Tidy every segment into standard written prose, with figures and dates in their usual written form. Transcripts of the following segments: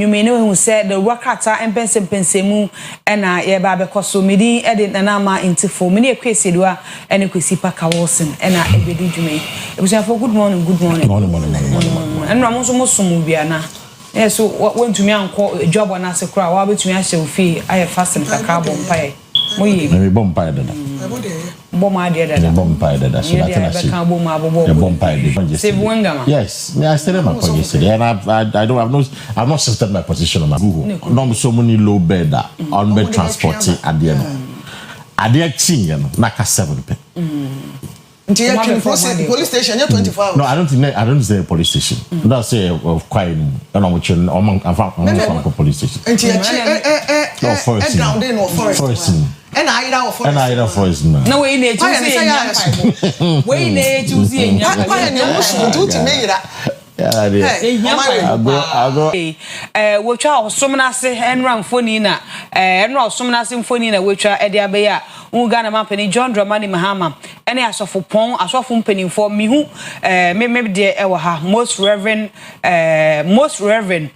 you may know who said the wakata and pensemu and I babe so midi edit nanama into 4 minute Kwesi Asiedua and Kwesi Paka Wilson and I ebedi jume. It was for good morning. And Ramoso Mubiana. Yes, so what went to me and call a job on as a crowd, while between us fee, I have fastened a carbon pie. Maybe bomb pie. Bomb idea that bomb pie that so that bomb pie. Save one gamma. Yes, I still have my position, and I've not shifted my position on my Google. Not so many low bed on bed transporting at the end. At the exchange, Naka 7 pay. Police station, you're 24 hours. No, I don't say police station. That's say of quiet. I know which among police station. And forest. And I forest. No way need to see. We need to see. We try somnase enra mfoni na enra somnase mfoni na we try ediabe ya Uganda mapeni John Dramani Mahama ene asofo pon asofo mpenimfo mihu me de ewo ha most reverend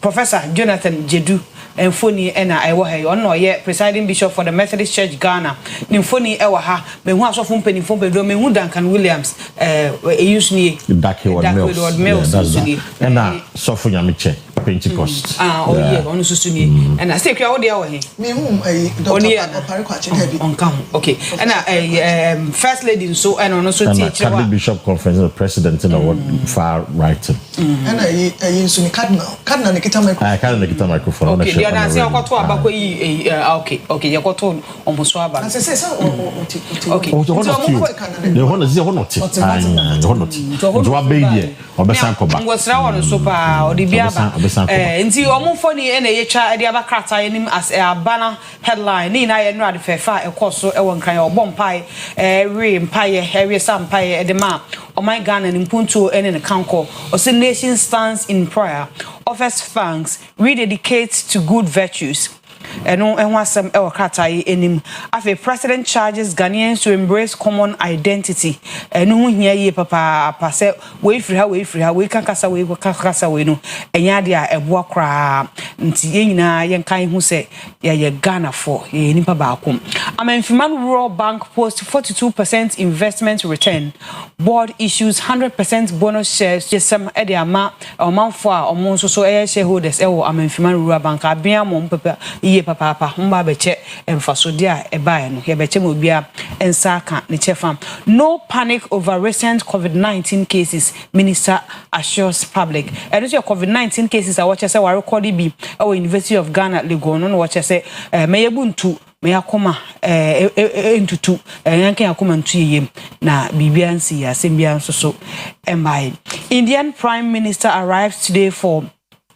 Professor Jonathan Jedu Mfoni ena ewo ha ono ye presiding bishop for the Methodist Church Ghana ni mfoni ewo ha mehu asofo mpenimfo bedro mehu Duncan Williams use ni Dakeward Mills ena sofo nyamiche Pentecost ono susuni ena say kwa wode ewo he mehu Dr. Parikwachi Debi okay ena first lady so ena ono so teach Catholic Bishop Conference president in the far right ena yin ni cardinal nikita microphone okay dia na say akoto abakwa yi okay yakoto omoso aba na say okay the one is do baby obesan koba ngosra wono so pa odi biaba nti omfoni ena yetwa ade abakrata enim as a banner headline ni na ye no ade fefa ekoso e won kan obompai re mpaye area sampaye de ma o my Ghana ni mpuntu ene ne kanko o say nation stands in prayer offers thanks rededicates to good virtues eno enwasem e wakatai enim afi president charges Ghanaians to embrace common identity eno hu hia ye papa pase we free ha we kankasa we no enya de a eboa kra nti ye nyina ye kan hu se ye Ghana for ye nipa ba akom Amemfiman Rural Bank post 42% investment return board issues 100% bonus shares jesam e de ama omanfo a omonso so shareholders e wo Amemfiman Rural Bank abia mom papa papa mba beche emfaso dia ebae no ye beche mo bia ensaka ne chefam no panic over recent COVID-19 cases minister assures public and your COVID-19 cases are what you say we record bi our University of Ghana Legon no what you say meyebuntu me akoma entutu yanke akoma ntuyem na bibia nsi ya sembia nso so embae Indian Prime Minister arrives today for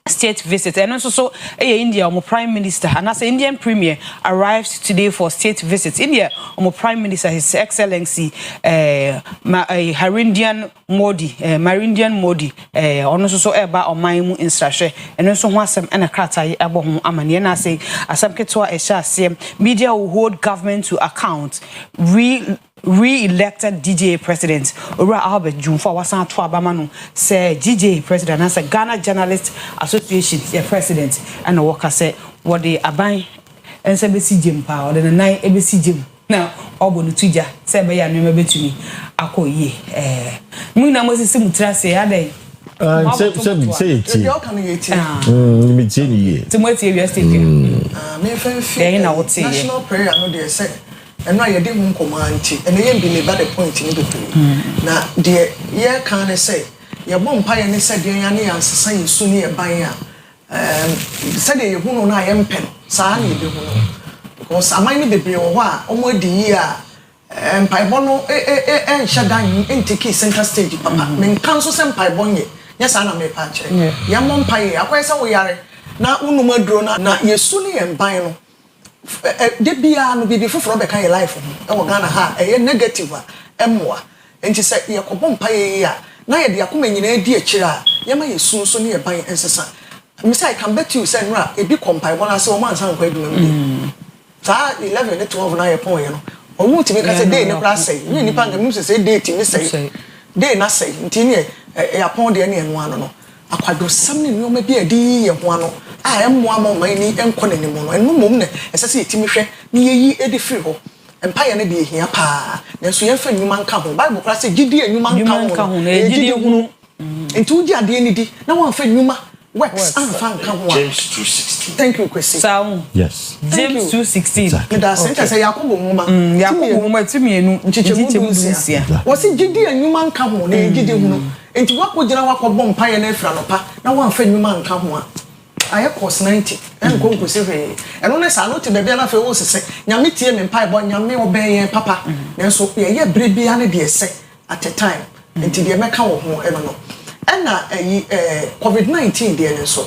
state visit and also India Prime Minister and as Indian Premier arrives today for state visit. India Prime Minister His Excellency Marindian Modi ono so eba oman instruction and also wasem na kratai ebo ho amane na say asam ketwa ehya media will hold government to account re-elected DJ president Ora Albert Jumfa wasan to abama no say DJ president as a Ghana Journalist Association your president and a worker say what they aban ense besi jim pa or the nine ebesi jim na obo no tuja say be ya no mebetumi akoye mu na mo sisi mutra say adai say it me tie ni ye timoti area state me fanfi national prayer no dey say and now you didn't command and you be by the point in the now dear ye can say your bomb pie and said yani and saying soon near by said you who know I am pen sani because I might be be or what almost the year and Pibono and Shadan in Tiki Center Stage papa men council some Pibonye yes I may patch yam on pie I say we are now unuma drone na ye soon and bino de bia no bibi foforo be kan life e wo Ghana ha e negative emwa enti se ye kobom paye ya na ye de akoma nyina di akira ye ma ye sunso ne ye ban ensesa me say I can bet you say nra e bi compile bona say o man san kwa aduma mi sa 11 ne 12 na ye pon ye no o mu ti me ka say day ne kra say ni nipa ngam say day ti me say day na say enti ne ya pon de ne enu ano no akwadosam ne nyoma bi adi ye ho ano a emmoa ma mani enko ne mu no enu mom ne esese yetimi hwe ne yeyi edi free ho empire ne de ehia pa nanso ye fa nyuma nka ho bible kra se gidi anyuma nka ho na gidi hunu enti udi ade ni di na wan fa nyuma works and fan nka ho James 2:16 thank you Kwesi yes James 2:16 da senta say yakobo nwoma yakobo nwoma timienu nchichemu dunsia wasi gidi anyuma nka ho na gidi hunu enti wakogina wakobɔ mpaye na afira no pa na wan fa nyuma nka ho a aye cost 90 en konko se hwe eno ne sa no te bebia na fe wo sese nyame tie me mpae bo nyame oben papa na so ye brebia ne de se at a time enti de meka wo ho eno no ena covid-19 de ne so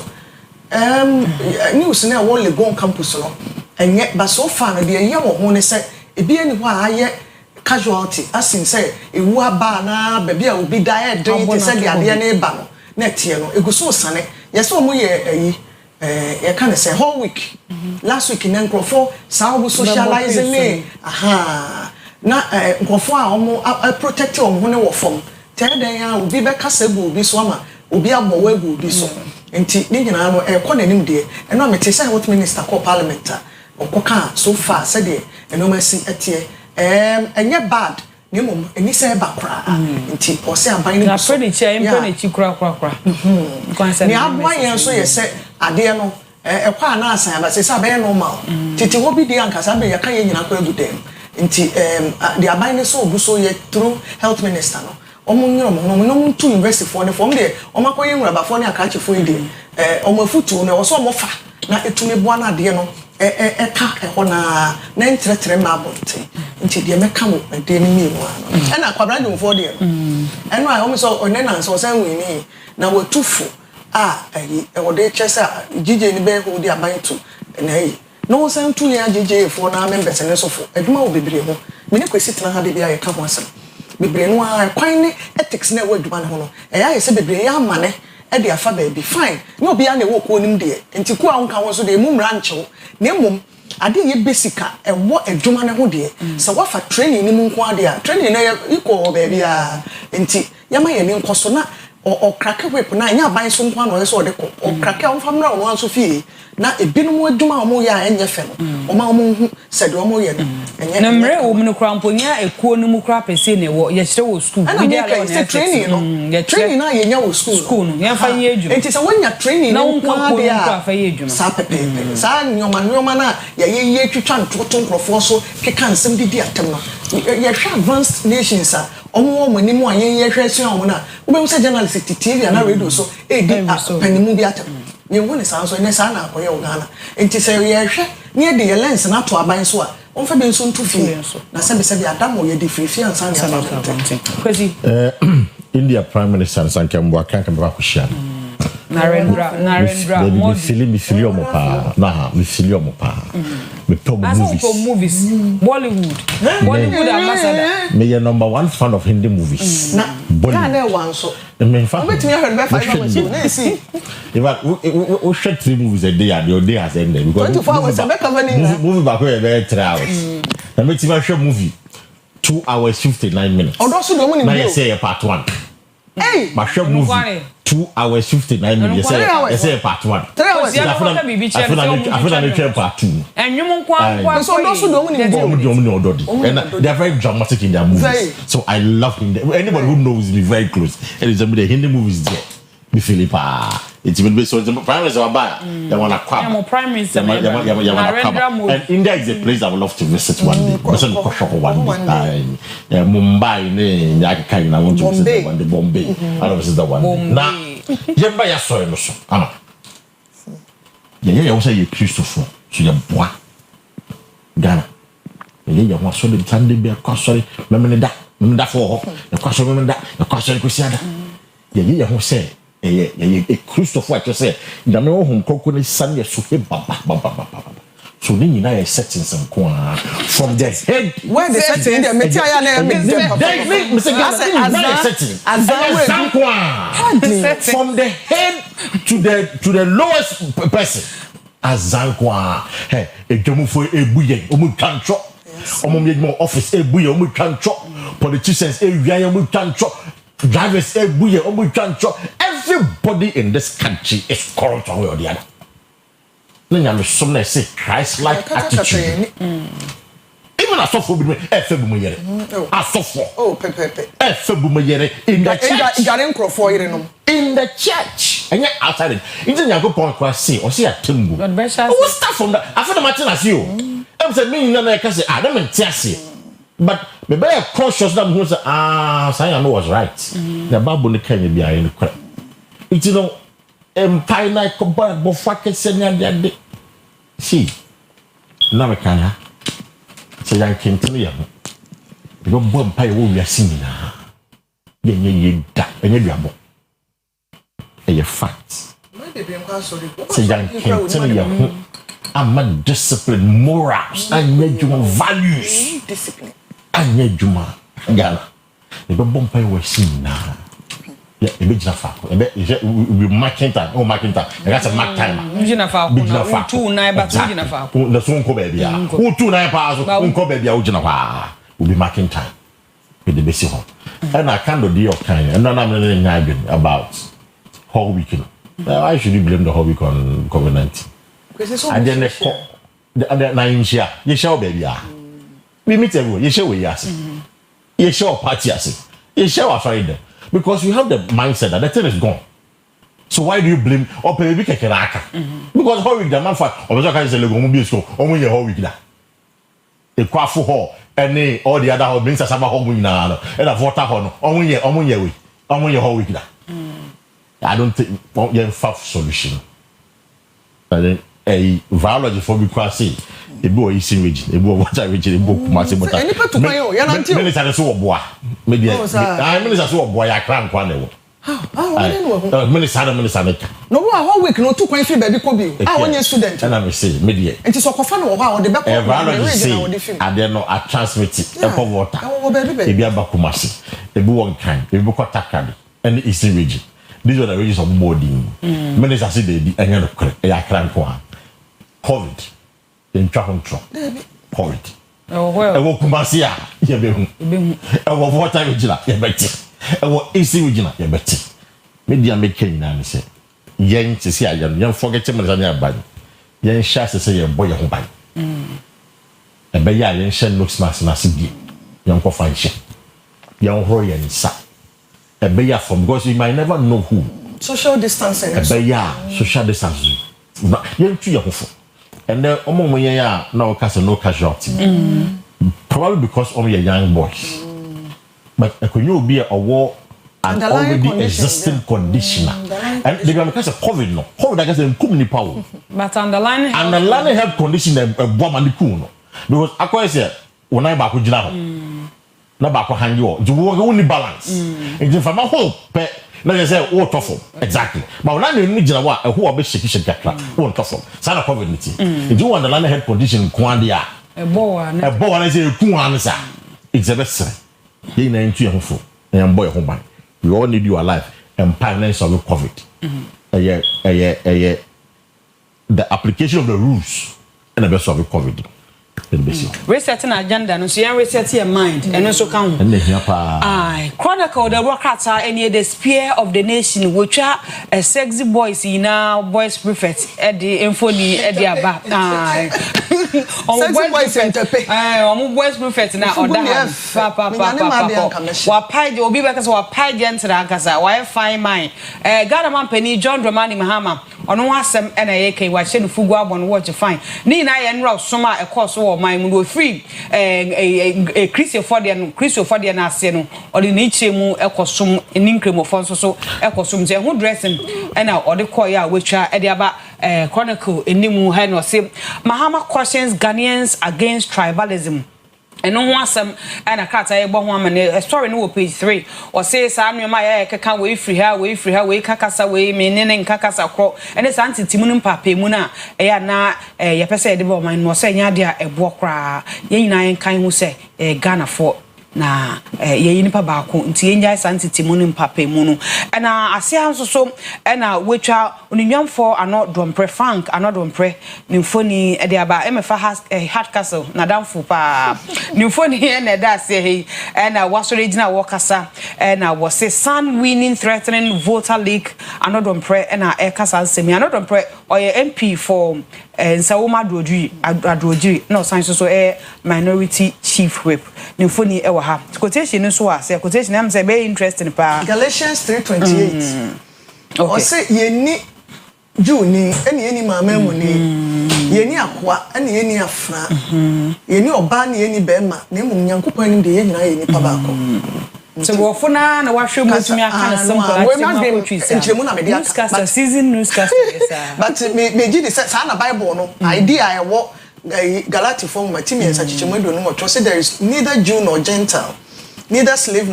news na wo Legon campus no enye ba so far na de ye wo ho ne se ebi ani ho aye casualty asin say ewu aba na bebia obi die dey te se de ade na eba no na tie no eguso sane yes o mo ye you can say whole week last week in Nkrofo sao socializing me na Nkrofo a omo protect omo ne wo fom tell den ya obi be kasa bu obi so ama obi agbowa egu obi so enti ni nyina no e ko nanim de eno amete say what minister call parliament okoka so far say de eno masi etie enye bad ni mom eni say ba kra enti o say aban ni so na chi empe na chi kra ni abwa yen so ye say ade no ekwa na asan ba say say normal titi wo bi de ankasa be yaka ye nyina kwa egudem nti the aban ni so obuso ye through health minister no omo nyiro mo no to university for ne from there omo akoye nwraba for ne akache for ide omo afutu no wo so omo fa na etumi boa na ade no eka eho na entretre ma bonte nti de meka mo ade ni mi no e na kwabra de mfo de eno a omo so onena so san wi ni na watufu e wode chesa gije ni be ho de aban to na yi no san tu ya gije fo na members ne so fo aduma wo bebre ho me ne Kwesi tena ha de bia ye ka ho asem bebre no a kwan ne ethics na wo aduma ne ho no ya ye se bebre ya amane e de afa ba bi fine no bia na wo ko nim de enti ko a wonka ho so de mu mra nchew na emum ade ye basica e wo aduma ne ho de se wafa training ni mu nko ade a training na iko ba bia enti yama ye ni nkoso na o krake whip na nya ban so nko na so de ko o krake on famra on anso fie na ebinum aduma o mo ya enye fe no o ma o mo hu se de o mo ye no enye na mre o mu kra mponya ekuo no mu kra pese ne wo ye hire wo school we dey alone na training no training na ye nya wo school no ye fa ye adwuma enti se wonya training na no ko de a fa ye adwuma sa pepe sa nyoma na ye twitwa ntoto nkrofo so keka nsem didi atem no ye hwa advanced nations a omo mo ni mu ayen ye hwe so omo na wo be say journalist TV na radio so di panimu bi atem ye woni san so ne sa na akoye o Ghana enti se ye hwe ne de ye lens na to aban so a on fa be nso ntu fie na se be se bi adam o ye di free fie ansan ya Kwesi India Prime Minister Sankembo akanka ba ko shia Narendra mi fili omo pa na mi fili omo pa me top movies Bollywood ambassador me your number one fan of Hindi movies na Ghana wan so me in fact we timi heard be 5 hours na see in fact we shot 3 movies a day and your day has ended because 24 hours be covering movie back we be 3 hours na me timi show movie 2 hours 59 minutes odo so do mu ni na you say part 1 hey ma show movie 2 hours 59 minutes you say part 1 3 hours I feel like part 2 and you kwa so do so do mu ni and they are very dramatic in their movies so I love Hindi. Anybody who knows me very close it is the Hindi movies there me feel it's even based on the prime minister about they want to come prime minister and India is a place I would love to visit one day person go shop one day Mumbai ne I want to visit one day Bombay I don't visit the one now yemba ya so no so ama you say you Christopher so you boy Ghana you want so the time be sorry me da for the question me da the question ko siada you say Christopher to say the no home koko ne san ye so he baba so ni nyina ye settings nko from the head where the setting there metia na me say from the head to the lowest person azankwa hey edwomfo ebuye omu twancho omu medmo office ebuye omu twancho politicians ewian omu twancho drivers ebuye omu twancho everybody Nobody in this country is corrupt one way or the other. Then I'm some say Christ-like attitude. Even a soft woman, a soft in the church, and yet outside it. It's a good point. See, or see a timber. What's that from that? I feel the Martin as you. I'm saying, I can say, I don't mean Tessie. But the bear conscious that who say, I know was right. The Bible can be in the crap. It's empire like combined, but fucking send you. See, now we can. So I can tell you, the bomb pie will be a sinner. Then you die, and you are a fact. So I can tell you, I'm a disciplined morals, I need your values. Discipline. I need you, Ghana. The bomb pie will see now. Yeah, a bit of fact. We marking time. Oh, marking time. That's a mark time. Ujina 2 9 but ujina fa. The song ko baby. Who 2 9 pass. Unko baby ujina fa. We'll be marking time. With the basic home. And I can't do your kind. And none of them about whole weekend. Why should you blame the whole week on COVID-19? And then the 9 year. You show baby. We meet everyone. You show we yes. You show party yes. You show our Friday. Because you have the mindset that the thing is gone. So why do you blame or baby kekeraka? Because how week the man for or can say lego mobile school or when you how week that. A quaffo hall and all the other hall brings us about home now and a voter hall on when you how week that. I don't think you have solution. But a biology for because a boy is in region, a boy what I reach a book massive but I saw a boy. Maybe I mean I saw a boy I can't one level. Minister. No, how we can two point baby could be. I want your student. And I say, media. It is a coffin or how the back of I dare not I transmit it. Water. If you have Bakumasi, a boy kind, a book of Takadi, and the Eastern region. These are the regions of boarding. Minister said they and you're crank one. COVID. In Trump. COVID. Oh, well. I will Kumasia. I will water regional. You better. I will easy regional. You better. Media making and say, young to see I young forget him as a nearby. Young shas to say a boy home by. And by young shen looks mass and I see young for fine shit. Young Roy and Sa. A bear from because you might never know who. Social distancing. A bear, social distancing. Young to your home. And then when you are now no casualty. Probably because only a young boys. But could you be a war and already existing conditioner? And they're going to catch a COVID no. COVID I guess in community power. But underlying health condition a woman the cool. Because Akua Asiedua when I back with you. Na back hand you. You only balance. And from my hope na you say what tough exactly but when I need jina wa who obe shake kakra won tough sana COVID niti if you underline head condition kwandia na say kuan sa it's a best dey na ntu ehofo na boy ho ban we all need you alive and parents of COVID the application of the rules and the best of COVID. Resetting agenda, no, so you reset your mind, and also count. Aye, chronicle the workers are any the spear of the nation, which are a sexy boys in our boys prefect at the infony at the above. Aye, on boys prefect now, or that. What pie will be because what pie gents Rankasa, why fine mine. Gadaman Penny, John Dramani Mahama, on one some NAK, watching Fugab on what you find. Nina and Ross, Summer, a course. My will free a Christian for the Nasseno or the Nietzsche mu ecosum in incremo fonso so ecosum who dressing and now or the choir which are at the about chronicle in Nimu Hen or say Mahama questions Ghanaians against tribalism. And no one some and a cat I born woman a story no page 3 or says I'm my can way free her way kakasa way meaning and kakasa crop and it's anti timunum pape muna na ya pese de bo man no say nya dia e bo kra ye nyina kan hu say Ghana for na ye nipa ba ko nti ye nya santi timunum pape mu no na ase anso so na wetwa onunwam for ano dompre frank ano dompre nimfoni e de aba emefa hard castle na damfo pa nimfoni e na da se he na wasore gina wo kasa na was say Sun winning threatening voter leak another pre na ekasa nsemi another pre oye MP for Nsawoma Adroji no science so minority chief whip ni foni e wa ha quotation no so say quotation am say very interesting pa Galatians 3:28 o say yeni Juni eni mama mu ni yeni akwa eni yeni afra yeni oba ni yeni bema na emu nyankopon ni de yenyina yeni pa baako so wo fona na wahwe mutumi aka na simple season newscaster but me gi the sa na Bible no idea e wo Galati form matimi en sachichemo do no mo say there is neither Jew nor Gentile neither slave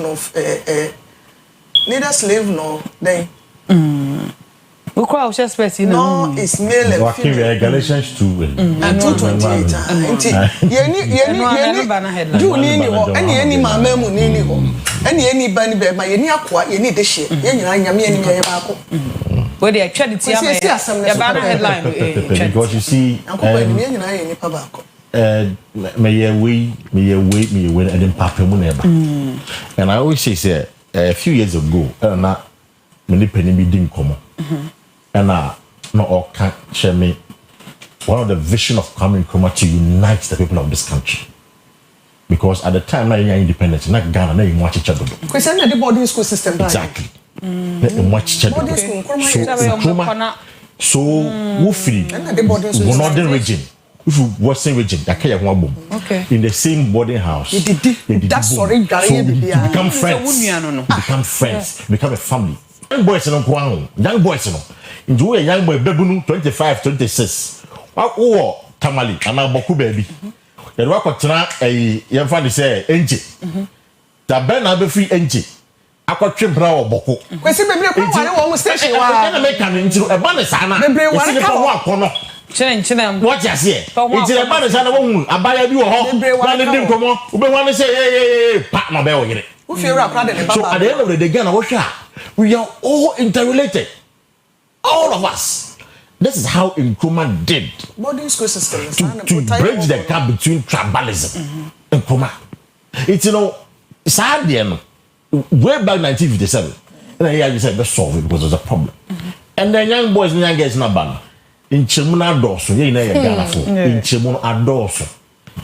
nor then we call our space no it's male and female Galatians 2 and 2:28 yeni do ni ho eni mama mu ni ho eni ba ni be ma yeni akwa yeni de hye yenyina nyame eni ye baako we dey try the tia ya ba headline because you see yenyina yeni pa baako me ye we and then papa mu na eba and I always say a few years ago na me penny be din komo and no all can't share me one of the vision of coming Nkrumah to unite the people of this country. Because at the time na independence na Ghana na you watch each other. Kwesi na the boarding school system exactly. You watch each other. So we free the northern region. If you western region, that can have one boom. Okay. In the same boarding house. That's sorry, so become friends. Become a family. Young boys no. Into a young boy bebunu 25, 26. Wa tamali ana boku baby. The work of Tana a young family say enje. The ben na be free enje. Akotwe bra wo boko. Kwesi bebre kwa wale wo station wa. Na make an into e ba ne sana. Bebre wale ka wo akono. Chinen. What you say? It's a man sana wo abaya bi wo ho. Na ne dim komo. Ube wan say pa na be wo yire. Wo fi ra pra de ne baba. So at the end of the day Ghana wo hwa. We are all interrelated. All of us. This is how Nkrumah did boarding school system to bridge the gap between tribalism and Nkrumah. It's sad way back 1957. And then you said let's solve it because there's a problem. And then young boys and young girls not ban. In Chimuna Dorso, ye na Ghana for. In Chimuna Adorso,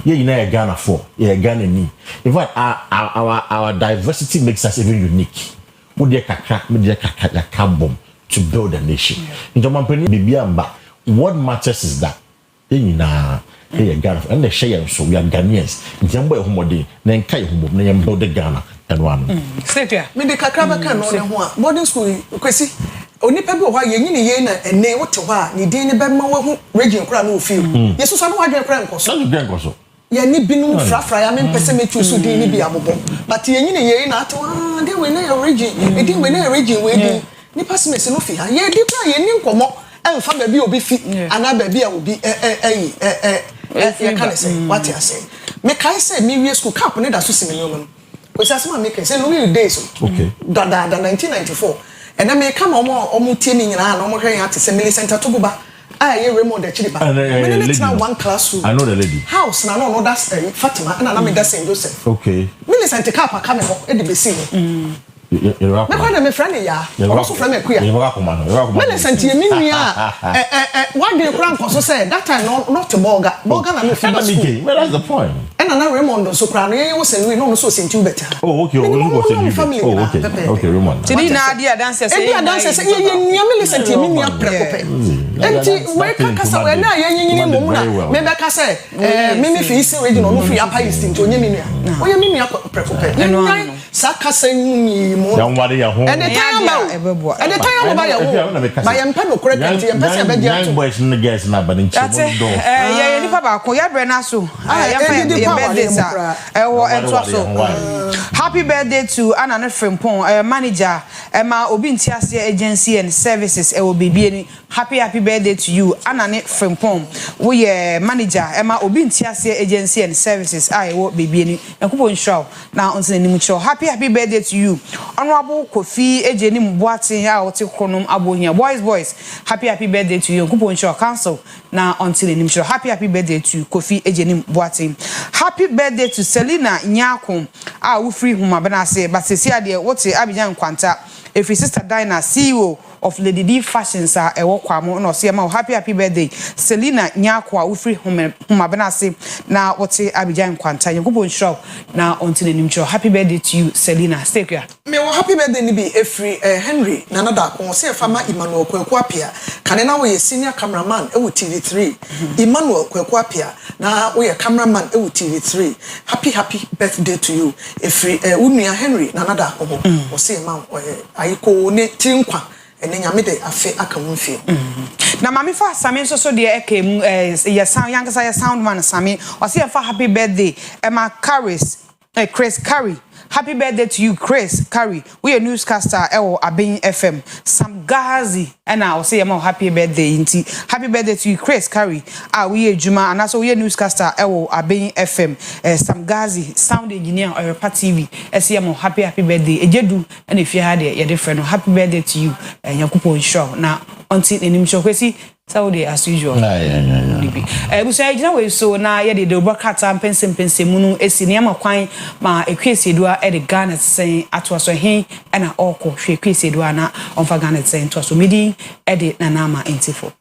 ye na Ghana for. Ye Ghana ni. In fact, our diversity makes us even unique. Media bomb to build a nation. What matters is that Ghana and the share so we are Ghanaians. Jambo homode, then Kai Homo, then build the Ghana and one. Me the Kakraba can on boarding school, Kwesi. Only people who are yen and name what to wa, ni dine bema region crown no feel. Yes, so no idea crank so. Ye ni binu fra I mean person me choose to dine be abo. But ye na to they we na region. E din we na region we din. Ni person me se no fi ha. Ye di pra ye ni nkomo. Emfa ba bi obi fi ana ba bi a obi ye can say what you say. Me kai say me we school camp ne da so simi no. Kwesi asema me kai say no we days. Okay. Da 1994. And I may come on teaming and I'm going to say Millicent Toguba. I Raymond the Chiliba. One classroom. I know the lady. House, and I know that's Fatima, and I'm in St. Joseph. Okay. Millicent Kappa coming up at the BC. You're my friend, yeah. Also from a queer. Millicent, you mean, what do you crank also said that time not to Boga. I'm that's the point. And another Raymond Soprano was and we know so sent you better. Oh, okay. Okay, Raymond. Today, Nadia dances. Millicent, you mean, and where Cassa, when I maybe I say, Mimi Fisi regional, no free up is into Yemina. Oh, you mean, preoccupied. Saka saying don't worry at home. And the time by a pen of correct young boys in the gas number in that's it. Yeah, you papa, Koya Brenasu. Happy birthday to Anna Frimpon, manager, Emma Obintiasia Agency and Services. It will be happy birthday to you. Anane Frimpom. We manager Emma Obin Tiasia Agency and Services. I work baby ni. Yakupo Nshaw. Now on the Nimucho. Happy birthday to you. Honorable Kofi Ejeni Mbwati ya wote konom abonya. Boys. Happy birthday to you. Yakupo Nshaw Council. Now on the Nimucho. Happy birthday to Kofi Ejeni Mbwati. Happy birthday to Selina Nyako. Free huma bana say but say there what Abidjan Kwanta. If his sister Dinah, CEO of Lady D Fashions are a walk no see happy birthday. Selina Nyakwa Ufri Humabanasi now what say Abidjan Kwanta. You go shop now until the Nimcho. Happy birthday to you, Selina. Stay here. Me happy birthday ni be Efri Henry Nanada kon say farmer Emmanuel Kwekwapia. Kanena we senior cameraman TV3. Emmanuel Kwekwapia na we cameraman TV3. Happy birthday to you. Efri Unia Henry Nanada o say ma ayiko ne tinkwa ene nyamede afe aka wonfie na mami fa sami so de ekem ya sound yankasa ya sound man sami o say fa happy birthday Emma Chris Curry. Happy birthday to you, Chris Curry. We a newscaster Abin FM. Sam Gazi and I will say happy birthday inti. Happy birthday to you, Chris Curry. We a Juma and also we a newscaster Abin FM. Sam Gazi, sound engineer Oyerepa TV. Happy birthday. Ejedu and if you had a different happy birthday to you and Yakupo show. Now until in Nimcho Kwesi Saudi as usual. We say we so na ye de obakata pensem munu esiniama kwan ma Akua Asiedua e de Ghana sen atwaso hen e na okọ hwe Akua Asiedua na onfa Ghana sen to so midi e de nanama entifo.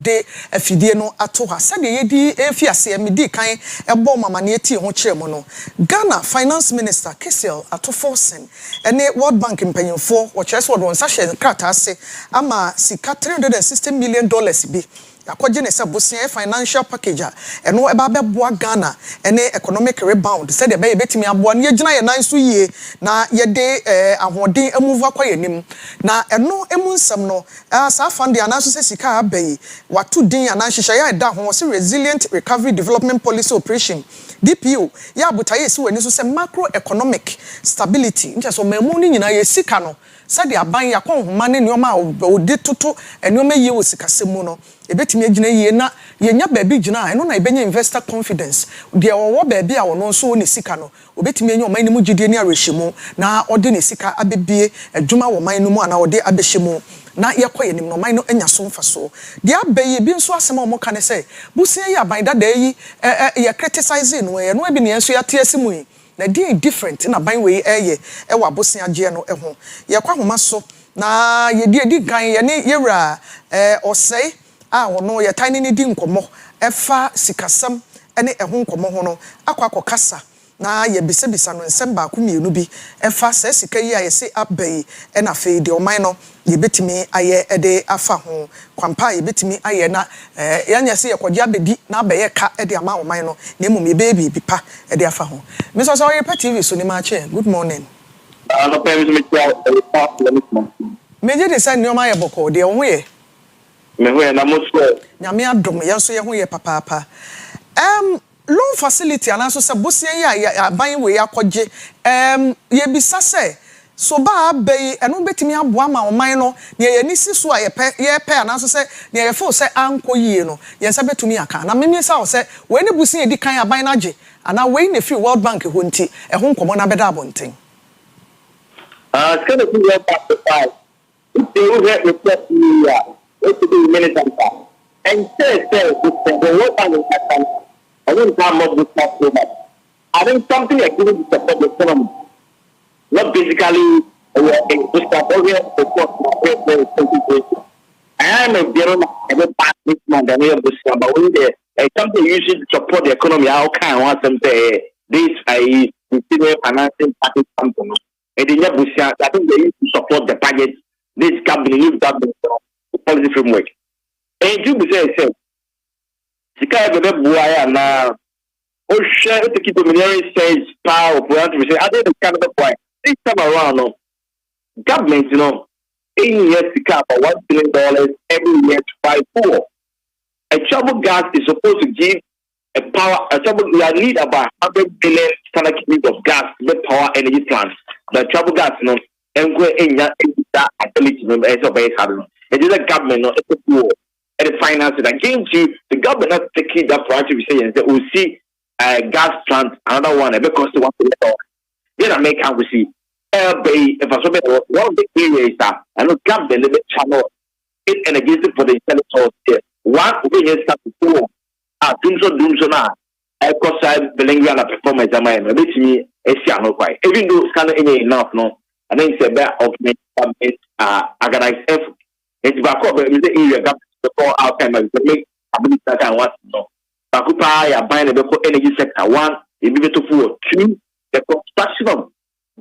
De afidie no ato ha sade yedi efiase medi kan ebo mama ne eti ho kyeremo no Ghana Finance Minister Kesel Atoforsen ene World Bank mpanyimfo wo kyerese wo don sa hye krata ase ama sika $360 million bi akwaje ne se bosia financial package eno eba beboa Ghana ene economic rebound said e be betimi aboa ne yegina ye nan so yie na ye de ahoden amuvu akwaye nim na eno emu nsem no sa fund ya naso se sika abai watu din ya nan hihye ya da ho se resilient recovery development policy operation DPO ya butaye si wani so se macroeconomic stability nche so mamu ni nyina ye sika no said aban ya kon homa ne nioma odi toto enioma ye wo sika semu no ebetimi agina yie na yenya baabi gina eno na ebenya investor confidence de owo baabi a wono so ne sika no obetimi enya oman ni mu gidie ni arehyimu na ode ne sika abebie adwuma wo man no mu ana ode abehyimu na yekoye nim no man no enya so mfaso de abaye bi nso asema o mo ka ne se busia ya ban dada yi ye criticize no ye no bi ne enso ya te asimu yi na dey different na ban we eye e wa busia gie no ho ye kwa homa so na ye di gan ye ne yewra osei wono ye tiny ni di nkomo efa sikasam ene eho nkomo ho no akwa kasa na ye bisabisa no nsem ba ku mienu bi efa se sika yi aye se abai ena fe de oman no ye betimi aye ede afa ho kwampa ye betimi aye na yanya se ye kwodi abedi na abaye ka ede ama oman no na emu me baby bipa ede afa ho me so so Oyerepa TV so ni ma che good morning meje de say ni o ma ye boko de o ye me ho na mo so nyame adom ye so ye ho ye papa loan facility anaso se bosia ya aban we akogye ye bisa se so ba abai eno betimi aboa ma oman no ne ye ni siso a ye pe anaso se ne ye fo se anko yie no ye se betumi aka na memie sa o se we ne busia edi kan aban na gye ana we ne free World Bank ho nti e ho nkomo na beda abonten skana ku ya pa pa you get report me ya it to be minutes and say the World Bank is I wouldn't come up with that so much. I think something like this is support the economy. Not basically just I am a bureau of this month and we have this but when something you should support the economy, how can I want them to this continuing financing package company. And the Busia, I think they used to support the budget. This company, new government policy framework. And you say, Sika bebe buaya na o share to keep the military says power for to say other than kind of point. This time around, no government, in years to cap $1 billion every year to buy for. A trouble gas is supposed to give a power. A trouble we need about 100 billion standard cubic of gas to make power energy plants. The trouble gas, and go in that ability, as a base having. It is a government, no, it's a poor. And the finances against you, the government not taking that proactive saying that we'll see a gas plant, another one, because the $1 billion. Then I make how we see. If I saw one of the areas that I know government limit channel it and against it for the intellectual here. One we have started before. Doom so now. I cost side bilingual performance am I which me no quite. Even though scanner enough no, and then say that of me organize effort. It's back up in the area before our time I make ability that I want to know. Bakupa ya buying the energy sector one, it be to four, two, the construction of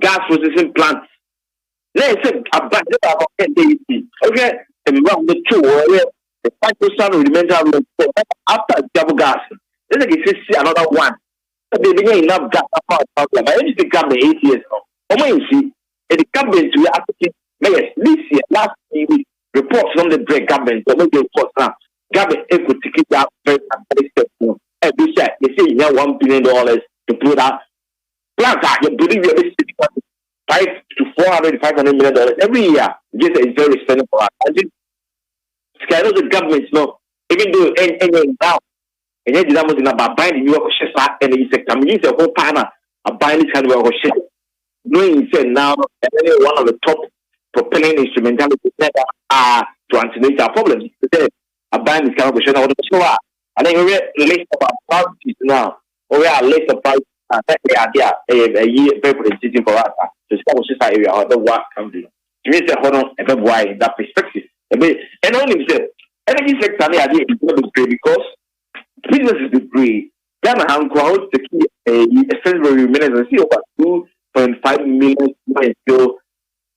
gas processing plants. Let's say about 10 days. Okay, and one the two the 5% rudimental after double gas. Then you see another one. They begin enough gas about problem. I used to come the 8 years now. You see, the government we are this year, last year, reports from the break government, so maybe reports now. Government equity keep that very step. Every year, they say you have $1 billion to put out. Plus, you believe you're $500 to $500 million every year. This is very expensive for us. I think the government, even though any now, and yet the in about buying the New York share and the sector, I mean, the whole partner are buying this kind of share. Knowing said now, one of the top propelling instrumentalities are to anticipate our problems. Today, a buying this kind of share. And then we list about parties now, or we are list of parties. A year very sitting for us to start society or the work country. To me, the honor and why in that perspective. And only say energy sector idea is not great because business is great. Ghana has grown to keep a federal minutes and see over 2.5 million still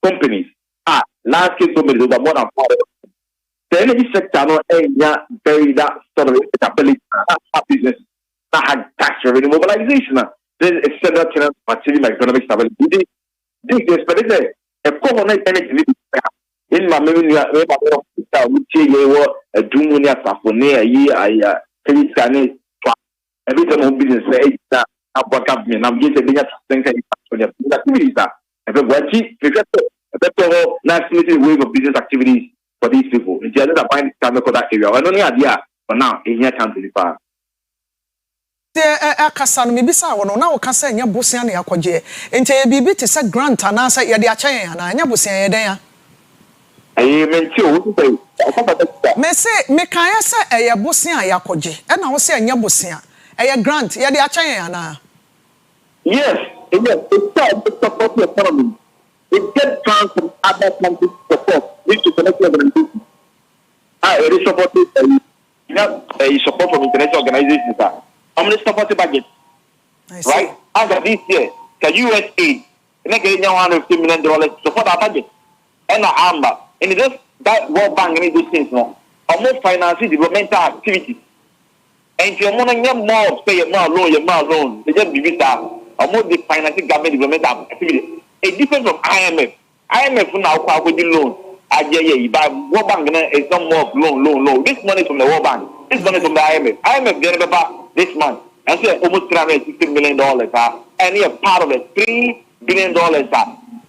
companies. Last case companies over more than 4. The energy sector no very that sort of ability business that had tax revenue mobilization. This is external tenant material economic stability. This is a common energy in my memory. A Dumunia Safone, a year, I every time business say about government. I'm getting a activities that everybody a nationally wave of business activities for these people. The other buying standard for that area. I don't know idea for now in here can't be far. Akasan me bisa wono na wo kasa nya bosia na yakoje ente ye bibi te se grant anasa ye de achen na nya bosia ye den ya menti o say me se me kan ya se ye bosia yakoje e na wo se nya bosia ye grant ye de achen na yes it's support the economy. It gets funds from other countries support which to connect organizations. It is supported support from international organizations. How many support the budget? Right? After this year, the USA, they get $150 million to support our budget. And the AMBA. And it just that World Bank and those things, no. Or more financing developmental activities. And if you're more pay more loan, they just be that. Or more the financing government developmental activities. It's different from IMF. IMF now quite with the loan. But World Bank is not more loan. This money is from the World Bank. This money is from the IMF. IMF get about this month. I say almost $360 million. And a part of it, $3 billion.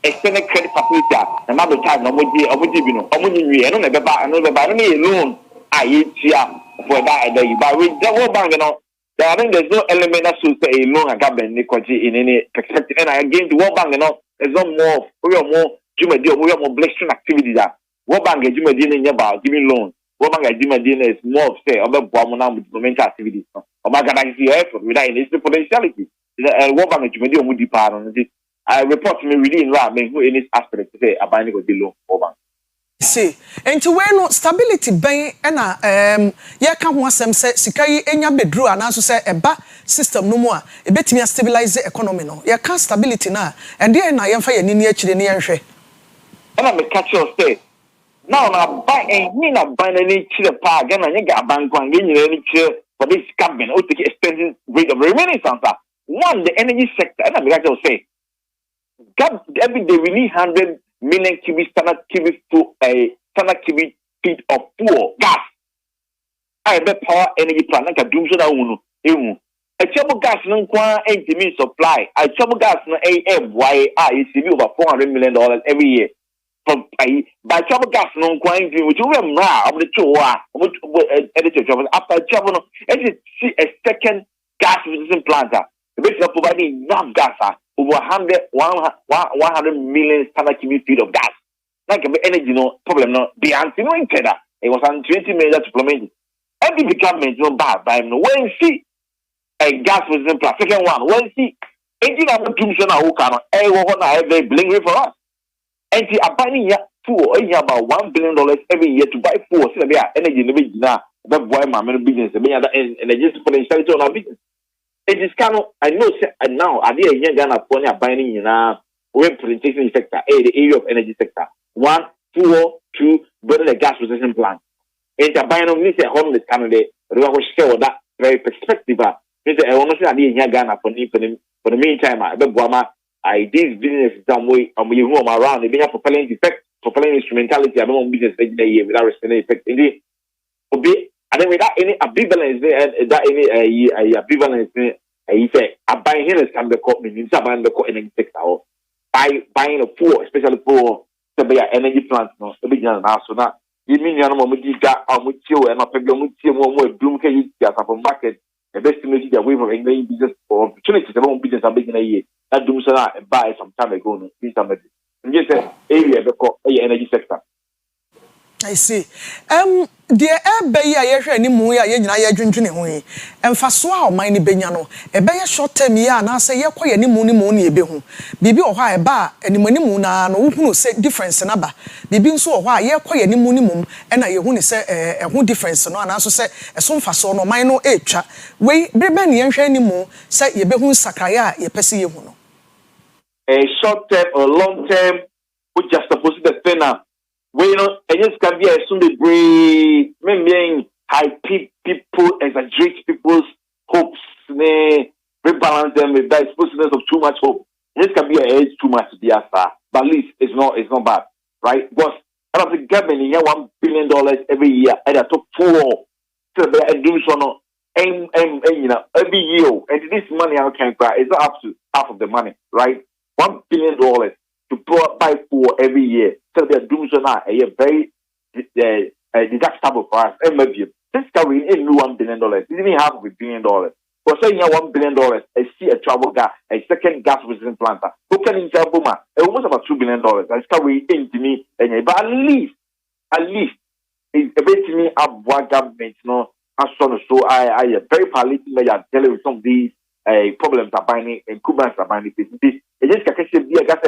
Extended credit facility. And now the time, I don't need a loan. For that. But with the World Bank, I think there's no element that should say a loan and government in any perspective. And again, the World Bank, there's no more, we are more blessing activities. World Bank is about giving loans. World Bank is more of say about developmental activities. I can see effort without any potentiality. World Bank is deep on this. I report to me really in who in this aspect to say about the loan World Bank. See, and to when stability bay and ya can want some say Sikai enya bedru and also say eba system no more e betimi stabilize the economy no ye can stability na and there na ye fa ye ni akire ni yenhwe and I catch your say now na buy and he na buy any chile pa again and you got bank one any chile for this government or take expensive rate of remaining answer one the energy sector and I catch your say every day we need 100 million cubic standard cubic feet of fuel gas. I bet power energy plant like a doom so that one. A trouble gas no qua means supply. I trouble gas no AMYI is over $400 million every year. From by trouble gas no qua which you remember of the two editor after trouble see a second gas producing plant. The base of providing enough gas over 100 million standard cubic feet of gas. Like energy no problem no the anti no intenda. It was on 20 million supplement. Every government no bad by no when see a gas producing plant. Second one, when see engine of doom so na ukano very bling for us. And see a buying about $1 billion every year to buy fuel. So there energy in the business now. That's why my business and just potentiality on our business. It is kind of I know now I did a young Ghana for buying in when presentation sector, the area of energy sector. 1, 2, building a gas processing plant. And the buying of this home is coming there. We will share that very perspective. I want to say I did in Ghana for the meantime. I did business some way and we roam around. They have propelling effect, propelling instrumentality. I don't business without responding effect. Indeed, and then without any ambivalence, that any ambivalence, he said, I buy here is can be caught means I buy the energy sector. Buying a poor, especially for the energy plants, no, the big now. So now, you mean you're not with you and not with you more doom can you get from market. The best to make away from England business or opportunities. The wrong business I'm making a year. That doom so and buy some time ago. And just area the energy sector. I see. The ebe ya yehwe ni mu ya ye nyina ye dwendwene ho yi. Emfaso a o man ni benya no, ebe ye short term ya na se ye kwaye ni mu ni ebe hu. Bibi o hwa eba animanimu na no wohunu se difference na ba. Bibi nso o hwa ye kwaye ni mu na ye hu ni se ho difference no na so se eso mfaso no man no etwa. We brebe ne yehwe ni mu se ye be hu sakraya ye pese ye hu no. A short term or long term we just supposed to the now. We know, and just can be assumed to bring maybe high people, exaggerate people's hopes, rebalance them with that explosiveness of too much hope. This can be a age too much to be after, but at least it's not bad, right? Because out of the government, you have $1 billion every year at the top 4, so they are doing so every year, and this money I can cry is not up to half of the money, right? $1 billion to buy for every year. So they are doing so now a very deductible for us. And maybe this carry in $1 billion. It's even half of $1 billion. For saying you have $1 billion, I see a travel gas, a second gas processing plant. Who can in Jabuma? Almost about $2 billion. That's carry into me, but at least it's a bit to me up what government, so I very palliative measure dealing with some of these problems are binding and Cubans are binding. It just can be a gas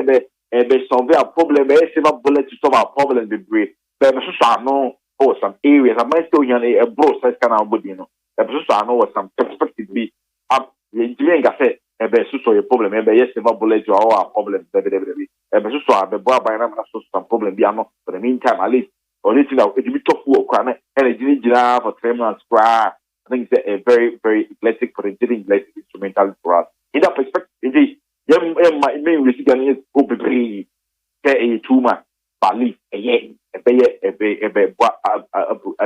solve our problem, silver bullet to solve our problem with breed. But I know some areas I might still a broad size kind of body, I know what some perspective be up the engineering cafe, a better problem, maybe yes, silver bullet to our problems, baby. A better so I be brought by some problem, be for the meantime, at least, or this now, it will be tough work, and a giraffe for 3 months. I think it's a very, very eclectic for the instrumental for us. In that perspective, indeed. My main recipient is go be a 2 months, but leave a year, I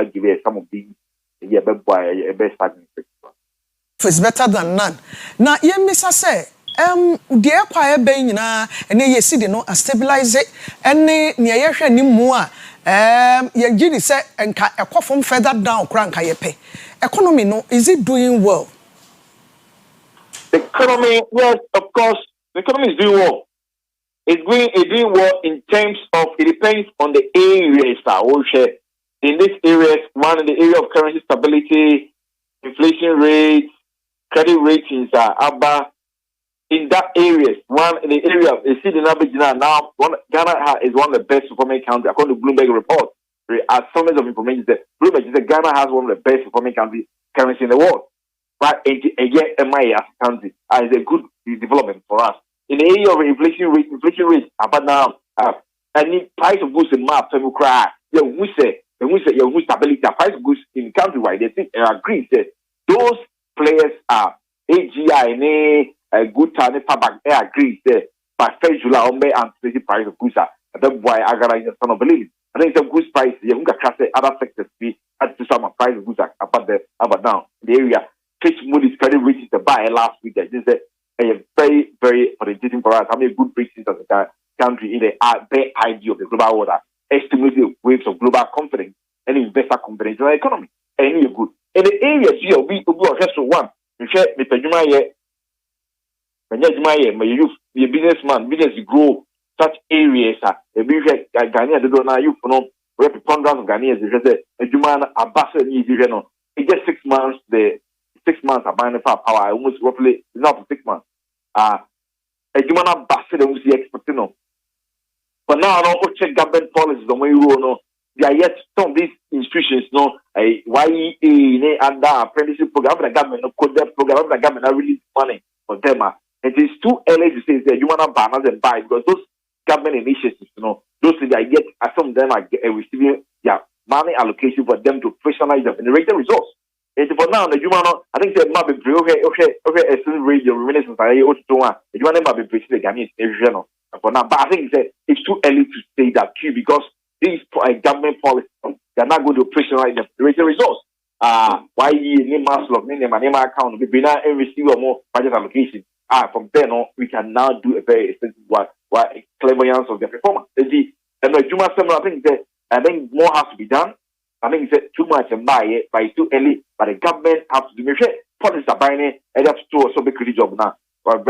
give some of these, a best starting. It's better than none. Now, ye missa say, the air being na, and ye see the no stabilize it, and near ye ni mua, ye giddy say, and a cough further down, crank I pay. Economy no, is it doing well? The economy, yes, of course. The economy is doing well. It's doing well in terms of it depends on the areas that we share. In these areas, one in the area of currency stability, inflation rates, credit ratings are about in that areas. One in the area of you see the number now. Ghana is one of the best performing countries according to Bloomberg report. As some of information that Bloomberg said Ghana has one of the best performing countries currency in the world. right? And yet, MI as a country is a good development for us. In the area of inflation rate, about now, any price of goods in map, we cry. We say, stability, price of goods in countrywide. They think and agree that those players are AGI and a good time. Public agree that by 1st July, and the price of goods are. That's why I got a son of belief. I think it's a good price. You can say other sectors be at to some price of goods about now the area. Fitch Moody's credit rating to buy last week. This is a very, very orientating for us. How many good ratings as a country in the bare idea of the global order, estimated waves of global confidence and investor confidence in the economy. And you're good. In the areas here, we go just one. You share Mr. Jumaye, when you businessman, business grow such areas. Ghanaian, they don't know you for no preponderance of Ghanaians. A Jumana ambassador, it's just 6 months. The 6 months are buying power, almost roughly not 6 months. A Jumana ambassador was the expecting. But now, I don't check government policies on where you know. They are yet some of these institutions, YEA, and apprenticeship program, the government, code that program, the government are really money for them. It is too early to say that you want to banners and buy because those government initiatives, those that are yet, some of them are receiving money allocation for them to professionalize them and rate the results. And for now, the human, I think they might be okay, as soon as radio reminiscence, I ought to one, the human might be preaching the Ghanaian regional. For now, but I think it's too early to say that too because these government policies they're not going to operationalize the results. Why you mass log name account we now receive more budget allocation. From then on we can now do a very extensive clairvoyance of the performance. And Juma I think more has to be done. I think it's too much and buy it, but it's too early. But the government has to do policies are buying it and have to do so big job now. But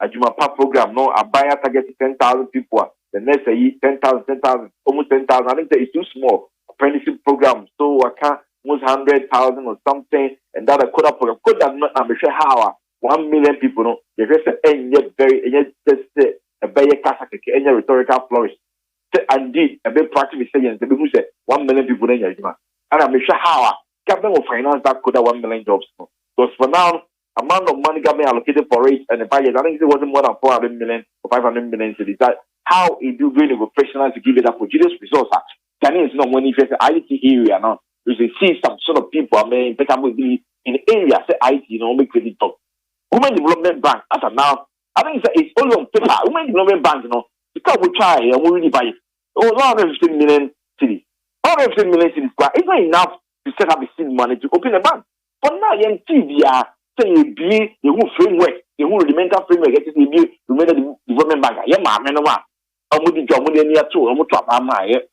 a Juma program, a buyer targeting 10,000 people. The next year, 10,000, almost 10,000. I think that is too small. Apprenticeship program, so I can't almost 100,000 or something, and that a quota program. Could that not? I'm sure how 1 million people know. You just just a very classic, any rhetorical flourish. Indeed, a big practice saying the people say 1 million people in your and I'm sure how government will finance that quota 1 million jobs. Because for now, amount of money government allocated for it and the budget, I think it wasn't more than 400 million or 500 million cities. That how it do going to professionals to give it up for Jesus results. Ghanaians not money for the IT area now. You see some sort of people I mean better be in the area say IT, make credit talk. Women Development Bank, as of now, I think it's only on paper. Women Development Bank, because we try and we really buy it. 115 million cities. 115 million cities, it's not enough to set up a seed money to open a bank. But now you see say you be the whole framework, the whole rudimental framework, it is the development bank. Yeah, man,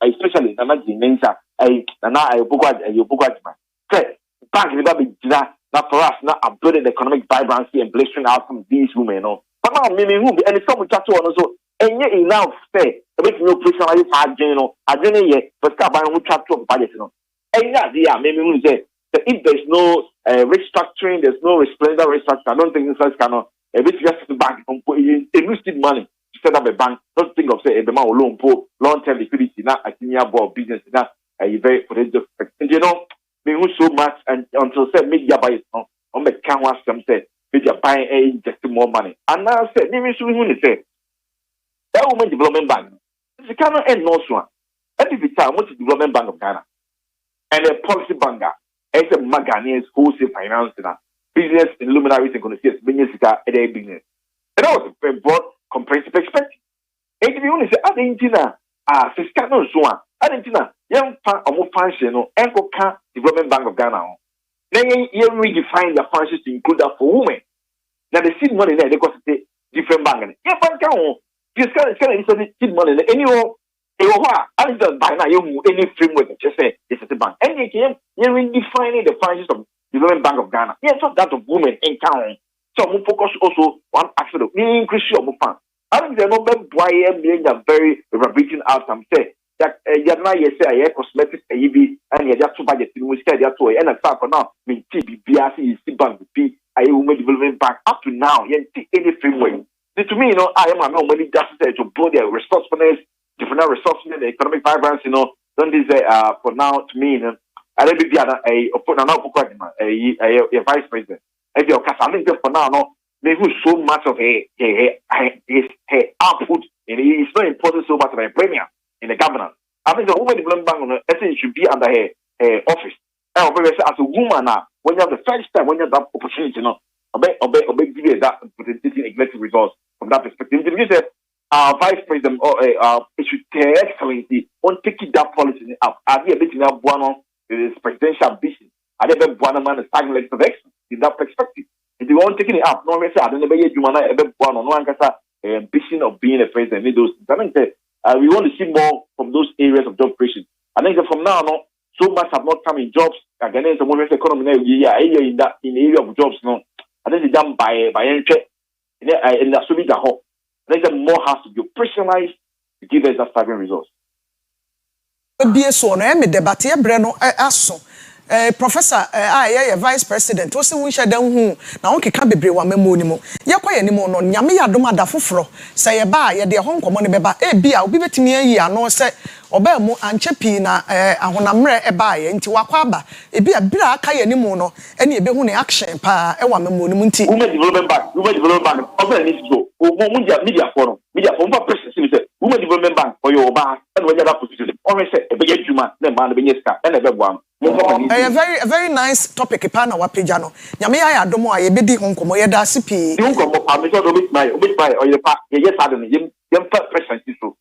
especially Nana Jimensa, bank never be now for us now upbuilding the economic vibrancy and blistering out from these women. But now maybe who be and it's some chat on also and yet enough say a bit no personalized I didn't yet but who chat to budget and yeah maybe who say that if there's no restructuring, there's no resplendent restructuring, I don't think this cannot a bit just the bank a lucid money to set up a bank. Don't think of say a demand loan for long-term liquidity, not a senior board business, not a very potential. And we move so much and until say media buy on the canvas some say media buying injecting more money. And now say maybe soon when they say that woman development bank. It's cannot end no one. That is the time what's the development bank of Ghana and a policy banker. It's a Ghanaians wholesale finance business in luminaries and constituents business business. And that was a broad comprehensive perspective. And if you want to say Argentina, fiscal no so on. Argentina, young function and development bank of Ghana. Then you redefine the functions to include that for women. Now the seed money there they got different bank. Yeah, bank fiscal is seed money anyone. I don't buy now any framework just say it's a bank. And you redefining the functions of development bank of Ghana. Yes, not that of women in town. So we focus also one aspect of increase your fund. I think the number why being a very reverberating outcome say that you're not yet say cosmetics a EV and you're just to budget in which they're to and a for now mean TBBRC is bank P I women development bank up to now you see any framework. To me, I am a money just to build their resourcefulness, different resourcefulness, the economic vibrance, don't this for now to me, I don't be a vice president. If your Casamin for now, no, they do so much of her output, and it's not important so much of a premier in the government. I think the woman development bank, I think, should be under her office. As a woman, when you have the first time, when you have that opportunity, you know, obey give you that executive results from that perspective. Because vice president it should take excellency on taking that policy up. Are you a bit in that one is presidential ambition? Are they one man starting legs of excellence in that perspective? If you want taking it up, no one say I don't know you man one on one ambition of being a president. Those I think we want to see more from those areas of job creation. I think that from now on, so much have not come in jobs. Again, the moment economy in that in the area of jobs, no. I think it's done by in the so big hope. I think that more has to be operationalized to give us that staggering results. BSO no me debate ebre no aso professor vice president o se won hye dan hu na won keka bebre wa mamoni mu ye kwaye ni mu no nyame ya dom ada foforo se ye ba ye de ho nkomo ne beba e bia obi betimi ayi ano se oba mu anche pi na ahonamre e ba ye nti wakwa aba e bia bira aka ye ni mu no ene e be hu ne action pa e wa mamoni mu nti women development bank oba ni so media forum for president say women development bank for your ba and when you that position or say e be adwuma na ma na be nyesa na e be boam. A very nice topic pa na wapeja no nyame ya adomo a ye bedi ho nkomo ye da se pi nkomo pa me so do bit my Oyerepa ye yes ade no yem president so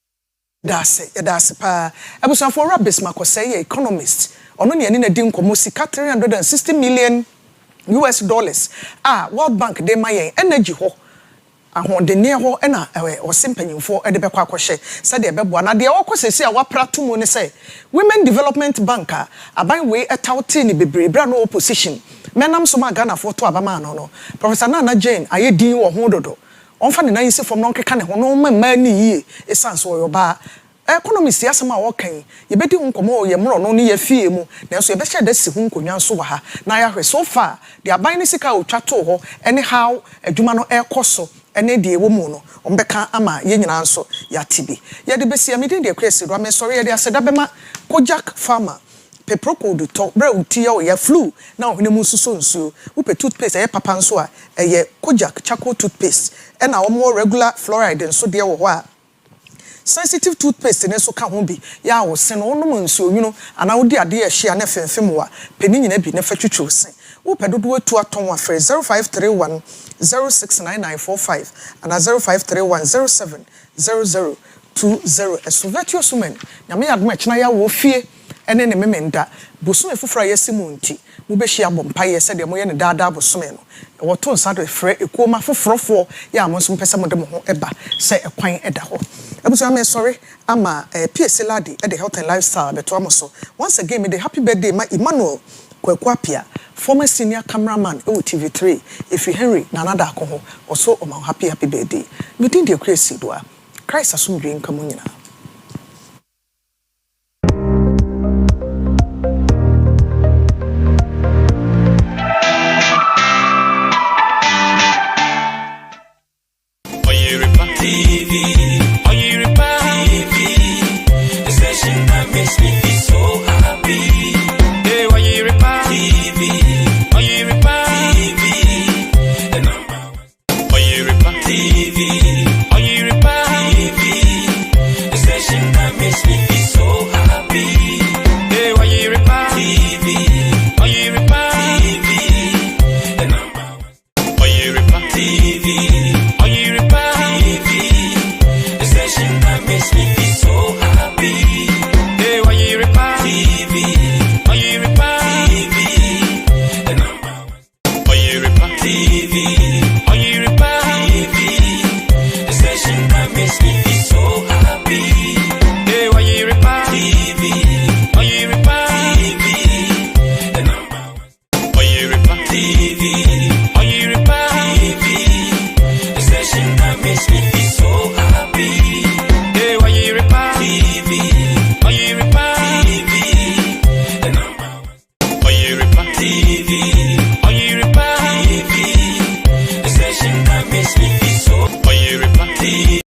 da se pa abusan for rabis makose ye economist ono ne ani na di nkomo sika $360 million World Bank de mayen energy ho ahonde ne ho na osimpanyimfo de bekwa akohye se de beboa na de wokosesi a waprato mu ne se Women Development Bank aban we etawte ni bebrebra no opposition menam so ma Ghana for to abama no Professor Nana Jane ayedin wo ho dodo onfa ne nan yisi fom no nkeka ne ho no ma ni yie esanse wo yoba economist yasema wokan ye bedi nkomo ye mro no ne ye fie mu na so ye be hye da si hu nkonwa so wa ha na ya hwe so far de aban ne sika otwato ho anyhow adwuma no ekoso ene de ewo mu no ombeka ama ye nyina nso ya tibi ye de besia medin de Kwesi do me sorry ye de aseda bema Kojak farmer peproko do to bra uti ya flu na ohene mu suso nsuo wo pe toothpaste ye papa nso a ye Kojak charcoal toothpaste e na wo regular fluoride nso de wo ho a sensitive toothpaste ne so ka ho bi ya wo se no no nsuo nwuno ana wo di ade ye hye na femfem wa pani nyina bi ne fa twetwe se wo pe dodo atu aton wa frɛ 0531 069945 and 0531 070020 esovetio sumen nyame adoma china ya wo fie ene ne memenda bosume fofora yesimu nti wo be hia bompa ye se de mo ye ne daada bosume no wo to nsa do frɛ ekoma foforofo ya mo so mpese mo de mo ho eba se ekwan eda ho abuso me sorry ama PSC ladi e the health and lifestyle beto amoso once again me the happy birthday ma Emmanuel Kwaku Apia former senior cameraman e TV3 Efi Henry na nada akoho also o ma happy birthday me din de Akua Asiedua Christ asumdwe nkamu nyina. Oyerepa TV, Oyerepa TV, the station that makes me feel so happy. Hey, Oyerepa TV, Oyerepa TV, the number one. Oyerepa TV, Oyerepa TV, the station that makes me feel so happy. Hey, Oyerepa TV, Oyerepa TV, the number one. Oyerepa TV. Makes me feel so happy. Hey, Oyerepa TV, Oyerepa TV, the number one. Oyerepa TV, Oyerepa TV, the station that makes me feel so happy. Hey, Oyerepa TV, Oyerepa TV, the number one. Oyerepa TV, Oyerepa TV, the station that makes me feel so happy. Oyerepa TV, Oyerepa TV, the number one. Oyerepa TV, Oyerepa TV, the station that makes me feel so. Oyerepa TV.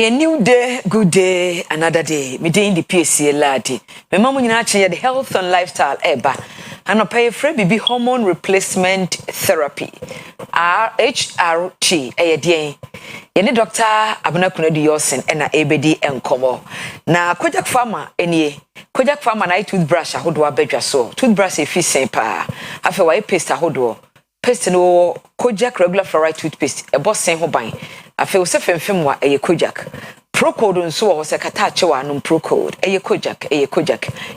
A new day, good day, another day. Me day in the PSC ladi. Me mamu nyina ache the health and lifestyle eba. And pay free baby hormone replacement therapy. RHRT eye Yene doctor abuna kunadi yosin ena ebedi enkomo. Na Kojak farmer enye. Kojak farmer na toothbrush ahodo abedwa so. Toothbrush efficient pa. Afa wa paste ahodo. Paste no Kojak regular fluoride toothpaste. Ebo sen ho ban. Afa wo se femfem wa eye Kojak. Procode nso wo se kata chewa no Procode. Eye Kojak.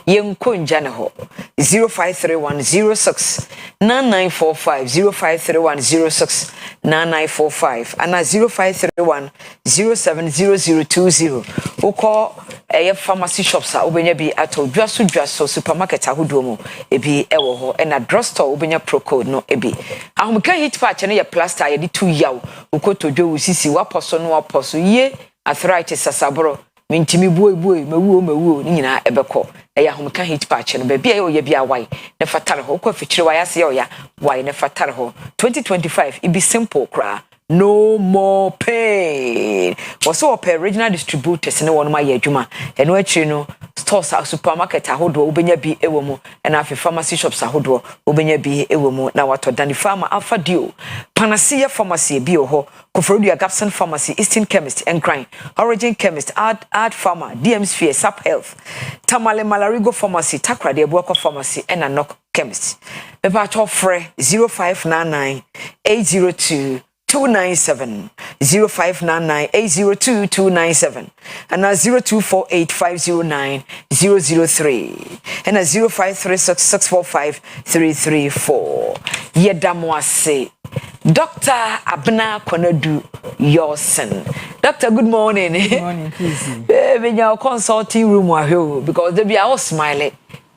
Yenko nja ne ho. 0531069945 0531069945 and 0531070020 woko pharmacy shops a obenya bi ato dwaso supermarket ahodo mu ebi ewo ho and a drugstore obenya Procode no ebi ahomka hit patch ne ya plaster ye di 2 yaw ukoto dwo usisi waposo no waposo ye arthritis asabro mentimi buoi mewuo ni nyina ebekọ eya homka hit patch no be bia ye bia wai ne fatare ho ko fichire wai ase ya wai ne fatare ho 2025 it be simple kra no more pain was so per original distributors ne won ma ye adwuma eno akiri no stores supermarket ahodo obenya bi ewo mu na afi pharmacy shops ahodo obenya bi ewo mu na wato dani pharma alpha dio panacea pharmacy bi oho Kofrodia Gapson Pharmacy, Eastern Chemist, Encrine, Origin Chemist, Art Pharma, DM Sphere, Sap Health, Tamale Malarigo Pharmacy, Takra, the Abuako Pharmacy, and a Knock Chemist. Bebato Fre 0599 802 297 0599 297 and 0248509003 and 0536645334 Yedamwase Dr. Abna Konadu Yosen. Doctor, good morning. Good morning, please. In your consulting room because they be all smiling.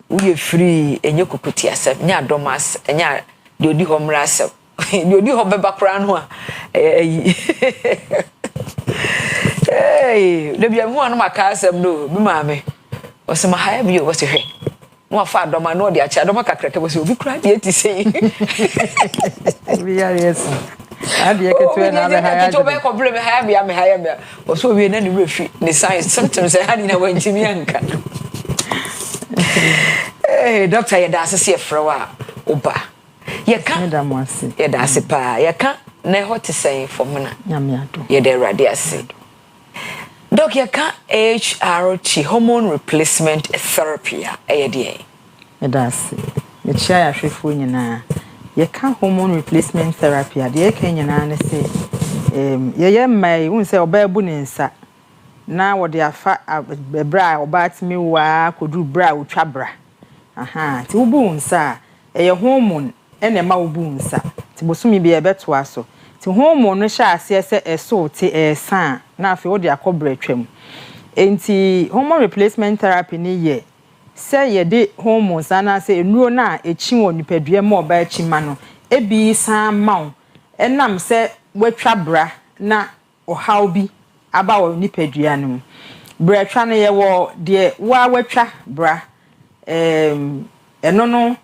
We are free and you could put yourself near Domas and ya do the home rasp. You do home background. Hey, there be one of my cars. No, mammy. Was my high view was your no father man no dia cha do maka kreke was obi kra dia ti sei we are yes ade ketu na be haya to be problem haya bia me haya bia o so we na ni refi ni science symptoms hadi na wanjimi anka eh doctor ya da se frawa oba ye ka madam wase ye da se pa ye ka na hot say for mena nyame ado ye da rade ase Doc, you can HRT hormone replacement therapy. That's the chair shifting na. You can hormone replacement therapy. The Kenyan na say, ye may won't say obey buninsa. Now what they are fat bra or bat me wa could do bra with chabra. Aha, ti ubunsa. Hormone and a maubunsa. Tibosumi be a bet waso. Ti hormone no sha ase eso ti san na afi wo de akobra twam enti hormone replacement therapy ni ye say ye de hormones ana say enuro na echi won nipadua ma oba echi ma no ebi san maw enam say watwa bra na ohaw bi aba wo nipadua no bra twa no ye wo de wa watwa bra eno no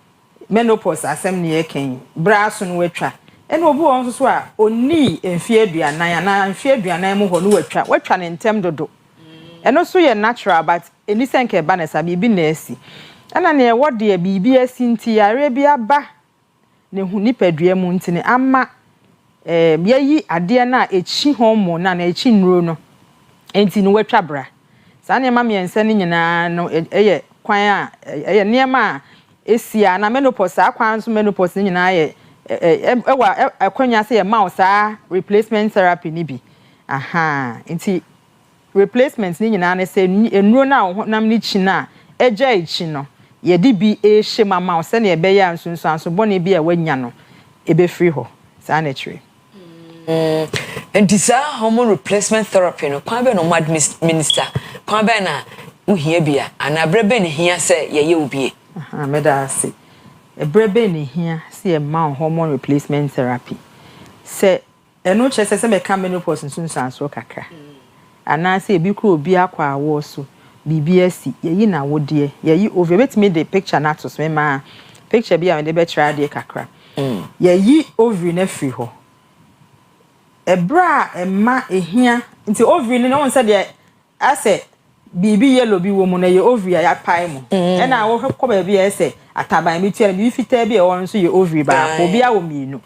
menopause asem ne ye ken bra so no watwa ene obu won so a oni enfie aduanan na enfie aduanan mu ho no watwa ne ntem dodo eno so ye natural but eni senke ba na sabi bi na asi ana ne wo de bibi asi nti yare bi aba ne hu nipadua mu ntini ama yayi ade na echi hormone na echi nuro no enti no watwa bra sa ne ma miensa ni nyina no eye kwan a eye niema esia na menopause akwan so menopause ni nyina ye ewa akwanya say mouse replacement therapy ni bi aha nti replacement ni nyina na say enuro na nam ni chi na eja ichi no ye di bi shema mouse na ebe ya nsunsu bone bi a wanya no ebe free ho sanitary and this hormone replacement therapy no kwa be no mad minister kwa be na uhia bia ana brebe ne hia say ye ubie aha medase ebrebe ne hia see a man hormone replacement therapy se eno che se me kan menopause nsunsu kakra ana se ebi kro obi akwa awo so BBS yeyi na wodie yeyi over betime the picture na to me ma picture bi a me de be try de kakra yeyi ovary na free ho ebra emma ehia nti ovary no won say de ase bibi yellow bi wo mu na ye ovary ya pai mu e na wo hwekọ ba bi ese ataban mi tua bi fitaa bi e won so ye ovary ba obi a wo mienu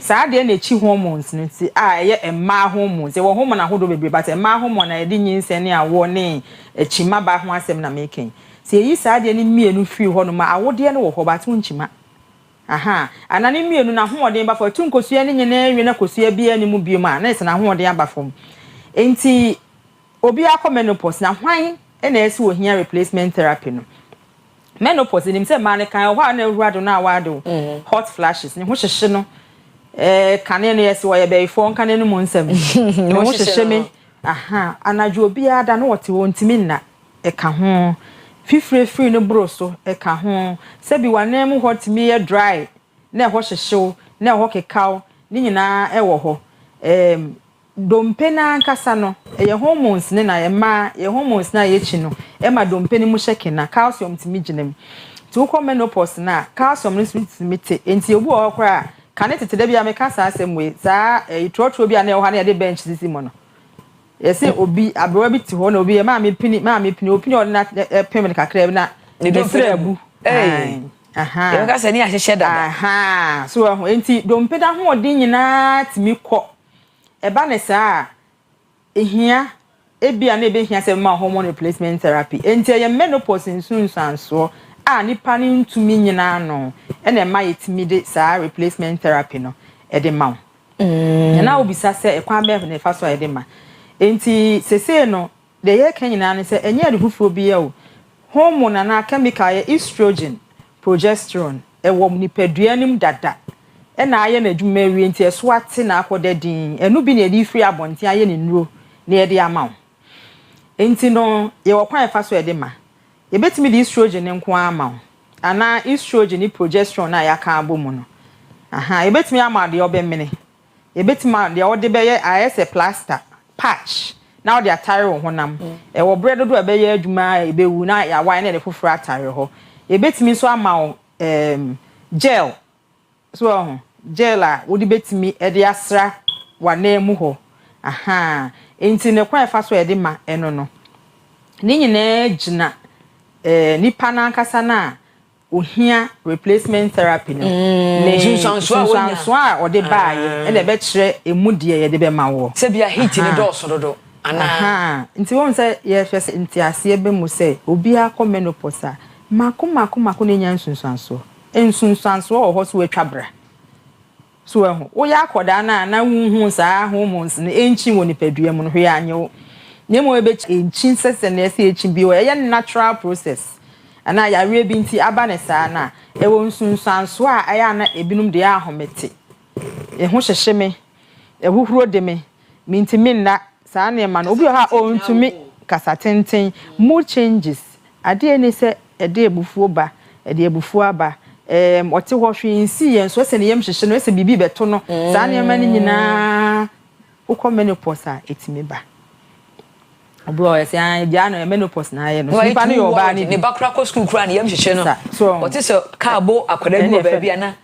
saa de na echi hormones no ti a ye emma hormones ye wo hormone ahodo bebre but emma hormone na ye di nyinse ne awo ne echima ba ho asem na making se yi saa de ne mienu free ho no ma awode ne wo ho ba to nchima aha anani mienu na hoɔden ba fo tun kosua ne nyina ewe na kosua bia ne mu bioma na ese na hoɔden aba fom enti obi akɔ menopause na hwan na esi wo hia replacement therapy no menopause nim se man kan ho na awurado na awado hot flashes ne ho hyehye no kane no esi wo ye be fo kane no mu nsam ne ho hyehye me aha anajo obi ada na wote wo ntimi nna ka ho free no bro so ka ho se bi wanem hot me ye dry na ho hyehyew na ho kekaw ni nyina wo ho dompe na nkasa no ye hormones ne na ye ma ye hormones na ye chi no ma dompe ni mu hyeke na calcium timi ginem to ko menopause na calcium no smite enti obu o kra ka ne tete da bia me kasa asem we za itrotro bia na ye ho na ye de bench sisi mo no yesi obi abro bi ti ho na obi ye ma me pini opini ordinary payment kakra bi na ne be frebu aha ye ka se ni ahyehye dada aha so enti dompe da ho odin nyina timi kɔ eba ne saa ehia ebia na ebe hia se ma hormone replacement therapy enti ye menopause nsunsanso a nipa ni ntumi nyina no na ma yetimi de saa replacement therapy no e de ma na obisa se ekwan be ne fa so e de ma enti sese no de ye kan nyina ne se enye de fufuo bi ya o hormone na chemical ye estrogen progesterone e wo nipadua nim dada na aye na adwuma wi nti eso ate na akoda din enu bi na edi free abonte aye ne nuro na ye de ama wo enti no ye wo kwan fa so ye de ma ye betimi de estrogen nko ama wo ana estrogen ni progesterone na ya ka abomu no aha ye betimi ama de obemene ye betimi de ode be ye ayese plaster patch na ode atare wo honam e wo bredo do be ye adwuma e be wu na ya wan na de foforo atare ho ye betimi so ama wo gel so gel a wodi betimi e de asra wana mu ho aha enti ne kwan fa so e de ma eno no ni nyina gina nipa na nkasa na ohia replacement therapy no ne sunsanso a ode baaye e na be kire emu de ye de be ma wo se bia heat ni do so dodo ana nti won se ye hwese nti ase be mu se obi akọ menopause mako ne nya sunsanso ensunsanso o ho so atwabra so ehu wo ya akoda na hu saa hormones ne enchi woni padua mu no hwe anyo nemo ebe enchi sese na ese echi bi o ye natural process ana ya re bi nti aba ne saa na e wo nsunsanso a aya na ebinum de ahomete ehu hyehye me ehuhuro de me mintimi nna saa ne ma no obi ha o ntumi kasa tenten mood changes ade ne se ede ebufuo ba ede ebufuo aba ote ho hwe nsi yen so se ne yem hyehye no ese bibi beto no saa ne ma ne nyina ukọ menopause a etimi ba bro ese an dia no menopause na ye no nipa no yo ba ni ne bakra ko school kura ne yem hyehye no ote se kaabo akwada bi ba bia na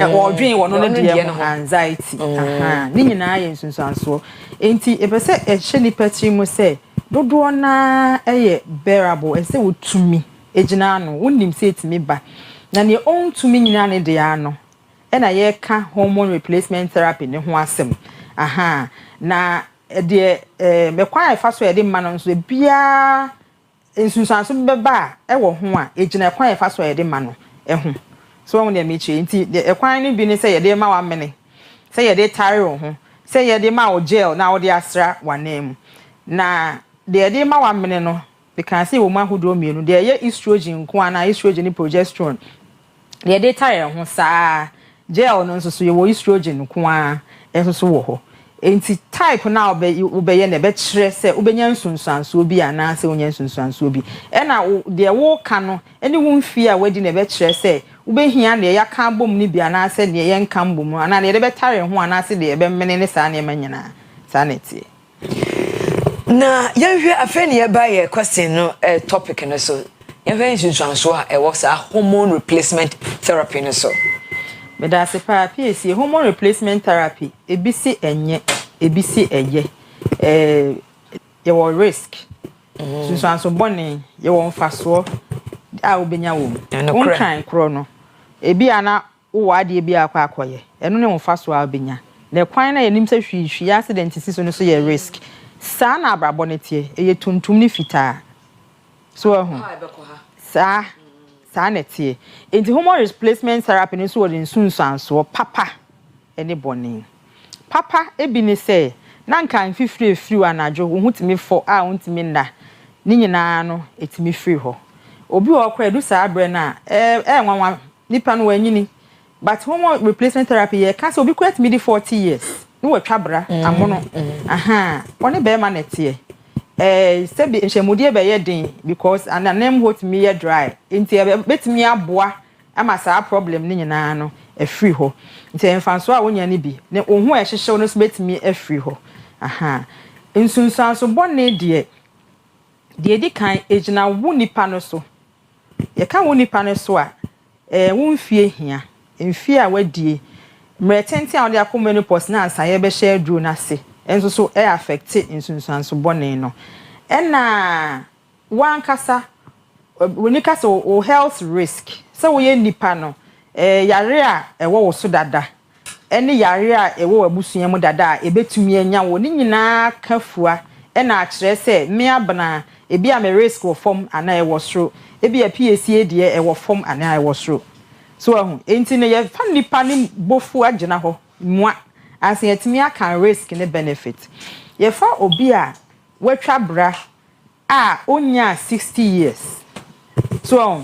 odwen wo no de anxiety aha ni nyina ye nsunsanso enti epese ehye ni patri mu se dodo na eye bearable ese wotumi ejina no wonim se etimi ba na ne ontumi nyina ne de ano na ye ka hormone replacement therapy ne ho asem aha na de me kwa fa so ye de ma no so bia nsunsanso beba e wo ho a ejina kwa fa so ye de ma no ho so won dey mechi nti ekwan ni bi ni say ye dey ma wa mene say ye dey tare wo ho say ye dey ma wo gel na wo dey asra wanem na dey dey ma wa mene no because say wo ma hodo mienu dey ye estrogen ko ana estrogen ni progesterone dey dey tare ho saa gel no so ye wo estrogen ko a so wo ho enti type na obeye na be kire se obenya nsunsanso bi ana se onya nsunsanso bi e na de wo ka no eni wo mfi a wadi na be kire se ubehia na ya ka bom ni bia na se ne ye nka mbom ana ne de be tare ho ana se de be mene ne sa ne manyina sa ne tie na yehwe afa ne ye ba ye question no topic no so yehwe nsunsanso a e wo sa hormone replacement therapy no so me da se pa PSC hormone replacement therapy ebisi enye ebisi eye your risk so bɔne ye won faso a obenya wo won kan kro no ebi ana wo ade bi akwa akoye eno ne won faso a obenya na kwan na yenim sɛ hwihwi accident si so no so ye risk sa na abrabɔ ne tie eye tuntum ne fitaa so ho sa na tie enti hormone replacement therapy no so wo nsunsanso papa ene bɔne papa ebi ne sɛ na nkan fifiri anajo wo hutimi fo a huntimi nda ni nyina no etimi free ho obi wo kwa edu sa abre na nwanwa nipa no wanyini but hormone replacement therapy ye ka so obi kwa etimi di 40 years ni wo twabra amono one be ma netie se bi nhemudie be ye den because ananem hotimi ye dry enti betimi aboa ama sa problem ni nyina no free ho nti enfanso a wonya ni bi ne ohun a hyehyew no so betimi free ho nsunsanso bɔne de di kan ejina wo nipa no so ye ka wo nipa no so a wo mfie hia mfie a wadie mretenti a wo de akoma menopause na ansa ye be share duro na se enso so affect nsunsanso bɔne no ɛna wankasa woni ka so o health risk so wo ye nipa no yare a wo so dada ene yare a ewo abusuya mu dada a ebetumi anya wo ni nyina kafua ena akire se me abana ebi a me risk wo form ana e wo soro ebi a PACA de e wo form ana e wo soro so ahu enti ne ye fa nipa ni bofu agina ho mua ase yetimi aka risk ne benefit ye fa obi a watwa bra a onya 60 years so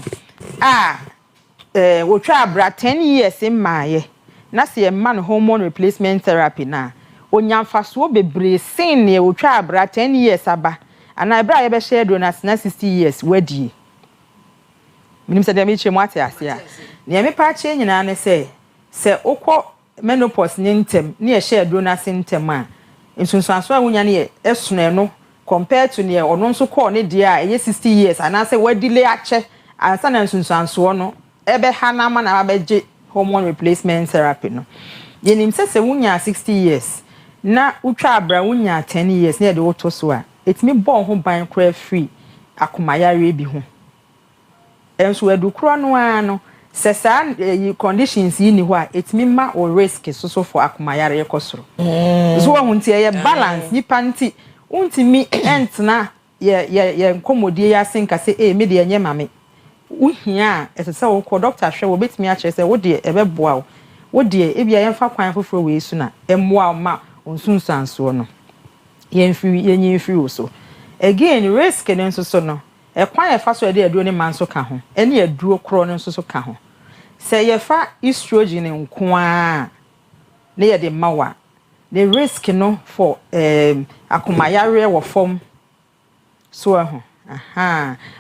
wotwa bra 10 years imaaye na se man hormone replacement therapy na onyamfaso bebre sen ne wotwa abra 10 years aba ana abra ye be share do na 60 years wadi minim se dem eche mu ate ase a ne me pa che nyina ne se okọ menopause ne ntem ne ye share do na sentem a nsunsuanso a wonya ne esono no compared to ne ono nso kọ ne dia a 60 years ana se wadi le ache ansa na nsunsuanso no ebe hana ma na abeje hormone replacement therapy no yenim se wunya 60 years na utwa abra wunya 10 years na de woto so a etimi bon ho ban kra free akomayare bi ho enso edu kro no ano se sa conditions yi ni ho a etimi ma o risk so for akomayare yekosoro so wo nti ye balance ni panti untimi entna ye nkomodie ya senka se me de nyema me uhia etese wo ko doctor hwe wo betimi a kire se wo de ebeboa wo de ebia yemfa kwan foforo we su na emmoa ma onsunsanso no yenyi free wo so again risk ne nso so no kwan efa so de aduro ne manso ka ho ene aduro kro ne nso so ka ho se yefa estrogen nko a ne ye de mawa the risk no for akomayare wo form so ho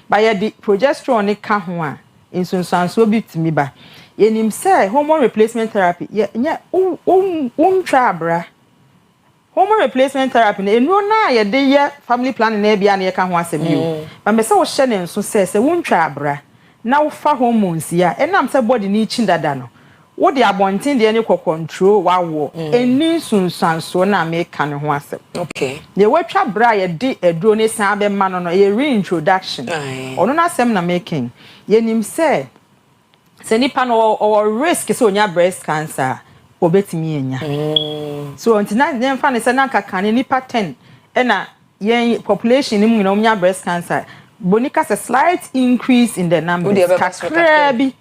by the progesterone ka ho a insunsanso bitimi ba yenim say hormone replacement therapy nya untwa abra hormone replacement therapy na enu na ye de ye family planning na bia na ye ka ho asemi ba me say wo hye ne nso say untwa abra na wo fa hormones ya enam say body ni chi dada no wo de abonten de ne control wawo eni sunsanso na me ka ne ho asem okay ye watwa bra ye de aduro ne san be ma no ye reintroduction ono na asem na making ye nim say se nipa no or risk so onya breast cancer obetimi enya so until na dem fa ne se na kaka ne nipa 10 na ye population ni mu na onya breast cancer bonika se slight increase in the numbers kakrabi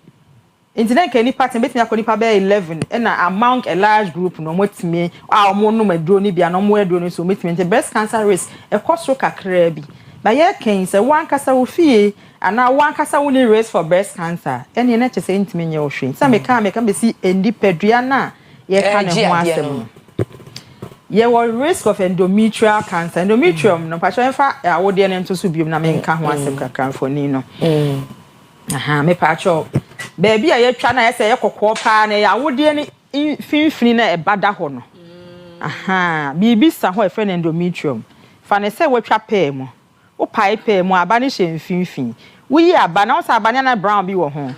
internet can nipa 10 betimi akoni pa be 11 na among a large group no motimi a omo no maduro ni bia no mo aduro ni so metimi breast cancer risk e kosoro kakrabi ba ye ken se wan kasa wo fie ana wan kasa wo ni risk for breast cancer ene na che se ntimi nye wo hwe se me ka be si endipadua na ye ka ne ho asem ye wo risk of endometrial cancer endometrium no pa cho fa wo de ne nto so biom na me nka ho asem kakran foni no me pa cho baby a ye twa na ye se ye kokko pa na ya wo de ne finfini na e bada ho no bibi sa ho e fe endometrium fa ne se wo twa pa mu o pipe mu aba ne hye mfinfin wuyi aba na o sa aba na brown bi wo ho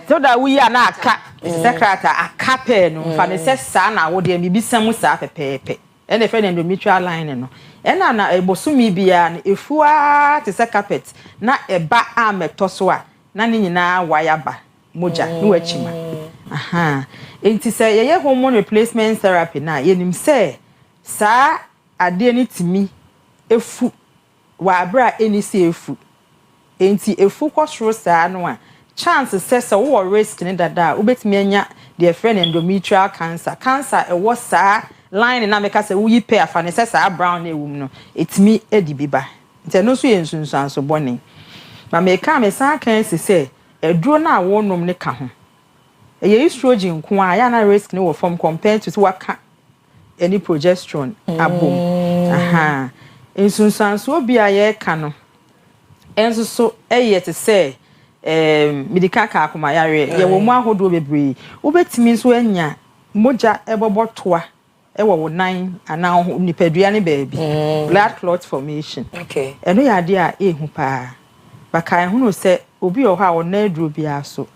so da wuyi na aka secretary aka pe no fa ne se sa na wo de bibi sam sa pepepe and the friend endometrial line no and na ebosumi bia na efua te se carpet na eba ameto so a na ne nyina wayaba moja no achima aha enti se ye hormone replacement therapy na yenim se sa ade ni timi efu wa abra eni se efu enti efu kwosoro saa no a chance se wo risk ni dada obetimi anya the friend endometrial cancer e wo saa line na meka se wo yi pay afa ne se saa brown ewum no etimi edi biba nti no so ye nsunsan so bone ma meka me san kan se eduro na wo nom ne ka ho eye estrogen ko a ya na risk ni wo form compared to waka any progesterone abom aha nsunsan so obi a ye ka no enso so eye te se medical ka akoma yare ye wo mu ahodo bebre obetimi nso anya moja ebobotoa ewo wo nan ana nipadua ne baabi blood clot formation okay eno ya de a ehu pa baka ehu no se obi o ha wona aduro bia so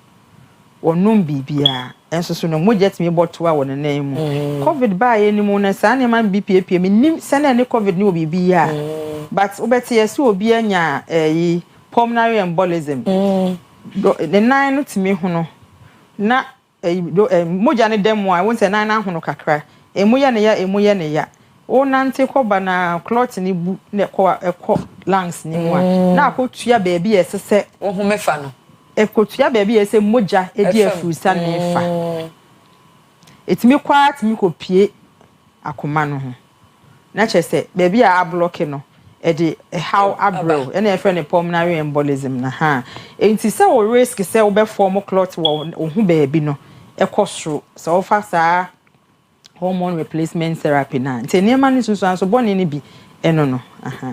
wonum bibia enso so no moja timi botoa wona nan mu covid ba ye ni mu na sa ne man bpap me nim se na ne covid ni obi bia but obeti yesu obi anya yi pulmonary embolism the nine no timi ho no na moja ne demo a won se nine na ho no kakra emuye ne ya o nante koba na clot ni bu ne ko lungs ni mu a na akotua baabi esese wo ho mefa no ekotua baabi ese moja edi afurusa ne fa etimi kwa timi kopie akoma no ho na chese baabi a ablock no edi how abro ene efe ne pulmonary embolism na ha enti se wo risk se wo be form clot wo ho baabi no ekosoro so wo fa saa hormone replacement therapy na nti niema ni sunsun so boni ni bi eno no aha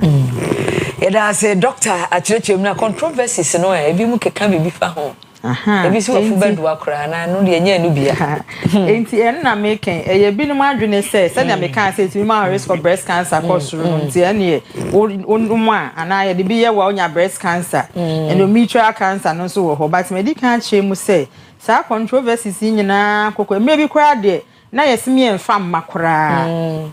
eda say doctor achirechim na controversies no ebi mu keka bibi fa ho aha ebi so fu bedu akra na no de nya no bia enti en na meken eye bi no madwene se na meka say ti ma risk of breast cancer kosoro no nti ene onum a ana ye de bi ye wa onya breast cancer endometrial cancer no so wo ho but medical chemu say sa controversies nyina kokko maybe kra de na yesimi emfa makora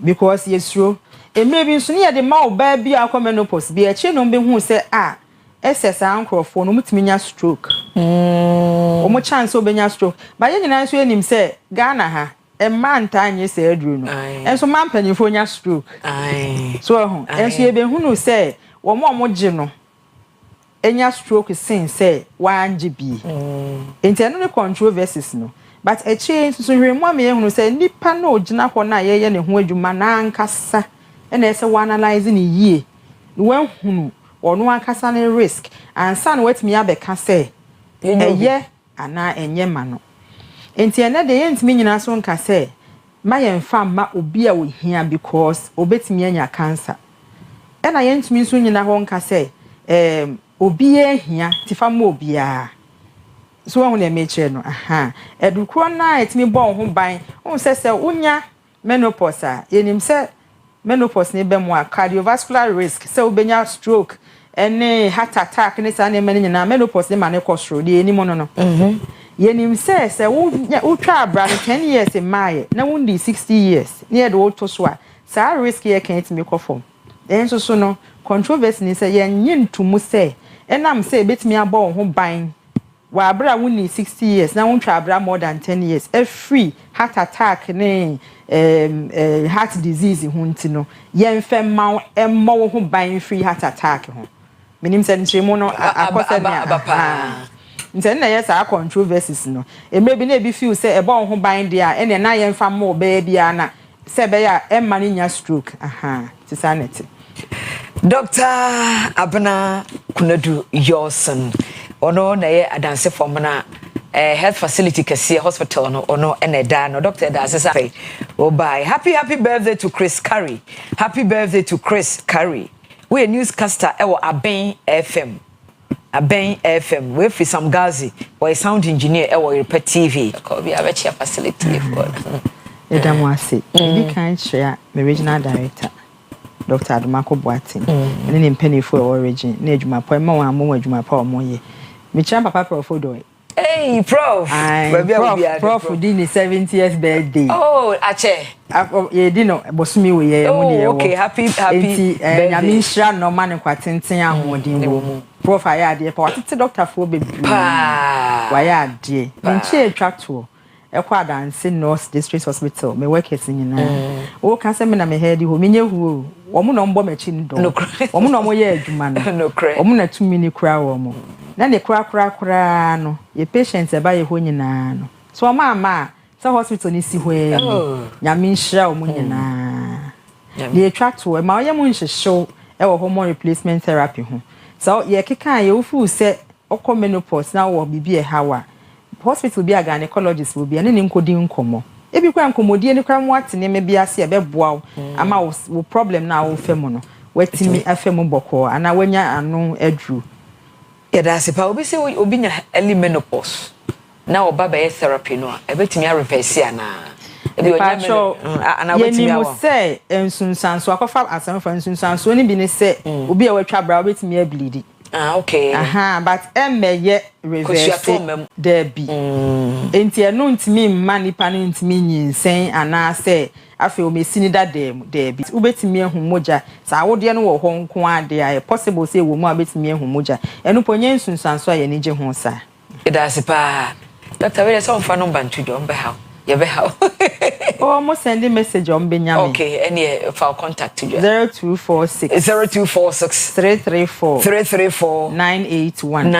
because yesuro maybe nso ne de ma oba bi akọ menopause bi eche no be hu se SS ankrofo no mutimi nya stroke omo chance obenya stroke ba ye nyina nso enim se Ghana ha emma ntanye se aduru no enso man panifo nya stroke so ho enso ye be hu no se wo mo gye no enya stroke sin se wanje bi enti no controversies no but a change so hwemu ame ehunu say nipa na ogina ho na ye ne ho adwuma na ankasa na ese wa analyze ni yie wen hunu ono ankasa ne risk ansa na wetimi abeka say eye ana enye ma no enti ene de yentimi nyina so nka say ma ye mfa ma obi a ohia because obetimi anya cancer ena yentimi so nyina ho nka say obi ehia tifa ma obi a so won na meche no aha edukro na etimi bon ho ban won se unya menopause a yenim se menopause ne be mo a cardiovascular risk se obenya stroke ene heart attack ne sa ne mani na menopause ne mane kosoro de yenim no yenim se utwa abra no 10 years maye na won di 60 years ne de woto so a sa risk ye kan etimi kofom enso so no controversy ni se yenye ntumu se enam se betimi abon ho ban wa abra wuni 60 years na wontwa abra more than 10 years free heart attack ne heart disease hunti no yemfa ma emmo ho ban free heart attack ho menim se nchemu no akosa ne abapa nten na yes a controversies no maybe na ebi feel say ebo ho ban dia ene na yemfa mo ba bia na se be ya emma ne nya stroke aha ti sanity Dr. Abena Kunadu Yoson ono na ye adanse form na health facility kese hospital no ono eneda no doctor da asesa oh bye happy birthday to Chris Curry happy birthday to Chris Curry we newscaster ewo Aben FM we free some gazi we sound engineer ewo Oyerepa TV ko bi abechi facility for edam ase bi kan share my regional director Dr. Adumako Boatin ene ne mpanifo e origin na adwuma pa ma wa mo adwuma pa o mo ye mi chan papa profodo Hey, Prof. Prof did his 70th birthday. Oh, Ache. You didn't bosumi we Oh, okay. Happy birthday. I mean, share no man kwatintin ahodi. Prof aya de pa watete doctor for bebre. Why ade. Nche atwacto. Ekwa dance North District Hospital. Me work is nyina. O kan se me na me head ho menye hu. Omo no mbo machi ndo. Omo no mo ye adwuma no. No cre. Omo na tumi ni kura wo mo. Na ne kura no. Ye patient e ba ye ho nyina no. So ma so hospital ni si ho e. Nyame nhira omo nyina. Ye atwacto e ma ye mo nhihyew e wo hormone replacement therapy ho. So ye keka ye ufu se okọ menopause na wo bibi e hawa. Hospital be a gynecologist will be an encoding nkomo. Ebi kwa nkomodie ni kwa mwati ne mebi ase e beboa ama wo problem na wo femu no. Wetimi afemu boko ana wanya anu edru. Yeda se pa obi se obi nya early menopause. Na oba be therapy no e betimi a reverse ana. Ebi onya ana wetimi awo. Ye ni mo se ensunsanso akofa asem fa ensunsanso ni bi ne se obi a watwa bra obetimi a bleed. Ah, okay. But emeye reverse there be. Enti eno ntimi mma nipa no ntimi nyinsen ana se afi o mesini da dem there be. Ubetimi ehun moja. Sa wode no wo ho nko ade a possible say wo mu abetimi ehun moja. Eno ponye nsunsanso a ye nije ho sa. Idasipa. Dr. Wele so mfa no bantu jo mbe how. Ye be how. Oh, mo send a message on Benjamin. Okay, any file contact you. 0246 334 981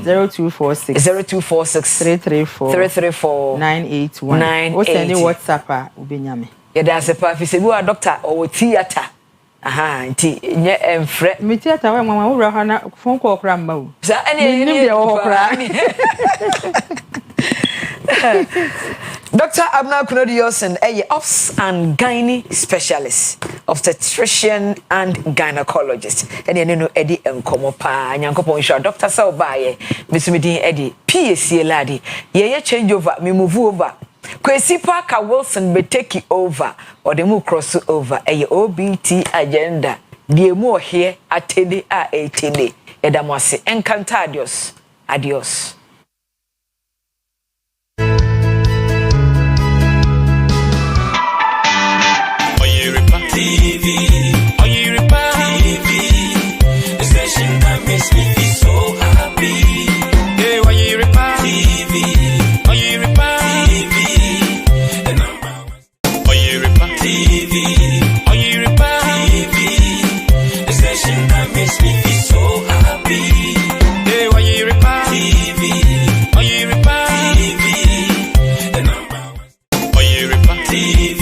0246 334 981. What's any WhatsApp Benjamin? Yeah, that's a part. If you are doctor or theater. Aha, nti nye emfre. Me theater we mama wo ha na phone call kra ma wo. Sa any de wo kra. Dr. Abna Kunodiosen, a obs and gynae specialist, obstetrician and gynecologist. And you know Eddie and Komopa, Yankopo Shaw, Dr. Saubaye, Miss Midin Eddie, PSC lady, ye change over, me move over. Kwesi Parker Wilson be take over, or the move cross over a OBT agenda. The more here attende a 18 Edamwasi, encantadios, adios. TV, Oyerepa TV, the station that makes me feel so happy. Hey, Oyerepa TV, Oyerepa TV, the number one. Oyerepa TV, Oyerepa TV, the station that makes me feel so happy. Hey, Oyerepa TV, Oyerepa TV, the number one. Oyerepa TV.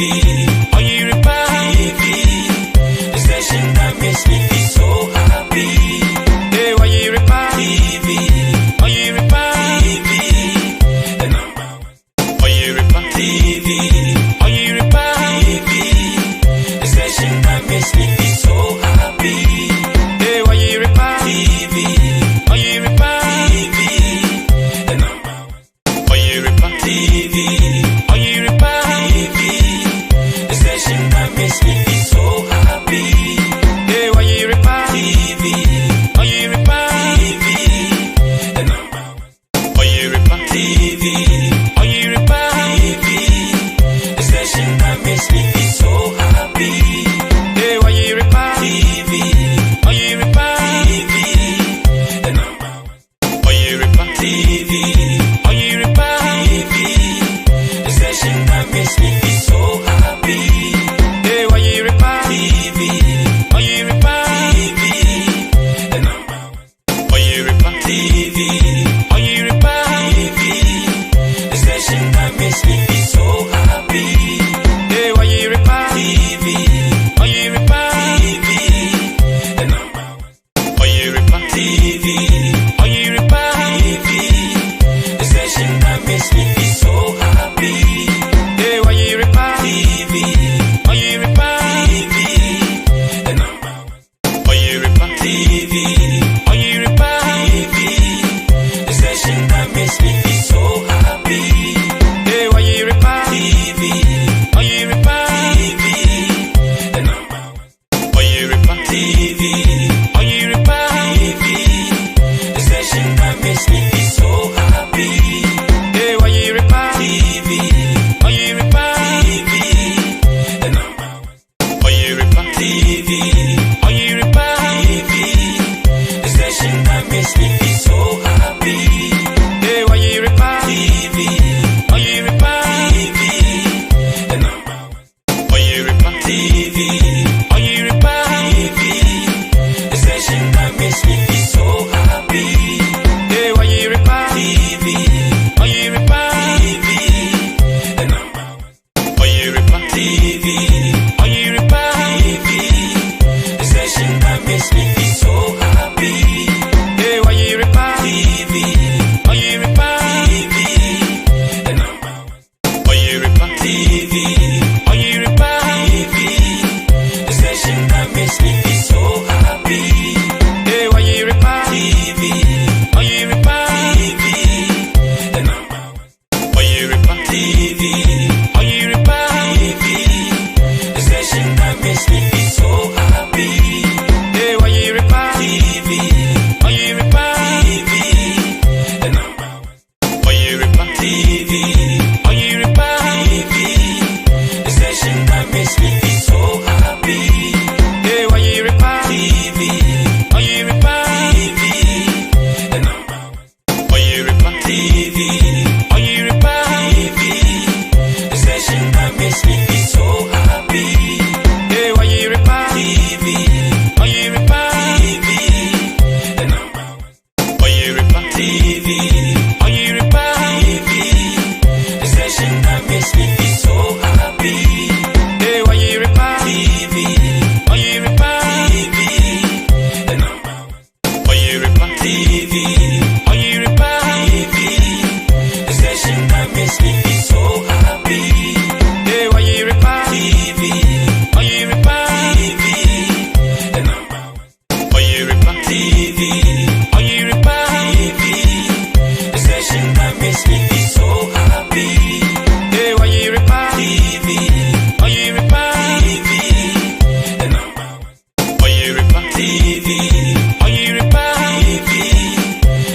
Oyerepa TV,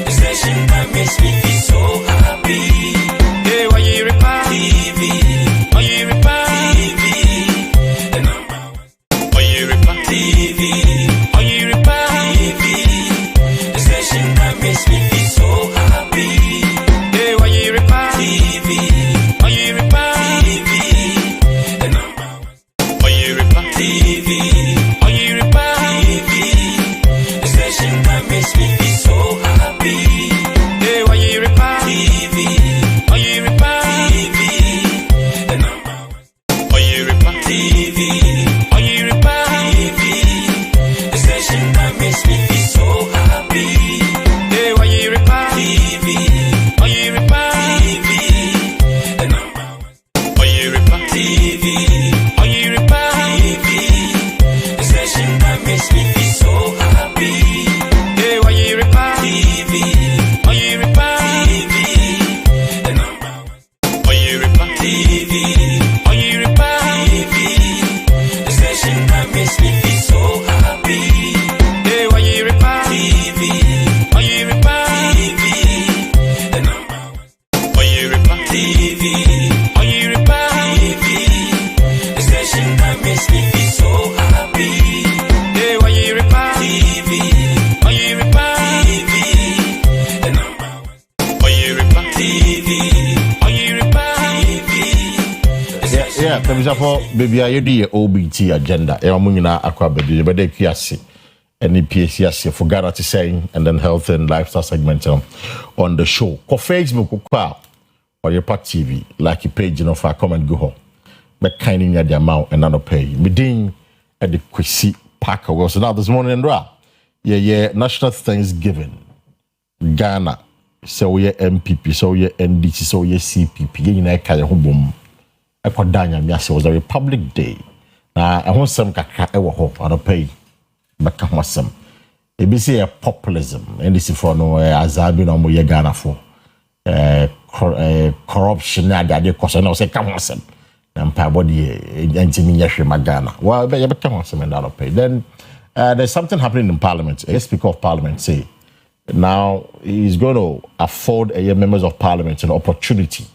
the station that makes me feel so happy. Hey, Oyerepa TV, Oyerepa TV, the number one. Oyerepa TV, Oyerepa TV, the station that makes me feel so happy. Hey, Oyerepa TV, Oyerepa TV, the number one. Oyerepa TV, Oyerepa TV, the station that makes me feel so happy. Hey, Oyerepa TV, Oyerepa TV, the number one. Oyerepa TV, Oyerepa TV, the station that makes me feel so happy. Hey, Oyerepa TV, Oyerepa TV, the number one. Oyerepa TV, Oyerepa TV, the station that makes me feel so happy. Hey, Oyerepa TV, Oyerepa TV, the number one. Oyerepa TV, Oyerepa TV, the station that makes me feel so happy. Hey, Oyerepa TV, Oyerepa TV, the number one. Oyerepa TV, Oyerepa TV, the station that makes me feel so happy. Hey, Oyerepa TV, Oyerepa TV, the number one. Oyerepa TV, Oyerepa TV. Yeah, for baby, I do OBT agenda. Munina Akua baby, but they kiasi. Any PSC for Ghana to saying, and then health and lifestyle segment on the show. Ko Facebook, or your part TV, like a page, you know, for a comment go home. But kind in the amount and not pay. Meeting at the Kwesi Park. So now this morning, yeah, National Thanksgiving. Ghana. So we MPP, so we NDC, so we CPP. You know, kaya home. Ekwadanya miase was a Republic Day. Na I want some kaka ewo ho on pay. Baka wasam. Ebi say a populism. And this is for no azabi no mo ye Ghana for. Corruption na ade koso na say come wasam. Na mpa body entimi nyehwe magana. Well, be baka wasam and that pay. Then there's something happening in Parliament. A Speaker of Parliament say now he's going to afford members of Parliament an opportunity.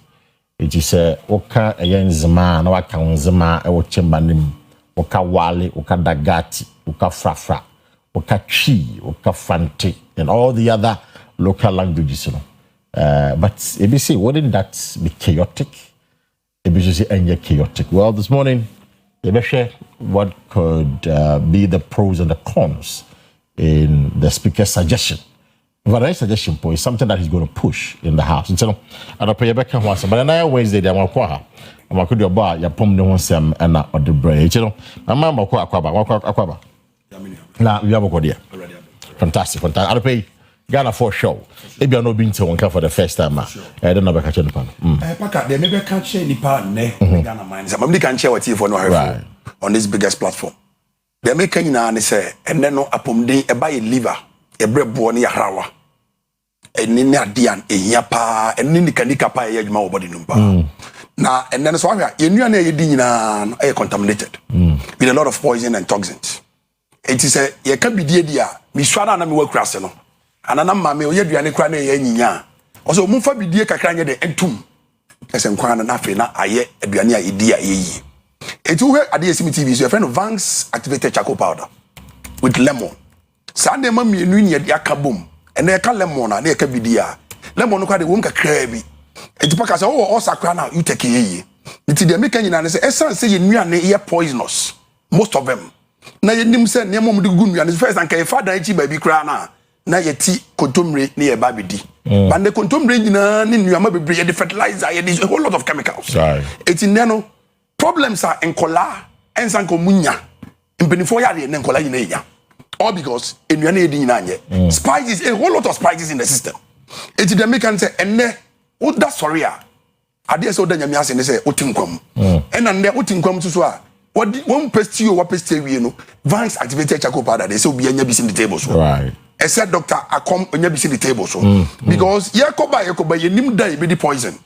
It is oka zema na waka zema e wo chemba nim oka wale oka dagati oka frafra oka chi oka fante and all the other local languages, you know. But ABC, wouldn't that be chaotic? ABC say chaotic. Well, this morning they share what could be the pros and the cons in the speaker's suggestion. But that suggestion point is something that he's going to push in the House. And so, I don't pay back once. But then Wednesday, I'm going to do a bar, you pump the one sem and not the break. You know, I'm going to Aquaba. Now, you have a good idea. Fantastic. I don't pay Ghana for show. If you're not being to one for the first time, I don't know about catching the pan. They maybe can't share the pan, Ghana minds. I'm can share what you for no on this biggest platform. They're making an say, and then no upon day a buy a liver, a bread bone, a harawa. And Dian, a yapa, and Ninika pa a my body number. Now, and then so you knew a contaminated with a lot of poison and toxins. It is a ye can be dear, Miss Shana and work crassino. And an mamma, you do any cranny ya. Also, Mufa be dear Cacrania de entum. As I'm crying enough, I yet a Biania idea ye. It will at the TV is your friend of Vance activated charcoal powder with lemon. Sunday, mammy, you knew ya kaboom. And they can lemon and they can be dear. Lemon look at the wonka crabby. It's because all sacrana you take ye. It's the American and say, essence say you knew poisonous. Most of them. Now you didn't say near mom do good and his first and father baby crana. Now your tea contumely near baby D. But the contumely in your mother be the fertilizer, there's a whole lot of chemicals. It's in nano. Problems are in cola and sanko munya. In Benifoya and cola in aya. All because in your name, spices, a whole lot of spices in the system. It's the American say, and there, what that's sorry. I dare so then you say, Utinkum. And then there Utinkum to swear. What one pest you, what pest you know, Vance activated charcoal powder, they say, be in the table. Right. I said, Doctor, I come on your the table. So because Yakoba, you nim die, be the poison.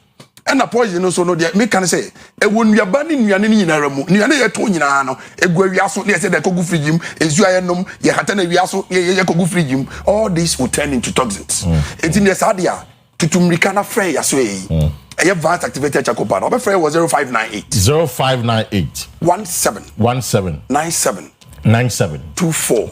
and a poison so no me can say e won nuaba ni nuane ni nyina ramu nuane ye to nyina no egu awiaso na ye say the kogu frigim ensu ayenom ye hata na awiaso ye kogu frigim all this will turn into toxins it in the sadia tutumrika na frey aso yi advanced activated charcoal powder our frey was 0598 17 24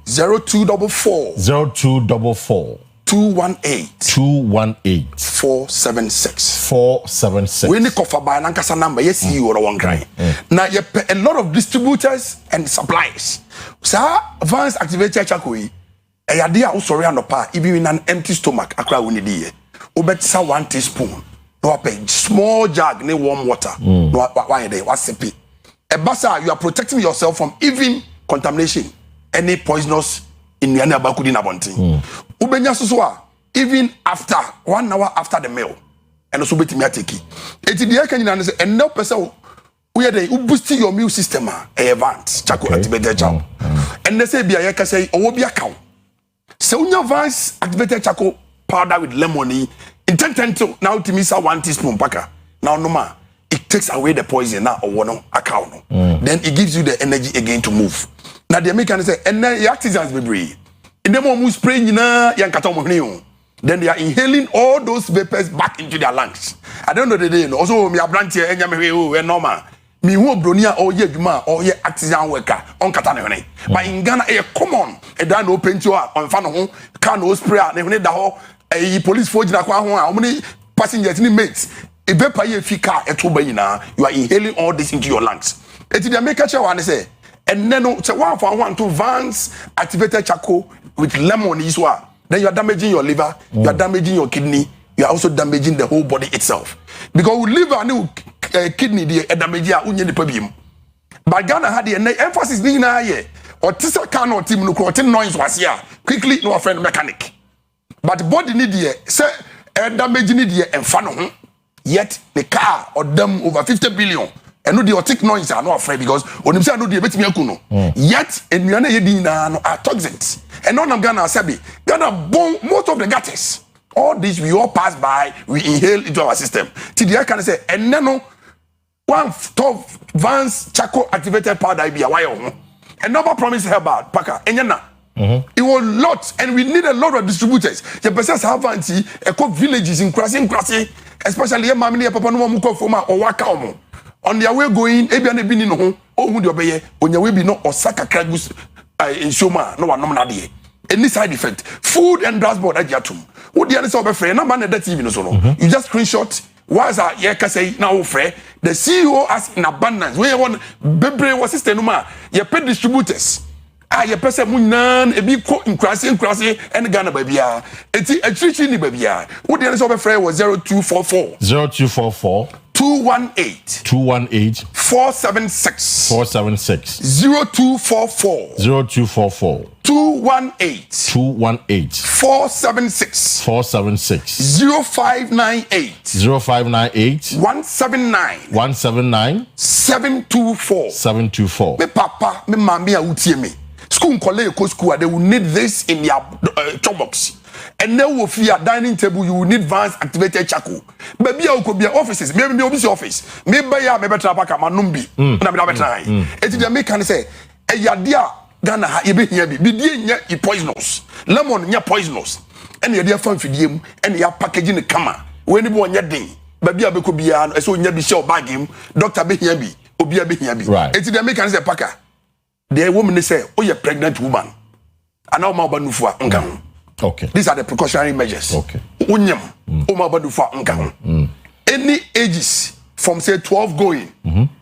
0244 218 476 we need cover by nankasa number yes you or one cry now you a lot of distributors and suppliers so advanced activated charcoal e idea o sorry anopa even in an empty stomach akra we need here obetisa 1 teaspoon no pay small jug ne warm water no why dey what sippy a basa you are protecting yourself from even contamination any poisonous in the abakudi na bontin ubenya so a even after 1 hour after the meal and also betimi ateki eti de aka nyina say enno person we dey boost your immune system advance charcoal activated charcoal and they say bia yaka say owo bia kaw so unya advance activated charcoal powder with lemon in 10 now to miss 1 teaspoon paka now no ma it takes away the poison now or no account then it gives you the energy again to move now the American say and the artisans be breathe in the moment spray nyina yankata mo hne then they are inhaling all those vapors back into their lungs I don't know the day no also me abranch here enya me we normal me hu obronia or ye adwuma or ye artisan worker on kata ne hne but in Ghana e common e da no paint on fa no ho can no spray ne hne da ho police for jina kwa ho a omni passengers ni mates e vapor ye fika eto ba nyina you are inhaling all this into your lungs it dey make sure one say and then no one for one to Vance activated charcoal with lemon is what then you are damaging your liver you are damaging your kidney you are also damaging the whole body itself because with liver and kidney the damage ya unye nipa biem but Ghana had the emphasis ni na here or tisa can or team no crotin noise was here quickly no friend mechanic but body need the say damage need the emfa no ho yet the car or them over 50 billion and no the otic noise are not afraid because onim say no the betimi akuno yet enuane ye din na no are toxins and none of Ghana sabi Ghana bon most of the gutters all this we all pass by we inhale into our system till the can say and no one top Vance charcoal activated powder be a wire and never promise herbal paka enyana it was lots and we need a lot of distributors the person have anti eco villages in Kwesi especially mama ne papa no mo ko foma o waka omo on their way going ebia na bi ni no ho ohun de obeye onya we bi no osaka kragus in shoma no wanom na de any side effect food and dashboard agiatum wo de ne say obefre na man na that TV no so no you just screenshot was a ye ka say na wo frɛ the CEO as in abundance we want bebre wo system no ma ye pay distributors ye pese mu nan e bi ko nkrase and Ghana babia enti atirichi ni babia wo de ne say obefre was 0244 218 476 0244 218 476 0598 179 724 me papa me mama ya utie me school college ko school they will need this in your chop box and then with your dining table you will need Vance activated charcoal baby you could be offices maybe obi office me buy ya me better pack ma numbi na me better it dey make can say e yadia Ghana ha ye be hia bi die nya e poisonous lemon nya poisonous and ye dey fan fidie mu and ya package ne kama we ni bo nya den baby abeko bia no so nya bi share bag him doctor be hia bi obi be hia bi it dey make can say packer the woman say oh you pregnant woman and now ma banufu a nka ho. Okay. These are the precautionary measures. Okay. Unyam, Umabadufa Nka. Any ages from say 12 going,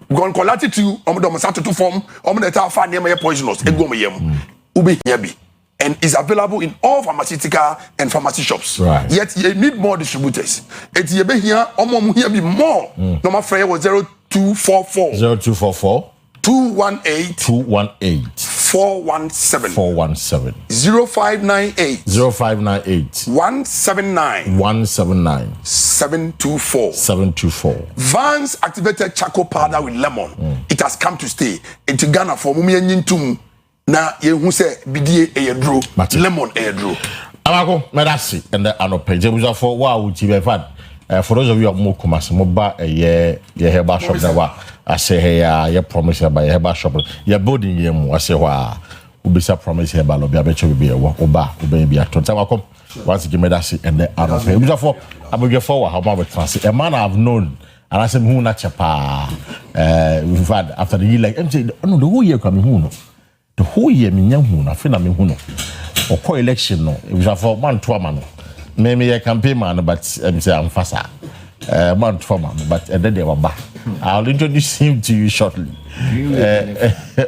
gone colatitude, Omodomasato to form, Omoneta fa near poisonous, Egomyam, Ubi Yabi. And is available in all pharmaceutical and pharmacy shops. Right. Yet you need more distributors. It's here, Omom here be more. Number frame was 0244 218 417 0598 179 724 Vance activated charcoal powder with lemon. It has come to stay. Into Ghana for mumia nyintum na yehu se bidie eyedro lemon eyedro. Amako medasi and the anope jebuza for wa uchi be fat For those of you who are more commercial, more ye herbal shop that I say hey ye promise by herbal shop. Ye building ye mo I say wa ubisa promise herbal obi abecho be oba be a ton. Come once give me that see and then out of here. Before I will get forward how about fancy a man I've known and I say who na chapa we've had after the year like MC no the whole year coming who no the whole year me nya hu na fe na me hu no or election no it was for man to man. Maybe a campaign man, but I'm faster. Man for man, but then they were back. I'll introduce him to you shortly.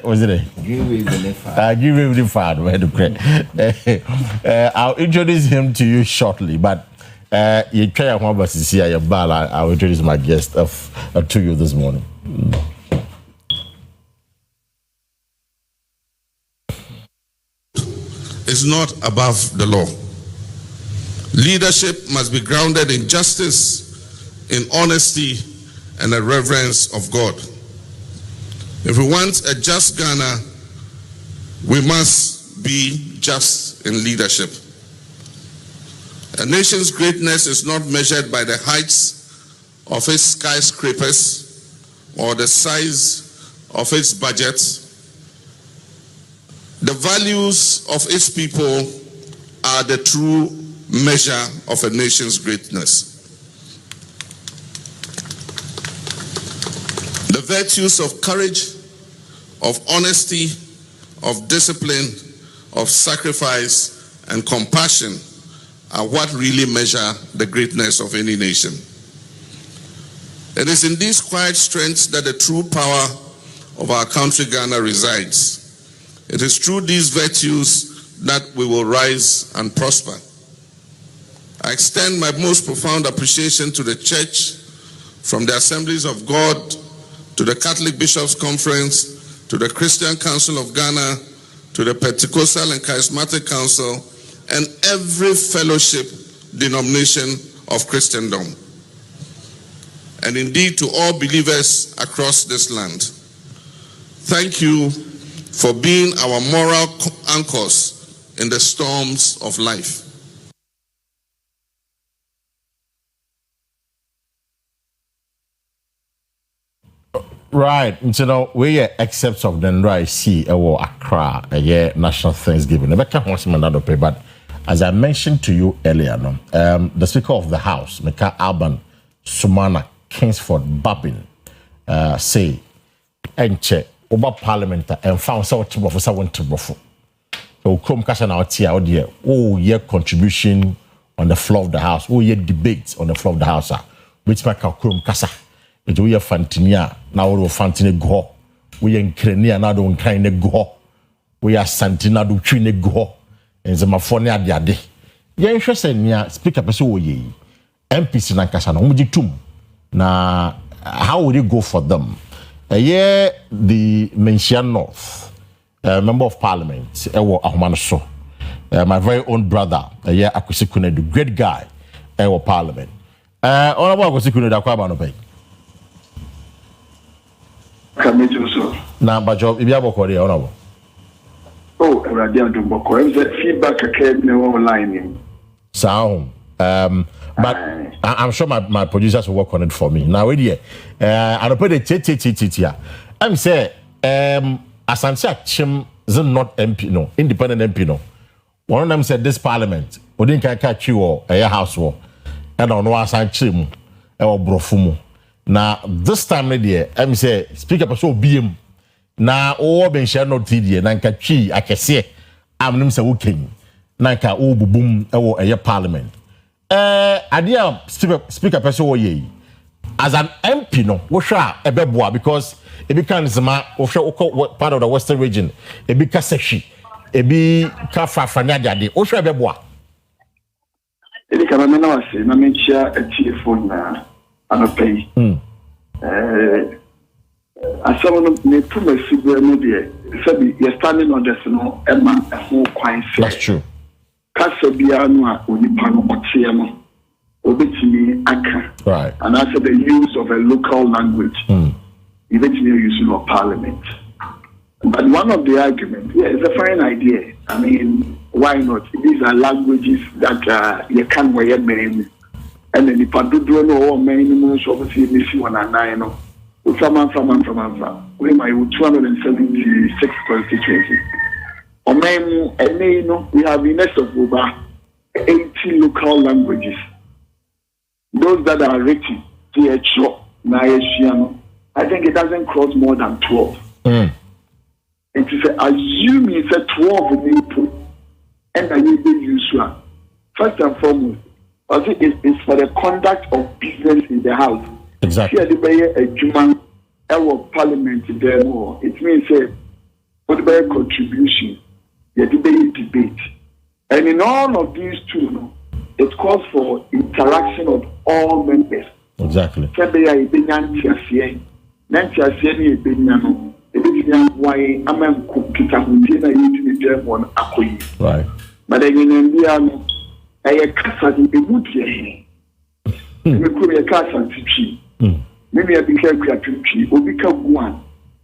Was it? Give him the fad. I'll introduce him to you shortly, but you try to remember to see your ball. I'll introduce my guest to you this morning. It's not above the law. Leadership must be grounded in justice, in honesty, and a reverence of God. If we want a just Ghana, we must be just in leadership. A nation's greatness is not measured by the heights of its skyscrapers or the size of its budget. The values of its people are the true measure of a nation's greatness. The virtues of courage, of honesty, of discipline, of sacrifice, and compassion are what really measure the greatness of any nation. It is in these quiet strengths that the true power of our country Ghana resides. It is through these virtues that we will rise and prosper. I extend my most profound appreciation to the Church, from the Assemblies of God, to the Catholic Bishops' Conference, to the Christian Council of Ghana, to the Pentecostal and Charismatic Council, and every fellowship denomination of Christendom, and indeed to all believers across this land. Thank you for being our moral anchors in the storms of life. Right, you know, we are excerpts of the right see Accra, National Thanksgiving. But as I mentioned to you earlier, the Speaker of the House, Meka Alban Sumana Kingsford Babin, say, Enche, Oba Parliament, and found so much of someone to buffer. So, come Kassan out here, year contribution on the floor of the House, year debates on the floor of the House, which make a Krum Kasa. It we are Fantinia, now we're Fantine go. We are Krenia, now don't kind of go. We are Santina do Trine go. And Zamafonia diade. You're interested in me, speak up as ye. MPC Nankasana, Mujitum. Now, how would you go for them? The Menchia North, Member of Parliament, Ewo Ahmanaso, my very own brother, Akua Asiedua, the great guy, Ewo Parliament. Honorable Akua Asiedua, the Aquabano. Now, but job, if you have a career, honorable. Oh, Radiant Boko, feedback came online. Sound. But I'm sure my producers will work on it for me. Now, wait here. I'll put the here. I'm saying, as I'm saying, Chim is not MP, no, independent MP, no. One of them said this parliament, we didn't catch you or a house war. And on one side, Chim, or Brofumo. Now, this time, I'm saying, speak up so BM. Now, all been shared no TD, Nanka Chi, I can say, I'm not so king. Nanka, oh, boom, or a parliament. Idea speaker person ye as an MP no wosha ebeboa because e be kan zema wosha part of the western region e be kaseshi e be ka fafanya ade wosha ebeboa e be kama na wase na menchia telephone na anopai asamo no me tuma sigwe no de sabi you standing on this no ema ho kwan se. That's true. Kasa bia no a onipa no otie no obetimi aka right, and also the use of a local language eventually using of parliament. But one of the arguments, it's a fine idea. I mean, why not? These are languages that you can wear many. and then the Padudro or minimum obviously missing 109 no. From 276 constituencies. We have in excess of over 80 local languages. Those that are written, I think it doesn't cross more than 12. And to say, assume it's a 12 people, and I need to use one. First and foremost, it's for the conduct of business in the house. Exactly. Our parliament there more. It means what about contribution? Debate. And in all of these two, it calls for interaction of all members. Exactly. Right. But again, I maybe I became Kratuchi, Obika Guan,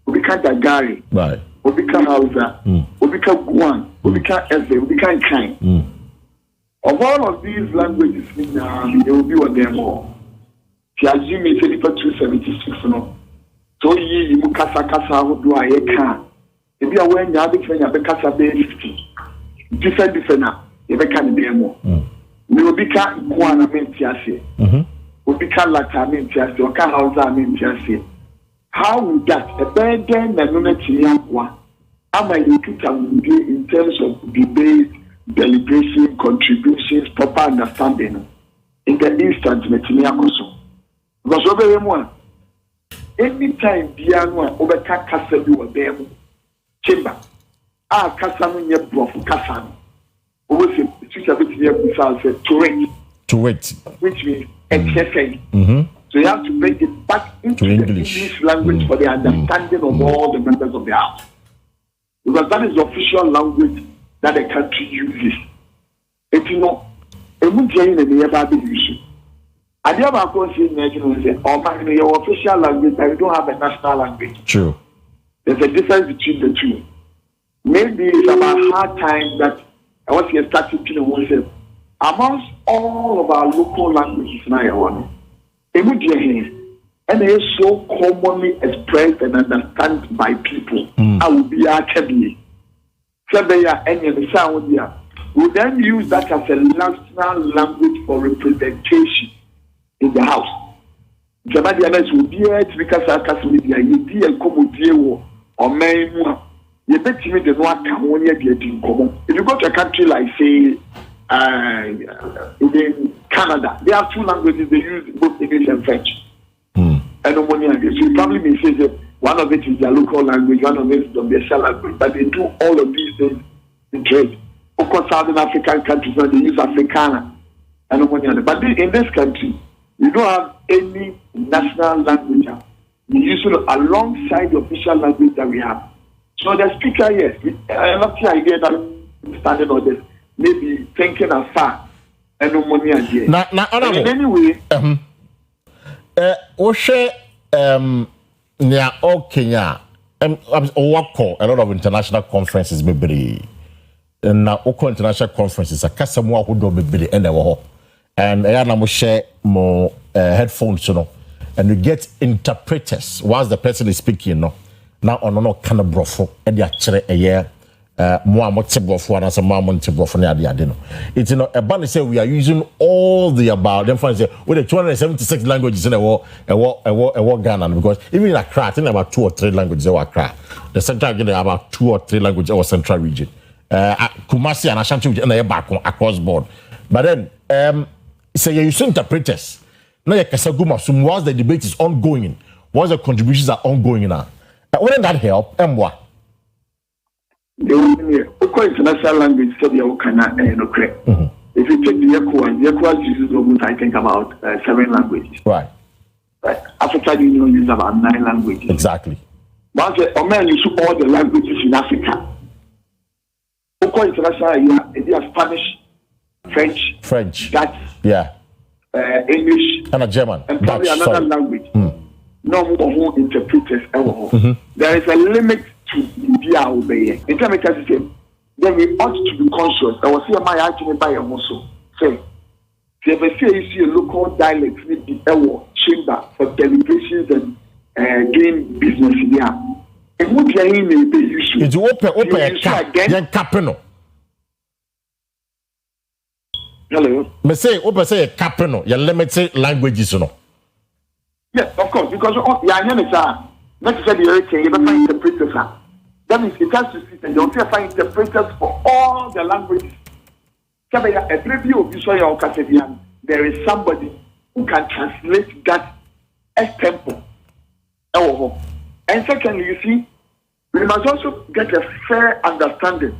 Obika Dagari, right. Obika Hausa, Obika Guan, Obika Eze, Obika Kain. Of all of these languages, there will be one there more. Tiazimi is 276. No, so ye Mukasa Kasa, who do I can? If you are wearing Yabika 50, different, if I can be more. Obika Guan, I mean, Tiasi. Obika Lata mean Tiasi, or Kahausa mean Tiasi. How would that a burden and one? Am I in terms of debate, deliberation, contributions, proper understanding in the instant Metiniakoso? Because over one, anytime Diana overcast Castle or them chamber, Cassam yet brought Cassan. Always a bit near to wait, which means exercise. So you have to bring it back into the English language for the understanding of all the members of the house. Because that is the official language that the country uses. If you know, a Munjain and the Ababi issue. I never say, oh, your official language, but you don't have a national language. True. There's a difference between the two. Maybe it's about hard time that I was here starting to know amongst all of our local languages now, and they are so commonly expressed and understood by people. I will be a cabby. We then use that as a national language for representation in the house. Jamadianas will be it because I can't media, you be a commodity or may you bet me the one can only be in common. If you go to a country like, say, in Canada, there are two languages they use, both English and French. And so you probably may say that one of it is their local language, one of it is the official language, but they do all of these things in trade. Of course, Southern African countries, they use Afrikaner. But in this country, you don't have any national language. You use it alongside the official language that we have. So the speaker, yes, I love the idea that understanding of this, maybe thinking afar. Anyway, near all Kenya, a lot of international conferences, maybe. And now, all international conferences, a customer who don't be and I am share more headphones, you know, and you get interpreters whilst the person is speaking, you know. Now, on no kind of brofo, and they actually a year. More brofo and as a mom brofo near the adeno. It's you know a band say we are using all the about them for say with the 276 languages in a war Ghana because even in Accra, I think about 2 or 3 languages in Accra. The central region about 2 or 3 languages in our central region. Kumasi and Ashanti region and back across board. But then say you use interpreters. Now you can say whilst the debate is ongoing, whilst the contributions are ongoing now. Wouldn't that help? And what? The international language study of Kana and Okre. If you take the Akua uses almost, I think, about 7 languages. Right. Africa Union uses about 9 languages. Exactly. But Oman use all the languages in Africa. Akua international, they are Spanish, Dutch, English, and a German, and probably Dutch, another language. No more interpreters ever. There is a limit to India obeying. In terms of then we ought to be conscious. I was here my actually by a muscle. Say, the you ever see a local dialect with the Ewo chamber for deliberations and doing business in there. It would be a issue. It's open capino. Hello. Me say open say capino. You limited languages, no. Yes, of course, because I know that. Not say the other you find interpreters. That means it has to sit and you don't find interpreters for all the languages. A preview of Israel Casabian, there is somebody who can translate that extempo. Oh, and secondly, you see, we must also get a fair understanding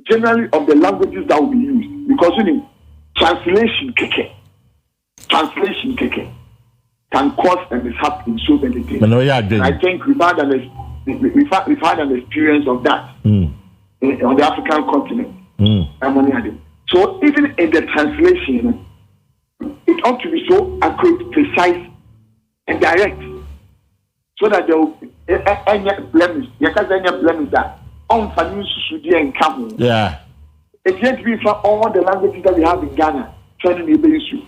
generally of the languages that will be used. Because you know, translation can cause a mishap in so many things. I think we've had an experience of that on the African continent. So even in the translation, it ought to be so accurate, precise, and direct, so that there will be any blemish. Because any blemish that on should be and come. Yeah. It can't be for all the languages that we have in Ghana. Trying to be issue.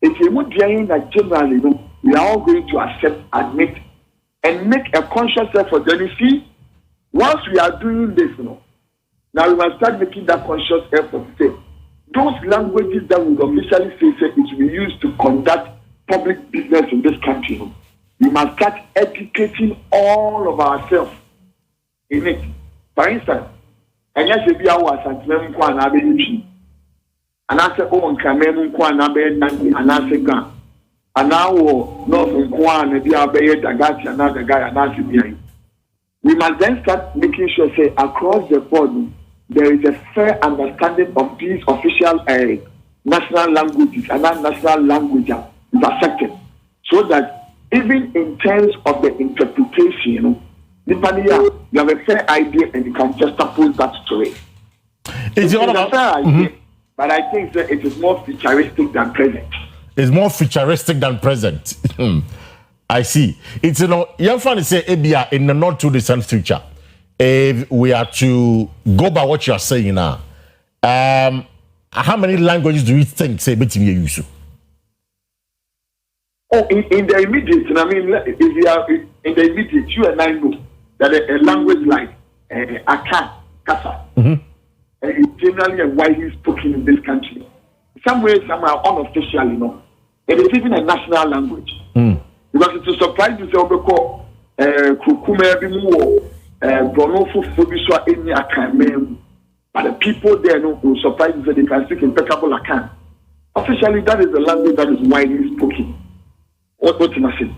If you would saying that generally, we are all going to accept, admit, and make a conscious effort. Then you see, once we are doing this, now we must start making that conscious effort to say those languages that would officially say it will be used to conduct public business in this country. We must start educating all of ourselves in it. For instance, and yes, if you are and I say, oh, and Cameroon, and I say, and now, North and Kwan, and the Abbey, Dagati, another guy, and I say, we must then start making sure, say, across the board, there is a fair understanding of these official national languages and non-national languages is accepted, so that even in terms of the interpretation, you have a fair idea and you can just oppose that to it. It's all about. Fair idea, but I think that it is more futuristic than present. It's more futuristic than present. I see. It's young fun say Ebia in the not too distant future. If we are to go by what you are saying now, how many languages do you think say between you use? Oh, in the immediate, I mean, if you are in the immediate, you and I know that a language like Akua Asiedua is generally and widely spoken in this country. Somewhere, somehow, unofficially, it is even a national language. Because it is surprising to say, but the people there will surprise you that they can speak impeccable Akan. Officially, that is the language that is widely spoken. What you must say?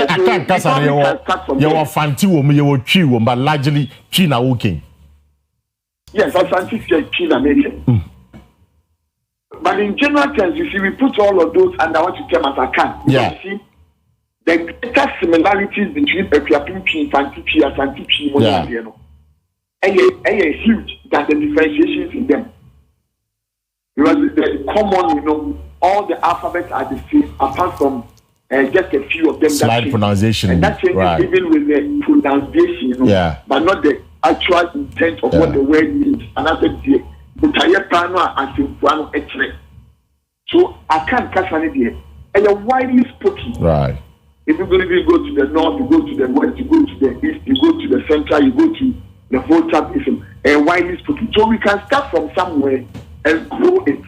Akan Kasa, you are fancy woman, you were true, but largely China working. Yes, I'm fancy China making. But in general terms, you see, we put all of those under what you term as Akan. Yeah. You see, the greatest similarities between Equiapimpi, Fantipi, and Santipi, and huge than the differentiations in them. Because the common, all the alphabets are the same, apart from just a few of them. Slight pronunciation. And that changes right. Even with the pronunciation, but not the actual intent of what the word means. And I said, so I can't catch any there. And you're widely spoken. Right. If you're going to go to the north, you go to the west, you go to the east, you go to the central, you go to the Volta-ism, and widely spoken. So we can start from somewhere and grow it.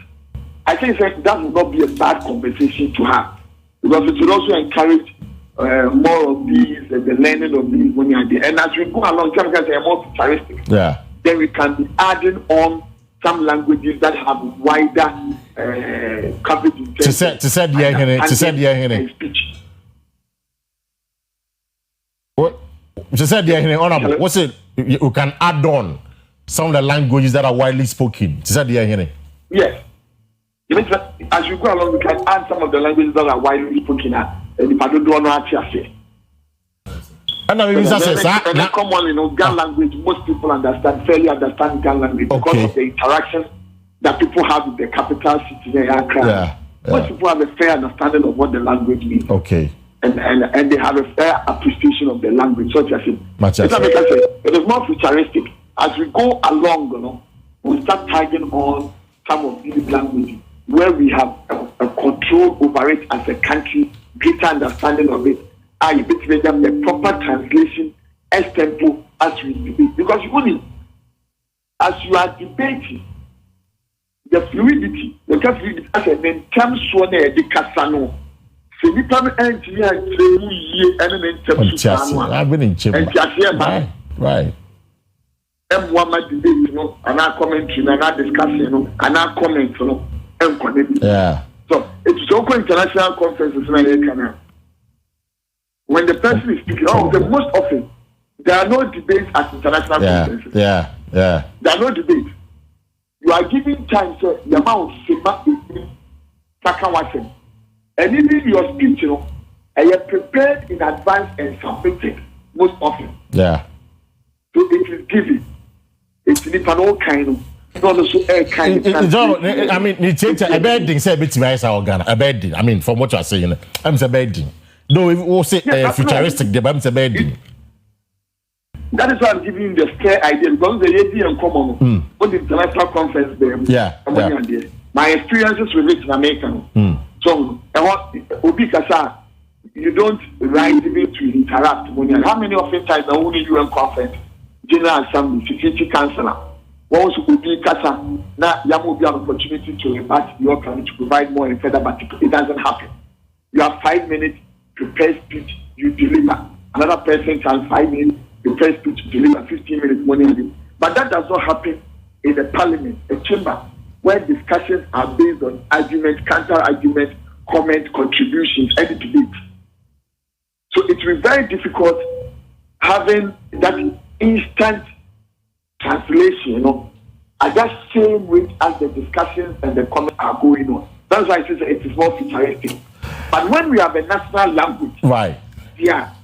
I think that would not be a bad conversation to have, because it will also encourage more of these, the learning of these when you're there. And as we go along, some guys are more futuristic. Yeah. Then we can be adding on some languages that have wider coverage in terms of speech. What? She said, honorable. What's it? You can add on some of the languages that are widely spoken. She said, yes. As you go along, we can add some of the languages that are widely spoken. And the common, Gan language, most people fairly understand Gan language because of the interactions that people have with the capital city, Accra. Most people have a fair understanding of what the language means. Okay. And they have a fair appreciation of the language. So it is more futuristic. As we go along, we'll start tagging on some of these languages. where we have a control over it as a country, greater understanding of it. I bet you the proper translation extempo as we debate. Because only as you are debating, the fluidity as a then comes one the casano. So we come and I've been in Chimba. Right. And one might debate, you know, and our commentary, and our discussion, you know, and our comments, you know, and connect. Yeah. So it's also international conferences in America. When the person is speaking, the most often there are no debates at international conferences. Yeah. There are no debates. You are giving time to the amount of and even your speech, you know, and you're prepared in advance and submitted most often. Yeah. So it is given. It's in all kind of. Not also a kind of. I mean, you take a bad thing, say a bit to organ, a bad thing. I mean, from what you are saying, I'm a bad thing. No, if we say futuristic, I'm a bad thing. That is why I'm giving you the fair idea because the idea in common on the international conference there. Yeah. My experiences with it in America. So, Obi Kasa, you don't write even to interact. How many of the times the only UN conference, General Assembly, Security Council, once Obi Kasa, now you will be an opportunity to impact your country to provide more and further, but it doesn't happen. You have 5 minutes, prepare speech, you deliver. Another person has 5 minutes, prepare speech, deliver 15 minutes, money. But that does not happen in the parliament, a chamber, where discussions are based on argument, counter-argument, comment, contributions, and debate. So it will be very difficult having that instant translation, you know, at that same rate as the discussions and the comments are going on. That's why I say it is more futuristic. But when we have a national language, right? Yeah,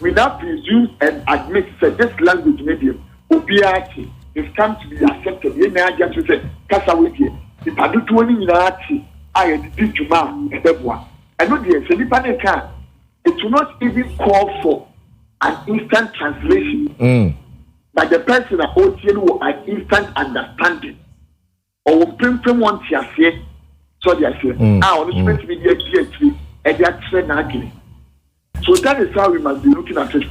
we now presume and admit that this language medium, OBRT, is come to be accepted. You may just say, Kasawiki, if I do 20 minutes, I did Juma and Debwa. And not the Philippine can. It will not even call for an instant translation. But the person at OTN will an instant understanding. Or will bring from one to say, so they are saying, I want to be the and they are training. So that is how we must be looking at it.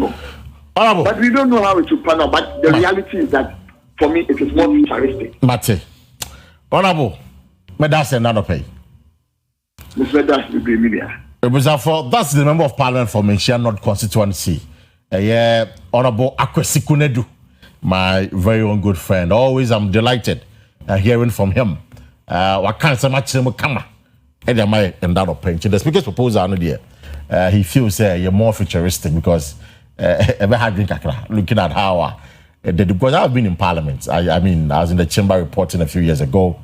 But we don't know how it will pan out. But the reality is that for me, it is more futuristic. Mate, Honorable, that's another pay. Mr. That's the media. That's the member of parliament for Menchia North constituency. Honorable Akua Asiedua, my very own good friend. Always, I'm delighted hearing from him. What can't so much come? And am I in that opinion? The speaker's proposal, he feels you're more futuristic because looking at how. Because I've been in parliament. I mean, I was in the chamber reporting a few years ago.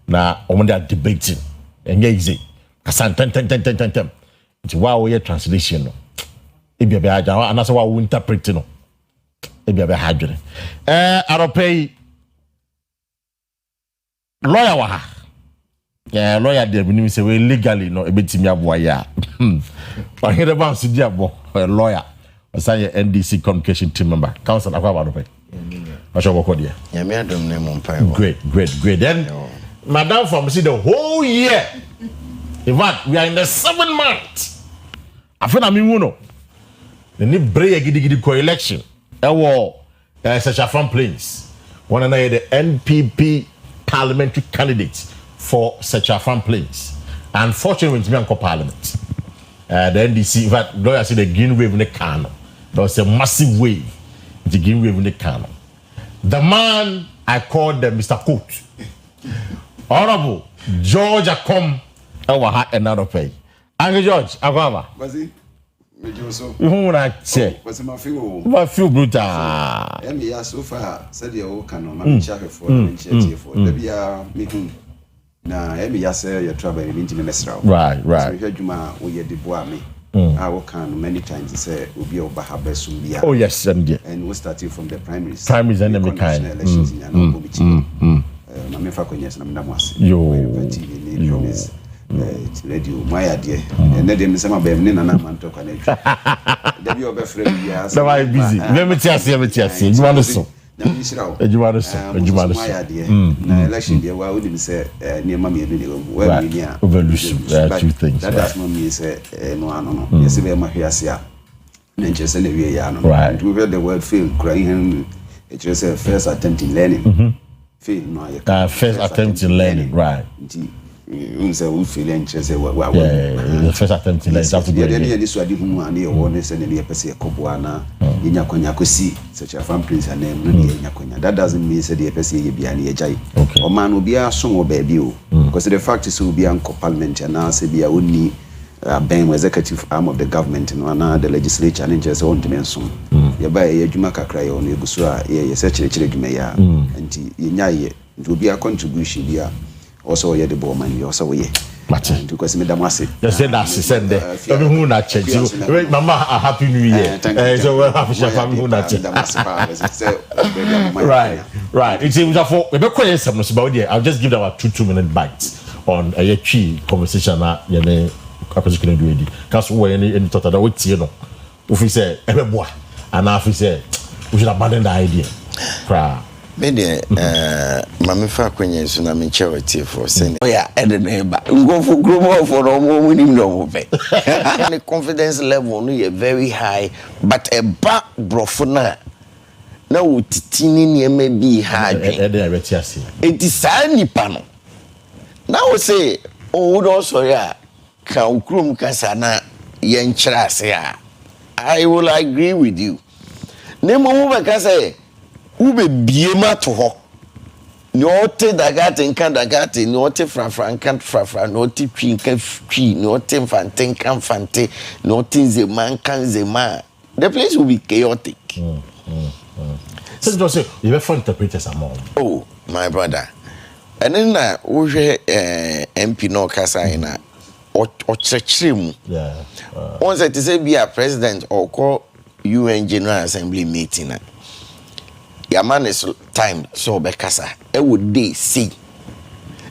Now, when they are debating, and easy. It's why we translation. It be a bad job, and that's why we interpret. It be a bad hard. I'll pay lawyer waha. Yeah, lawyer there. We say we legally no. A bit me abuaya. But here the boss diabo lawyer. I say NDC communication team member. Council Akua Asiedua. Great. Then, Madam, from the whole year, in fact, we are in the 7th month. I feel I'm in the new Bray co-election. Such a front plains. One another, the NPP parliamentary candidates for such a front plains. Unfortunately, it's me parliament. The NDC, in fact, lawyers say the green wave in the can. There was a massive wave. The green wave in the can. The man I called Mr. Coat, Honorable George Akom, another pay. Uncle George, Akwa. You won't say. My feel brutal. So far, said you can no for the making. Now, your trouble in right. So, Juma, we had the boy me. I work on many times. Say, will be over Habesum. Oh, yes, and we started from the primaries. Primaries and the kind. Elections in Mamma Fakonyas and Namas. You radio, my idea. And then them some of them in an amount of connection. Then you are busy. Let me tell you, you want to so. na misrawo ejuma so na election dia wa wodi say niema me edu de wa mi nia evolution two things that does not mean say no ano no yes be ma hwiase a na nchese na wie ya no and we heard the word fail crying it just say first attempt in learning fail no first attempt in learning right unse we feel nchese wa the first attempt in learning that go dey this wadi hu an e wo ne se ne pese ekoboa na yenya kwanya kosi such a fan prince and no ne yenya kwanya that doesn't mean say the pese ye bia ne yejai o man obi aso wo ba bi o because the fact is obi an parliament na se bia oni ben executive arm of the government no na the legislature and just on dimension ye ba ye adwuma kakra ye ono eguso a ye se chire dwuma ya nti yenya ye obi a contribution bia also ye the ball man you also ye Martin because me damase you said that she said there every who na check mama a happy new year so we happy family who na check right it's for we be call some no about there I'll just give them a 2-minute bites on a key conversation na ye ne opposition do edi cause we any thought that we tie no we fi say ebeboa and I fi say we should abandon the idea Mede mama fa kwenye so na me charity for say oya ede neighbor ngofo gromo for no mo nim no be the confidence level no ye very high but a ba brofo na wotitini niema bi high ede abeti ase enti saa nipa no na wo say o do sorry a ka ukrum kasa na ye nkyira ase a I will agree with you nemo mo be kasa ube biema to ho ni ote dagate nka dagate ni ote frafra nka frafra ni ote twi nka twi ni ote mfante nka mfante ni ote nzema nka nzema the place will be chaotic so just say you have interpreters among oh my brother and then na wo hwe MP no kasa ina o chechirem on say to say be a president or call UN General Assembly meeting na your man is time so bekasa e would dey see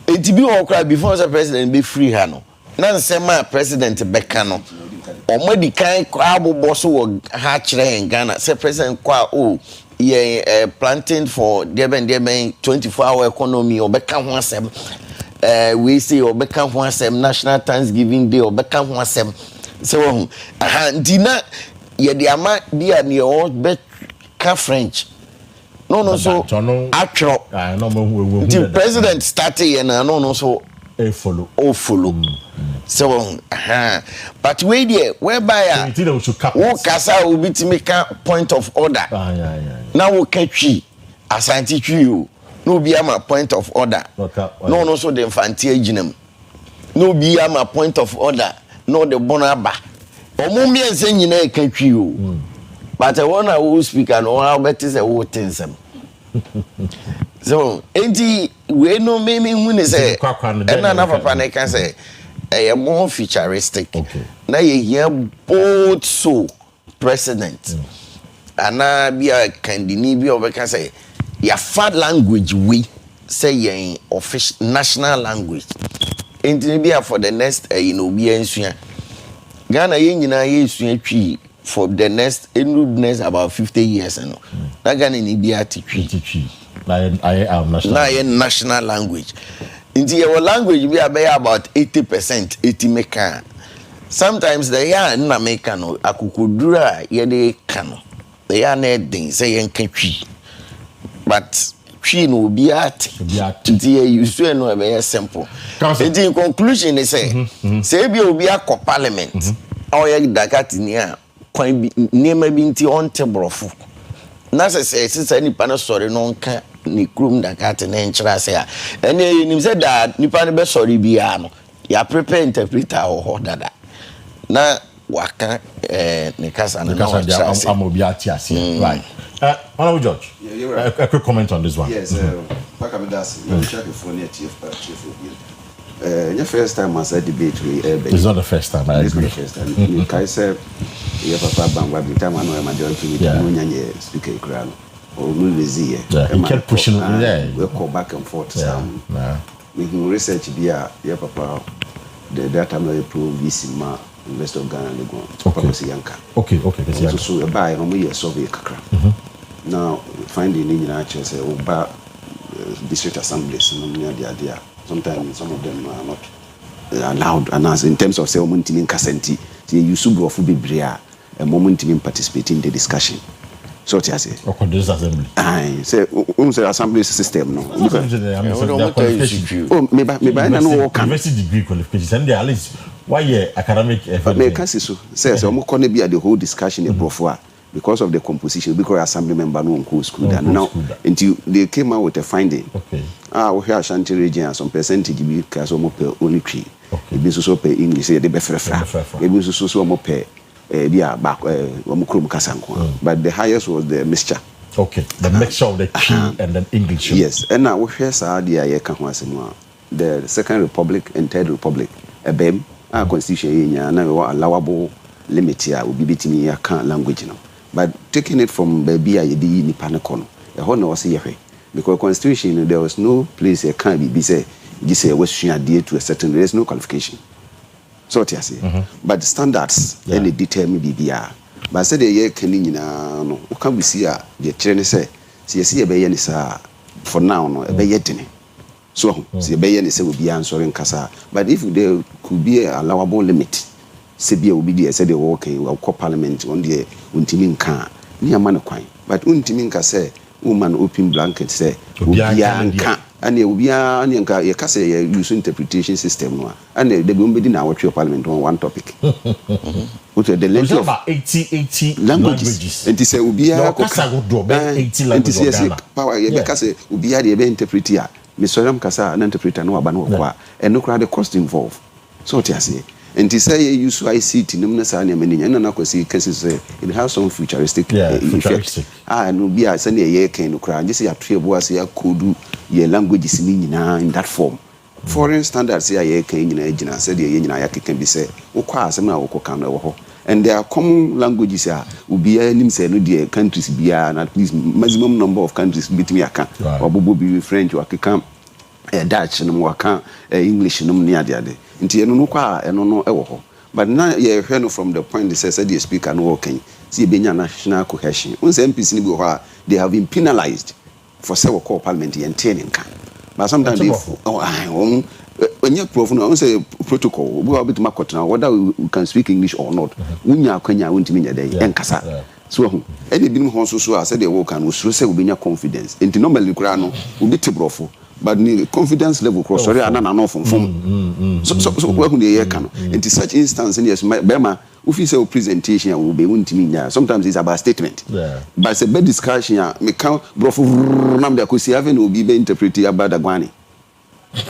it be all cry before the president be free ha no na nsema president beka no omodi kan kwa abobo so wo ha kire en Ghana say president kwa o ye planting for deben 24-hour economy obeka ho asem we say obeka ho asem national thanksgiving day obeka ho asem say wo ndina ye de ama dia ne o be ka French no so actual the president started and no so follow so but we there whereby who kasa will be to make a point of order now we catch you asante twi no be am a point of order no so the infantie ginam no be am a point of order no the bonaba omumi ense nyina e catch you but I want to speak and all better say what things so enti we no me hu say na papa na can say a more futuristic na ye bold so president ana bia kandini bi obeka say ya fad language we say ye official national language enti bia for the next bi ensua Ghana ye nyina ye ensua twi for the next about 50 years no na Ghana ni bia twi I am national language. In the language we are about 80%, 80 meka. Sometimes they are na meka no akukudura ye de kano. They are na din say yen twi. But twi no be at. The you so no be simple. In conclusion they say be obi akọ parliament. Or ye dagati ni a kwan bi niema bi nti onte brofo. Na se nipa no sori no nka ni krum dagati na nkyira se a ene nim se da nipa no be sori bia no ya prepare interpreter ho dada na waka ne kasa na am obi atiase right honorable George a quick comment on this one. Yes Pakamedas you check the phone chief your first time as a debate it's not the first time I agree. You can say your papa bangwa bi time no majority we no nyanye speaker kra no or no lazy he kept pushing we go back and forth we can research bia your papa the data no approve VC Investor of Ghana le go papa si yanka okay so buy no me survey kakra Now, finding in actually say, Oba district assemblies, idea. Sometimes some of them are not allowed, and as in terms of say, in Kasenti, you subu of Bibria, a moment in participating in the discussion. So what I say? Okay, this assembly. I say, say assembly system no. Oh, maybe I know what university degree qualifications, and at least 1 year academic effort. May can so says I'm going to be at the whole discussion in Brofua because of the composition, because assembly member no go school now until they came out with a finding. Okay. We hear Ashanti region and some percentage because only 3. It means so pay English say they be frefra. It means so more pay back but the highest was the mixture. Okay, the mixture of the Chi and then English. Yes, and now we hear the Second Republic and Third Republic. A BEM, our constitution, allowable limit here will be between your language. But taking it from baby, I did in Panacono, a honor was here. Because constitution, there was no place a can't be say, this was adhere to a certain, there's no qualification. So what I say. But the standards, and they determine BBR. But I said, the year can no, can we see the trainer say, see a bayan is for now, no, a bayetine. So, see a bayan is will be answering Casa. But if there could be a allowable limit, Sebia will be there, said the okay, well, co-parliament on the Untimin car, near Manaquine. But Untiminka say, woman open blanket say, Ubianka. And you be a use interpretation system, and they will be in our parliament on one topic. Which are the length of about 80 languages. And to say, Ubia 80 languages. Power, because Ubia the interpreter, Mr. Ram Casa, an interpreter, no Abano, and no crowd cost involved. So what I say. And to say you use ICT, Numnasani, and Nakosi cases, it has some futuristic effect. And be a Sunday year can cry. This is a tree was a kudu, your languages in that form. Foreign standards here can in a said the can be said, Oka, Sama, Okokam, and there are common languages here, will be any say no dear countries be at least maximum number of countries between Aka, or Bobo French or Akam, Dutch and Waka, English and near the other. But now you heard from the point they said the speaker no working. See Benya national cohesion. Once MPs they have been penalized for several core parliament and training can. But sometimes they when you prove no say protocol, we are bit market now whether we can speak English or not. Unya Kenya won't mean a day and kasa. So any been so I said they work and we say we be confidence. And normally grano will be tibrofu. But the confidence level cross sorry and no from so where the year can into such instance yes Bema if you say presentation will be won't mean sometimes it's about statement but it's a bad discussion me count brofu nam da kosi have no be interpreted about the gwani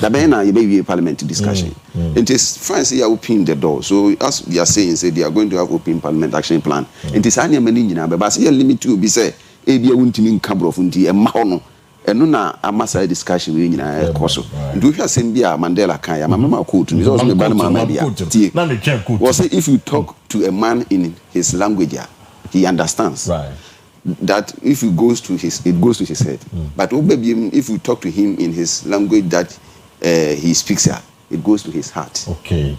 the bena you be parliament discussion it is fine say you open the door so as we are saying say they are going to have open parliament action plan it is any many nyina but say limit to be say e bia won't mean ka brofu nti e ma hono eno na amasa discussion we nyina ekoso ndu hwa sem bia Mandela kan ya mama quote me also me ban mama bia na me check quote was if you talk to a man in his language he understands that if it goes to his head but if you talk to him in his language that he speaks it goes to his heart. Okay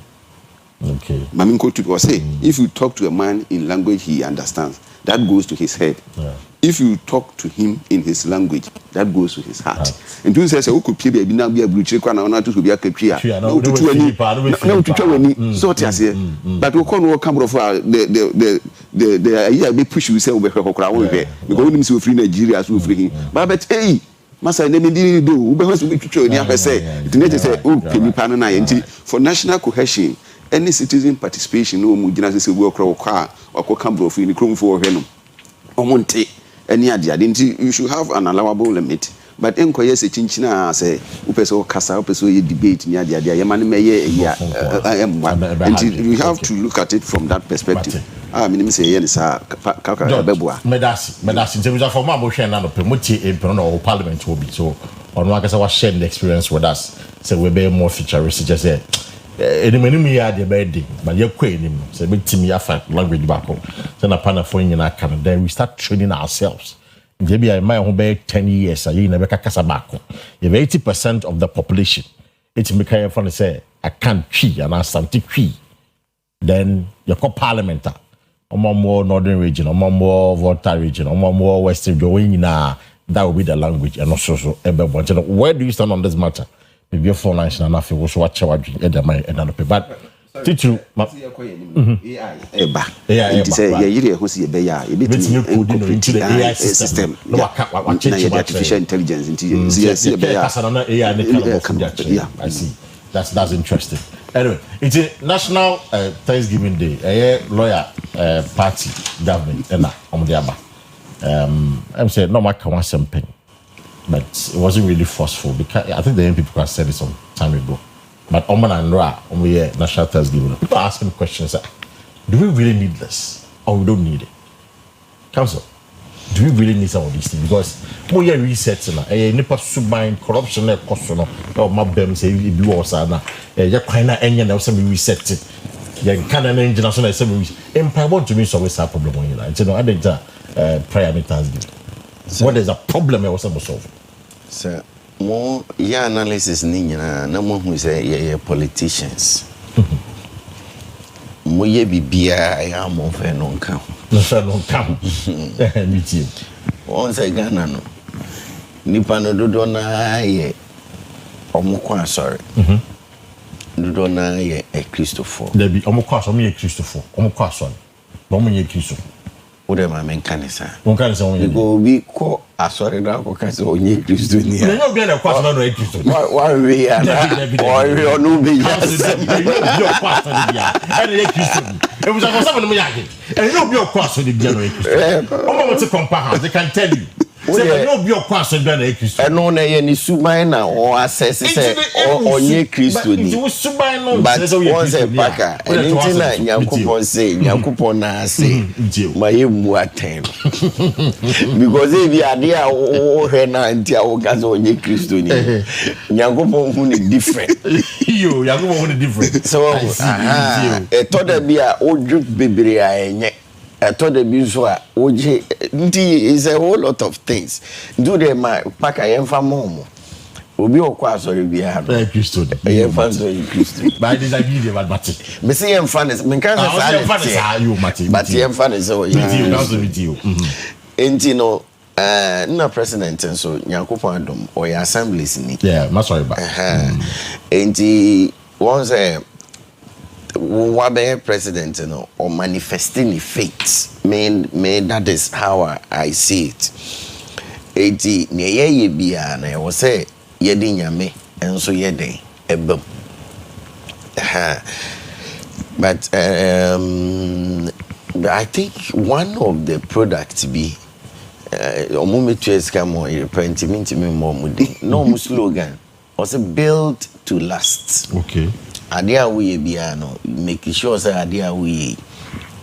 Mamin quote was say if you talk to a man in language he understands that goes to his head. If you talk to him in his language, that goes to his heart. And you say, "Oh, could be now be a breach? Now to be a capria. No to so what I say. But we can't come from the idea be push you say we because we see free Nigeria, so free. But hey, Masa name didn't do. We have to be true. Never say. It say, "Oh, for national cohesion, any citizen participation, no mujina say work or car or come from in the room for him. Omonte." Any idea, you should have an allowable limit. But enquire say chinchina say upeso kasa upeso debate near the idea yamani meye and we have to look at it from that perspective. Minim say yen sa kaka beboa. Medasi in terms of former motion na no promote in parliament will be so on one kasa was sharing the experience with us. Say we be more futuristic just say enimeni mi ya de be dey but ye kwa enim say be team ya fight language back home so na pana for nyina kan then we start training ourselves maybe I might have 10 years you never kasa back you have 80% of the population it make you fun say I can't tree and asante tree then you call parliament more northern region, more Volta region, more western region, that will be the language and also where do you stand on this matter? Maybe your phone lines and nothing was watch what you but teacher AI it is a year who see a bear into the AI system artificial intelligence into I see that's interesting. Anyway, it's a national Thanksgiving Day. A lawyer party government on the aba. I'm saying no matter what something, but it wasn't really forceful because I think the young people can said it some time ago. But Oman and Ra, we national Thanksgiving. People are asking questions like, do we really need this or we don't need it? Council, do we really need some of these things? Because we are researching now. Nipa submine corruption cost or my bem say it be was na. Ya kwina enya na some research it. Ya can an international some empire want to me so always have problem on you like. You know, I think prayer meetings. What is a problem I was able to solve? Sir, more yeah analysis ni nyina na mo hu say ye politicians. Mo ye bibia ya mo fe no nka. No fe no nka. Meet you. Won say Ghana no. Nipa no dodo na ye omukwa asori. Dodo na ye Christopher. There be omukwa asori me Christopher. Omukwa asori. Bo mo ye Christopher. Ode ma men kanisa. Won kanisa won ye. Go bi ko asori da ko kanisa onye Kristo ni. Le no bi na kwa asori no Kristo. Wa we ya na. Wa we onu bi ya. Yo kwa asori bia. Ene ye Kristo. E bu sa ko mo ya ke. Ene no bi kwa asori bia no Kristo. Omo mo te compare, they can tell you. Say no bi kwa asori bia no Kristo. Eno na ye ni suban na o assess say onye Kristo ni. But suban no but once say paka. Enti na Yakupon say Yakupon na say ma ye mu atem. Because if you are there o he na enti a o ga say onye Kristo ni. Yakupon hu ni different. Yo Yakupon hu ni different. So e to da bia o djuk bebre a enye. I thought the visual is a whole lot of things. Do they my pack I am from home. Obi okwa sorry be have. Kristo. I am fan so Kristo. By this idea about Mati. Me say am fan is me can say you Mati. But am fan is so with you. Enti no na president so Nyankopon adom or your assemblies ni. Yeah, my sorry ba. Enti once Wabe president or manifesting faith me that is how I see it. Eti ye bia na wo say ye di nyame enso ye den ebam. But I think one of the products be omume tueska mo repentimenti me mo mudi no slogan was build to last. Okay. Adia we bia no make sure say adia we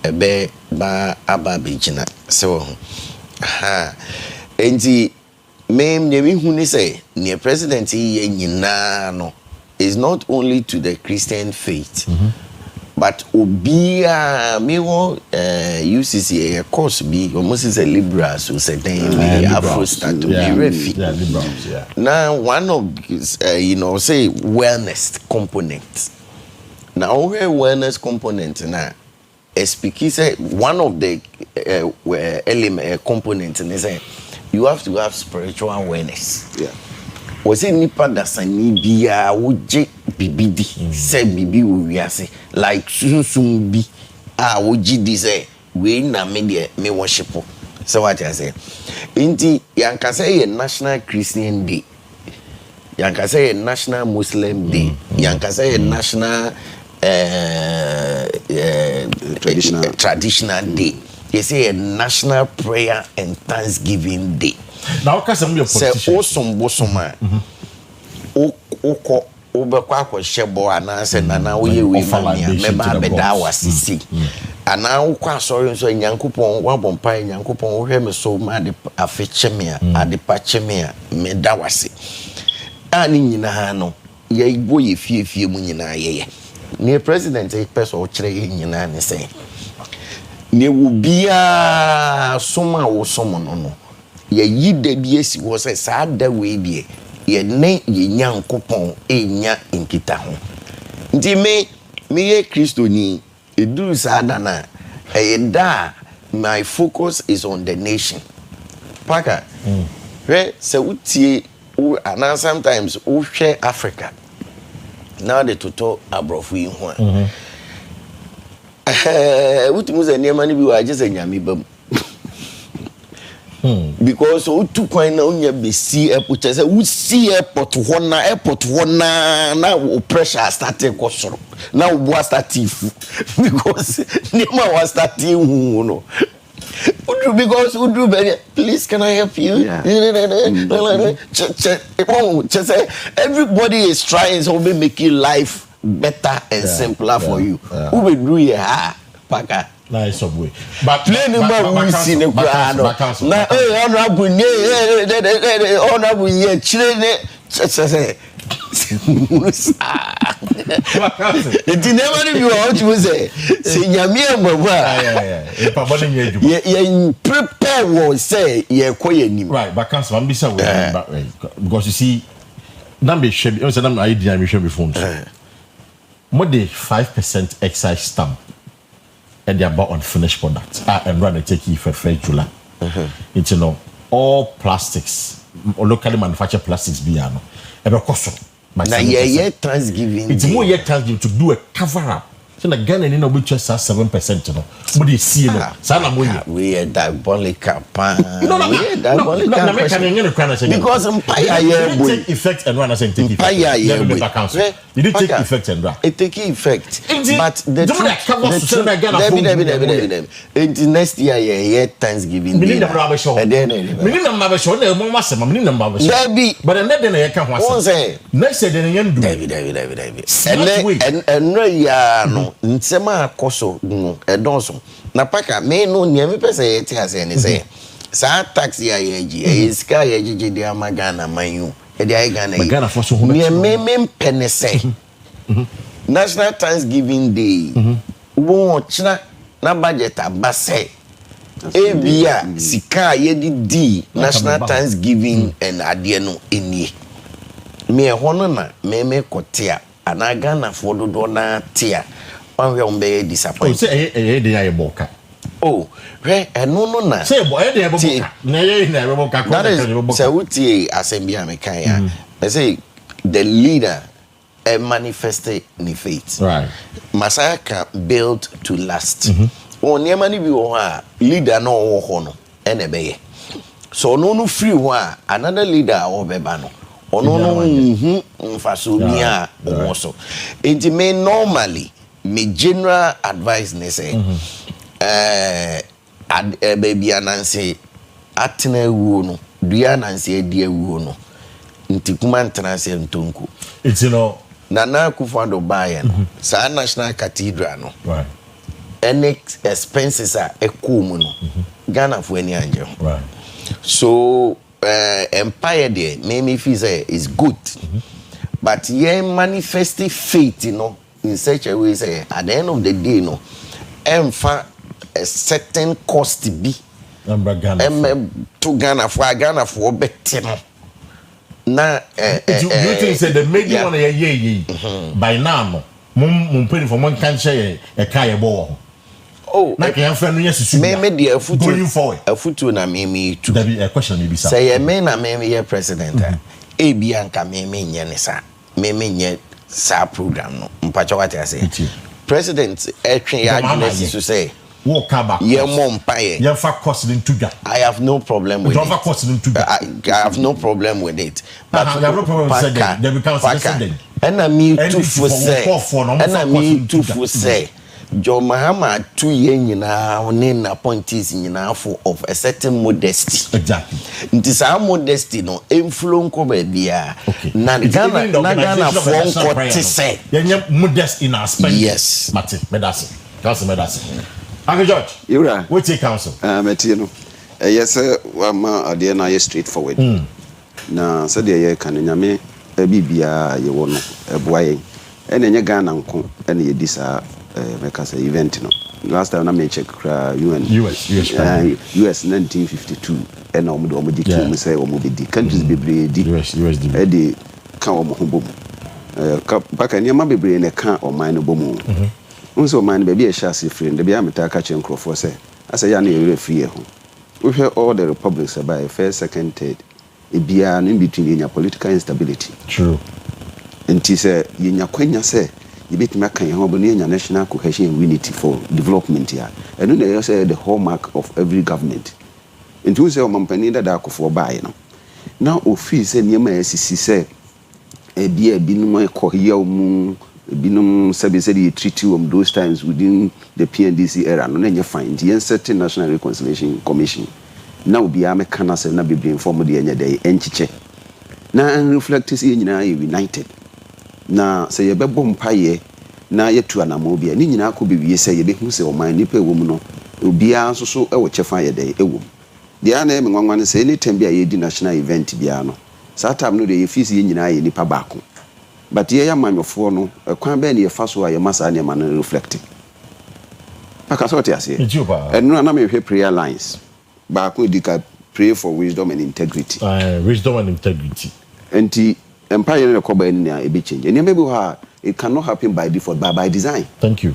ebe ba aba bejina so enti mem ne hu ni say ne president ye nyina no is not only to the Christian faith but obia me wo UCC a course be almost is a liberal so say then Afro start to be refi liberals now one of say wellness components. Now, wellness component na speaking say one of the element components is you have to have spiritual awareness. Yeah. Was it nipa dasani biya woje bibidi say bibi wiase like sunsun bi woji di say we na me worship. So what I say? Inti yanka say National Christian Day. Yanka say National Muslim Day. Yanka say National traditional day. They say a National Prayer and Thanksgiving Day. Now, because I'm your politician. Say awesome bosoma. Oko obekwa kwa shebo anase na na we mania meba beda wasisi. Ana ukwa sorry so Nyankopon wabompa Nyankopon wo hwe me so ma de afechemia adepachemia meda wase. Ani nyina ha no ye go ye fie mu nyina ye. Ne president e person o kire ye nyina ne say. Ne wo bia soma wo somo no. Ye yida bi esi wo say sa da we bi ye ne ye Nyankopon enya nkita ho. Nti me ye Kristo ni eduru sa da na My focus is on the nation. Paka, right? So we and sometimes we share Africa. Now the total abroad we want. What was the name? I just say nyami because o tu kwan na onya be see airport say we see airport na o pressure started go soro na o start because nema was starting no because please can I help you? Everybody is trying to make your life better and simpler for you. Who will do it? Paka. Nice subway. But play the man we see the ground. Na honorable here chile it never be what you say. Say nyame amwa. Yeah. Prepare what say yeah koye right, but cancer I'm bisa because you see number share you say number idea me share before. More than 5% excise stamp and they are bought on finished products and run a take for July. It's all plastics or locally manufactured plastics biano. Ever cost na yeah Thanksgiving. It's more yet Thanksgiving to do a cover up. So the Ghana in no just 7%, But they see we are diabolical pan. No, because take effect and run as take effect. You did take effect and run. It take effect. But the next year yeah Thanksgiving. But next year no nsema akoso no edonso na paka me no niam pese yeti ase ne say sa taxi ya yeji iska yeji de amagana manyu e de ai Ghana niam pene say National Thanksgiving Day wo china na budget abase ebia sika yedi National Thanksgiving and ade no enie me hono na me kotea ana Ghana for do na tia one we be disappointed. Say dey aye boka. Oh, re eno na. Say boy dey boka. Na ye na boka ko boka. Say uti assembly American ya. I say the leader manifested in faith. Right. Messiah can build to last. On niam ni bi wo ha leader no wo ho no ene be ye. So no free wa another leader o be ba no. Ono mfaso bia omoso enti me normally me general advice ne say baby ananse atena ewuo no dua ananse adi ewuo no nti kuma ntranse ntonku it's Nana Akufo-Addo buy sa National Cathedral no right any expenses are equal no Ghana for any angel right so empire there maybe feel say is good but yeah manifesting faith in such a way say at the end of the day for a certain cost to be to Ghana for better na you think say the media one by now mum pay for one can share a car bo. Oh, na can friend no yes me dey going forward a futu na me to there be a question maybe sir say me na me ye president e bia nka me nye ne sa me nye sa program no mpacho what I say president etwen ya adwene to say walk back ye mom paye ye fa cost into that I have no problem with it I have no problem with it but you have no problem with that there becomes president and me too for say Joe Mahama 2 years nyina name appointees nyina for of a certain modesty. Exactly. Nti sa modesty no influence ko ba bia. Na Ghana for ko te say. Yenye modest in our spending. Yes. Mate, medase. Council medase. Uncle George. Yura. We take council. Mate no. Yes wa ma ade na ye straightforward. Na se de ye kan nyame bibia ye wo no eboa ye. Enye Ghana nko ene ye di sa make us an event last time I check US 1952 and omo di say omo be di countries bebre di US e di kan omo ho bom back any ma bebre ne kan o man no bom unso man baby a share free the be ameta ka che nkrofo say asa ya na e free ho we hear all the republics by first second third e bia in between enya political instability true enti say yenya kwanya say yebetimi aka ye ho bo enya national cohesion and unity for development ya enu na say the hallmark of every government enti we say o mampani da akofo bae no na ofi say niema asisi say e bia binum ekohia mu binum sabi say the treaty those times within the PNDC era no na fine the certain national reconciliation commission na obi a meka say na bebre inform de enya dey enchiche na reflect say nyina united na say ye bebo mpaye na yetu anamo bia ni nyina akọ bewie say ye behu say o man nipa ewom no obi a nso so ewo chefa ye dey ewom dia na me nwanwan say anytime bia ye di national event bia no saa time no de ye fisi ye nyina ye nipa baako but ye ya manwofo no kwan be na ye fa so a ye masa na man reflect aka so te ase enu na me hwe prayer lines baako dika pray for wisdom and integrity wisdom and integrity enti empire no ko ba ni a e be change eni maybe ha it cannot happen by default but by design. Thank you.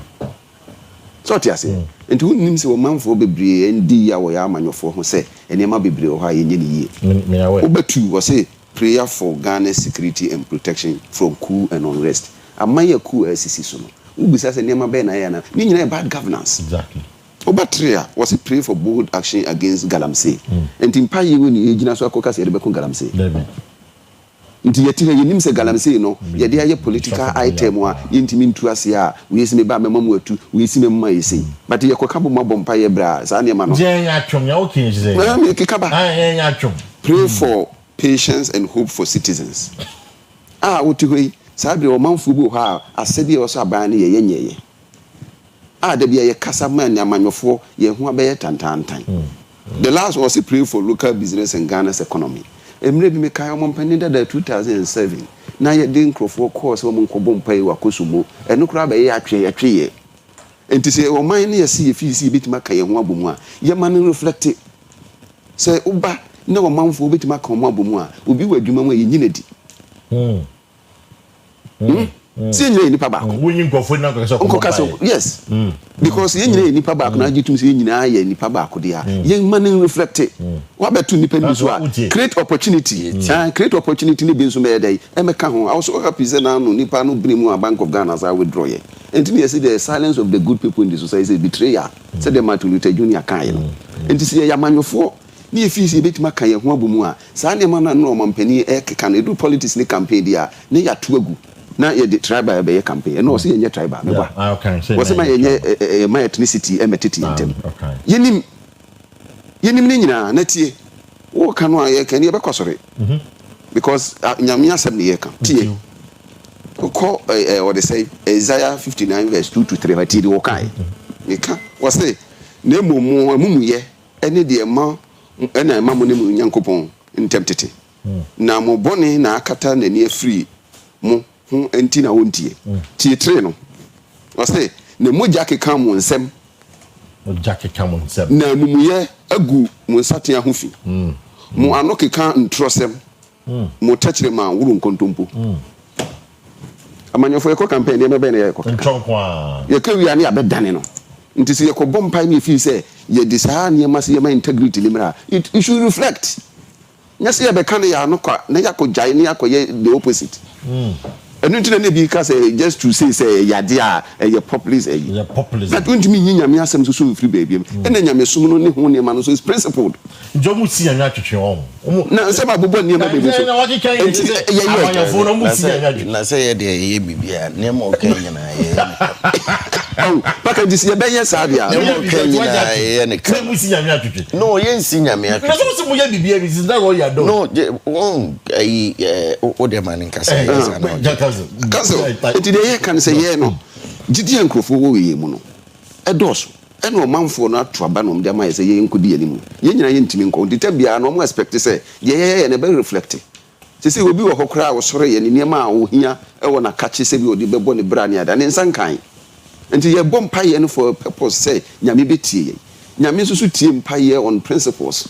So tia say enti hunim se wo manfo bebre ndi ya wo ya amanyofo ho se enema bebre ho ha yenye ni yie me awe obetu wo say prayer for Ghana's security and protection from coup and unrest amaya coup asisi so no ubisa se enema be na ya na ni nyina bad governance. Exactly. Obatria was a pray for bold action against Galamsey enti mpaye wo ni ejina so akoka se de be ko Galamsey nti yetire yenim se Galamsey no ye de aye political item a yentimi ntu ase a we yesi me ba memamu atu we yesi me mma yesi but ye koka bo mabom pa ye bra sa ne ma no je ya twom ya okay je na me kikaba ya twom pray for patience and hope for citizens woti hoi sa bre o manfu bu ha asedi o so aban ne ye yenye da bia ye kasa man ne amanyofo ye hu abaye tantantan the last was a pray for local business and Ghana's economy. Emre bi me kai o mompani da 2007 na ye de nkrofo course o monkobo mpai wa kosumo eno kura ba ye atwe enti se o man ne ye si ye fi bitima kai ho abomu a ye man reflect se uba na o manfo bitima kai ho abomu a obi wa adwuma mu ye nyina di si nyina ni pa ba wo nyi nkofo na ko so yes because ye nyina ni pa ba ko na gitum se ye nyina ye ni pa ba ko dia ye man reflect wa betu ni pa ni so a create opportunity create opportunity ni bi nso me dey e meka ho also happy say na no ni pa no bring a Bank of Ghana as withdraw ye enti me say the silence of the good people in the society is betrayal say the Martin Luther Jr. kan no enti say ya manwofo ni efisi betima kan ye ho abomu a saa ne ma na no mampani e keka na do politics ni campaign dia ne ya to agu na ye the tribal be campaign no so ye tribal me ba was my ye my ethnicity emetiti intem yenim ni nyina na tie wo kan no ye kan ye be kwasore because nyame asem ne ye kan tie ko what they say Isaiah 59 verse 2 to 3 ba tie wo kai me ka was say na mumu ye ene de ma ena ma mo ne mu nyankopon intemptete na mo bone na akata na ne free mo hu enti na wontie tie tre no wase ne moja keka mo nsem na mumuye agu mo nsatea ho fi mo ano keka ntrosem mo tachire ma wuru nkontompo amanyofo yeko campaign ne be na yeko nchonkwa yeko wi ani abedane no nti se yeko bompa ni fi se ye disa ne ma se ye ma integrity limra it should reflect nyase ye be kan ya no kwa na yako jai ne yako ye the opposite enu ntina ne bi ka say just to say yade a ye populist but don't me nyame asem so free baby ena nyame som no ne ho ne ma no so is principled njomu si anya twetwe on na se ba bobo ne ma baby so na waje kan ye awanyafo no mu si anya na say ye de ye bibia ne mo kan nyina ye paka disi ye be ye sabia ne mo kan nyina ye ne kan mu si anya twetwe no ye nsi nyame atwetwe na so mu ye bibia bi is that what you are doing no o de man nkasa yes na Kaso enti de ye kan se ye no gidi enkrofo wo we mu no edoso ene o manfo no atoaba no mde ma ye se ye nkodi ye nimu ye nyina ye ntimi nko enti tabia no mo expect se ye ne be reflect se obi wo hokra wo sore ye ne ma wo hia e wo na kache se bi odi bebo ne bra ne ada ne nsankan enti ye bom pa ye no for purpose say nyame betie ye nyame so tie mpa ye on principles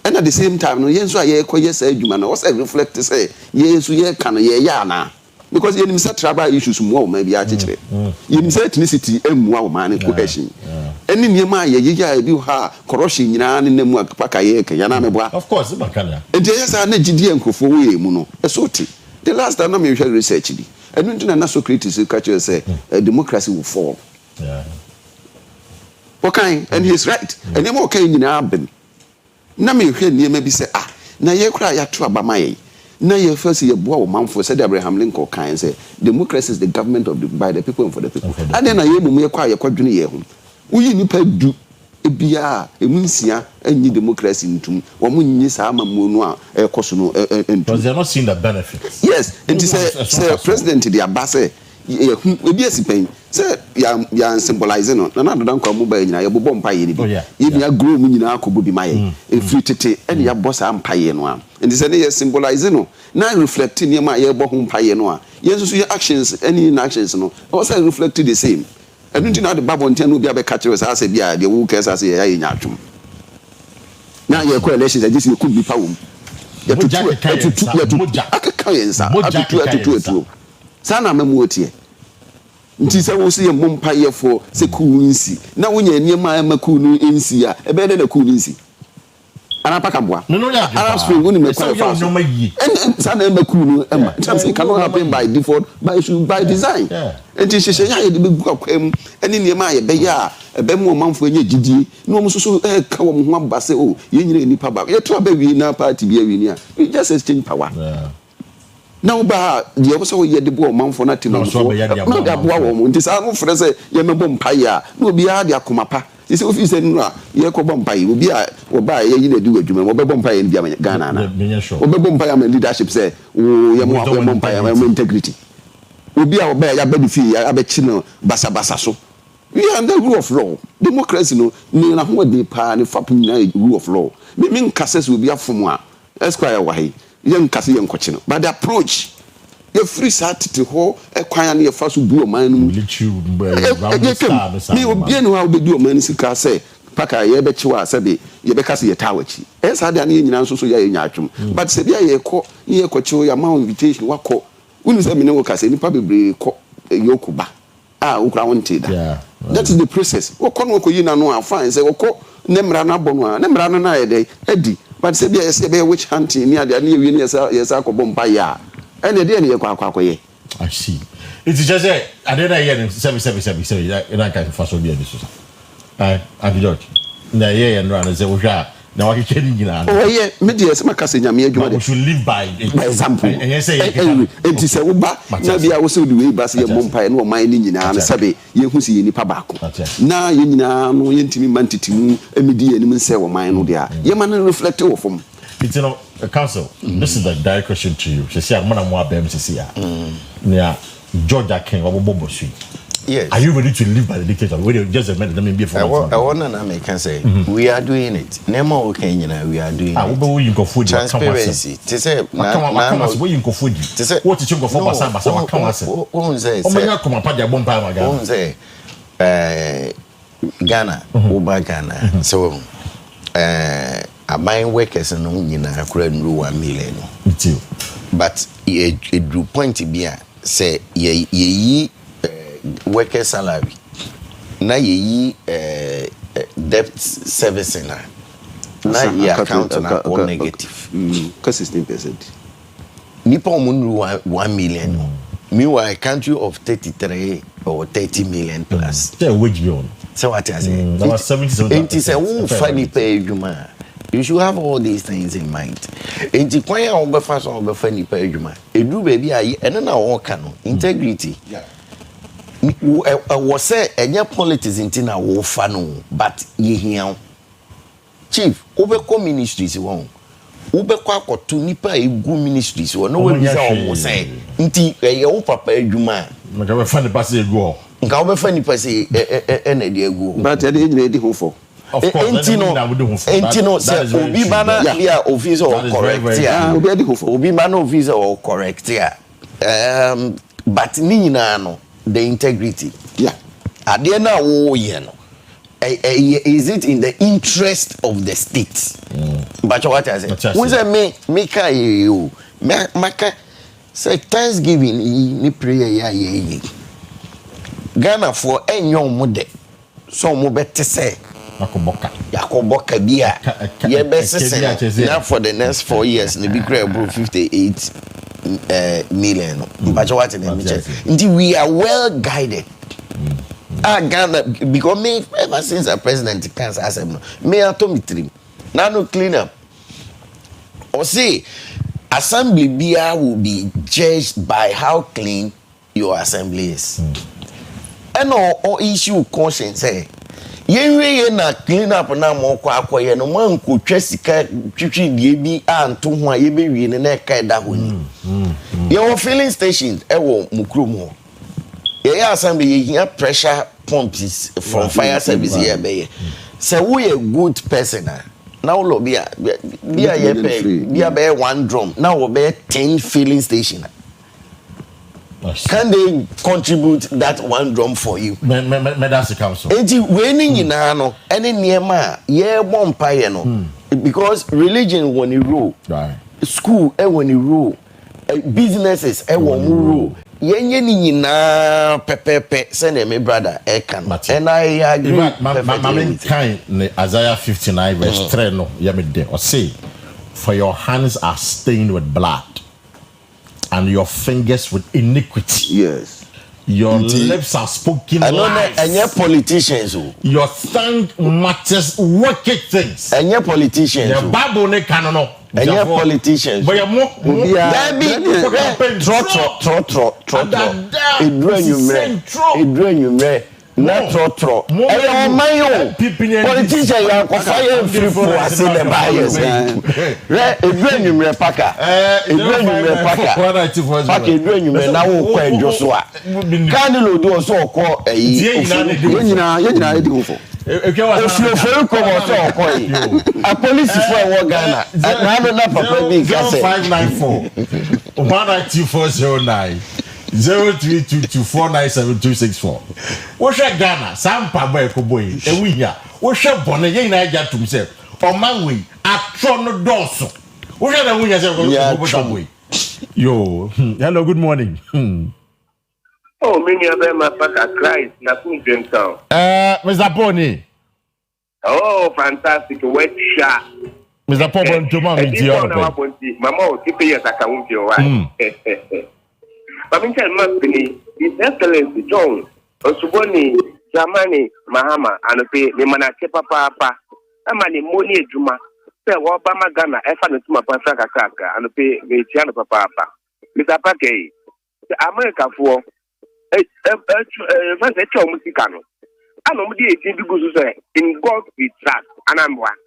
and at the same time no ye so ye koye say adwuma no wo say reflect say ye so ye kan ye ya na because you say tribal issues more maybe actually you say ethnicity emua o man cohesion any niema ye bi ha corruption nyina ne nemu apaka ye ke yana meboa of course e makana and yes na gidi enkofo we mu no esoti the last time me research di enu ntina na Socrates catch you say democracy will fall okay and he's right and niema okay nyina abem na me hwe niema bi say na ye kura ya to abama ye na ye first ye boa o manfo said Abraham Lincoln kan say democracy is the government of by the people and for the people and then na ye mumu ye kwa ye kwadwene ye ho uyi nipa du ebia emunsia anyi democracy ntum wo munyi sa amamu no a ekoso no because they are not seeing the benefits. Yes and say president the abase ebi asipen say ya symbolize no na do dan kwa mu ba nyina ye bobom pa ye ni bi ye bia grow mu nyina akobo bi maye e free tete and ya boss am pa ye no a and say na ye symbolize no na reflect ni ma ye bo hom pa ye no a ye so your actions any actions no also reflect the same and nti na the babon ntia no bia be catch us as bia de wo kesa say ya ye nya atwom na ye ko elections just you could be power ya tutu akaka yensa atutu sana memu otie nti se wo se ye mompa ye fo se ku nsi na wonya niema amaku nu nsi a ebe de na ku nsi ana paka boa no ya ana spring woni me kwa fa and sana amaku nu ema it cannot happen by default by design nti hyehyɛ ya ye de begu akwam ani niema ye be ya ebe mu manfo enye gidie no mo so ka wo ho abase o ye nyina nipa ba ye to abawi na party bi awi ni a we just exchange power na uba die wo so ye de bo manfo na timo so no da bo wo mo nti sa no frɛ sɛ ye mebo mpaye a no obi a de akomapa sisi office no a ye ko bo mpaye obi a wo ba ye yi na di wadwuma mo bebo mpaye bia Ghana na wo bebo mpaye ma leadership sɛ wo ye mo mpaye ma integrity obi a wo ba ya ba di fi ya ba chi no basa so we are the rule of law democracy no ni na ho de pa ni fap ni rule of law me nkase so obi afom a esquire wa he yen kase yen kochi no but the approach the free sat to ho ekwan na ye fa so bu o man no me obi enu ha obedu o man sika say paka ye be chiwa sabe ye be kase ye tawachi esa de na nyina nso so ye nya atwom but se bia ye ko ye kochi ya ma invitation wako unu se me ne wo kase nipa bebre ko yokuba ukra wonte da that is the process woko no koyi na no afan say woko nemra na bono a nemra no na ye dey edi but say be witch hunting ni ade na ye ni yesa akobom pa ya ene de ne ye kwakoye I see it is just say ade na ye 777 na kan fa so bia biso and George na ye no na say wo hwa na wa kike ni nyina oh yeah me de se makase nyame adwuma de we should live by example and you say enti se wo ba na bia wo se de we ba se ye mompa no man ni nyina na sabe ye hu se ye nipa baako na ye nyina no ye ntimi mantitimu emidi ye nim se wo man no de a ye man reflect wo fom it's no council this is the direct question to you say am na mo abem say ya na George Akin obobo su. Yes. Are you ready to live by the dictator? We just a minute, let me be for I want to can say we are doing it. Nemo okay, we are doing it. Transparency. To say, what did you go for? Ghana, Uba Ghana. So, a mine workers and I couldn't rule 1 million. But it drew point to be say, ye. Worker salary na ye debt servicing na ye account na all negative because 16% nipa omunru 1 million meanwhile a country of 33 or 30 million plus wage bill so what I say that was 77 it is a who funny pay juma you should have all these things in mind enti kwan ya obefa so obefa ni pay juma edu baby ayi ene na won ka no integrity was say any politics in na wo fa no but ye hia chief obeko ministries won obeko akoto nipa egu ministries won no we be say o say nti ye wo papa adwuma nka we fa ni pass egu o nka we fa ni pass na de egu but e dey nyina di ho for of course enti no say obi bana via officer or correct ya obi di ho for obi bana officer or correct ya but ni nyina no the integrity. Yeah. At the end of no, is it in the interest of the state? But what I say, when I me you, maka say Thanksgiving ni prayer ya ye. Ghana for enyo mo de. So mo bete say Yakoboka bia ye be sesen now for the next 4 years ni be cry bro 58 million. But what in the we are well guided. Ghana because me ever since the president can't ask me atomitrim now no clean up or say assembly BR will be judged by how clean your assembly is and all issue conscience say ye na clean up na mo akwaye no man ko twasika twitwi die bi anto ho a ye be wie ne na kai da ho ni your filling stations e wo mukrom ho ye assembly ye pressure pumps from fire service here be say we a good person now lo be ye be one drum now we be 10 filling station. Can they contribute that one drum for you? That's the council. Winning in ano any near yeah one pie no because religion when you rule, right? School when you rule, businesses when you rule. Yenye ni na pepepe send me brother can and I agree. Mama kind Isaiah 59 verse 3 no yamide or say for your hands are stained with blood and your fingers with iniquity. Yes. Your lips are spoken lies. And your politicians. Your tongue mutters wicked things. And your politicians. Your Bible ne canono. And your politicians. But your more na trotro e mayo politician ya ko fire free for as the bias re edwanyumre paka paka edwanyumre na wo kwa edwo so a kan lo do so ko eyi nyina edi wo fo efio ko mo so ko yi a police for e wo Ghana na papa bi ka say 0594 1924009 0322497264. Wosha Ghana, Sampa boy koboy, ewinya. Wosha bone ye na ja tum se. Omanwe atro no doso. Wosha na winya se ko boy. Yo, hello, good morning. Oh, many of them are back Christ, na Kunjem town. Mr. Pony. Oh, fantastic, wet shot. Mr. Pony to mama ti o. Mama, keep your account your wife. But in terms of His Excellency John Osuboni Jamani Mahama and pay the Manake Papa Amani Moni Juma say Obama Ghana Efan to my Pasaka Kaka and pay the Tiana Papa Mr. Pake the America for first a show Musicano. I know the in God we trust and I'm one.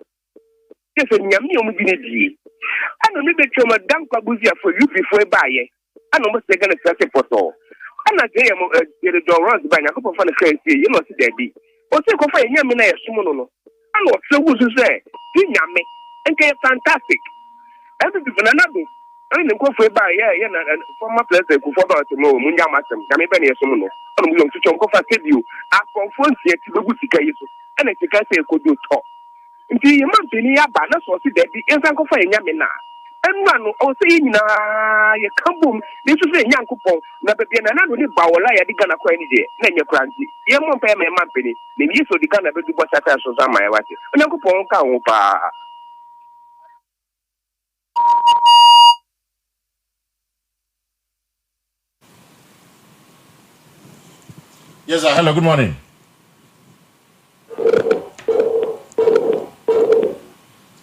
Yes, and Yami Omidini. I know maybe to my Danka Buzia for you before buy it. I know what's going to say for so. And I say, the door runs by a couple of crazy, you know, see that be. Or take off a Yamina Sumono. I know so what to say. Yami, and they are fantastic. Everything another. I mean, go for by and from my place, they go for about tomorrow, Munyamasam, Yamibani Sumono. And we don't to Chonko you. I confront yet to the Busika, and I think I say, could you talk? Until you must be near Banas or see that the instant of Yamina. And one or saying, you come boom, this is a young couple, never be another Bawala, I did gonna quite any day, then your cranky. You won't pay my company, maybe you so the gun never do what I saw some my wife. And Uncle Pong Kawa. Yes, sir. Hello, good morning.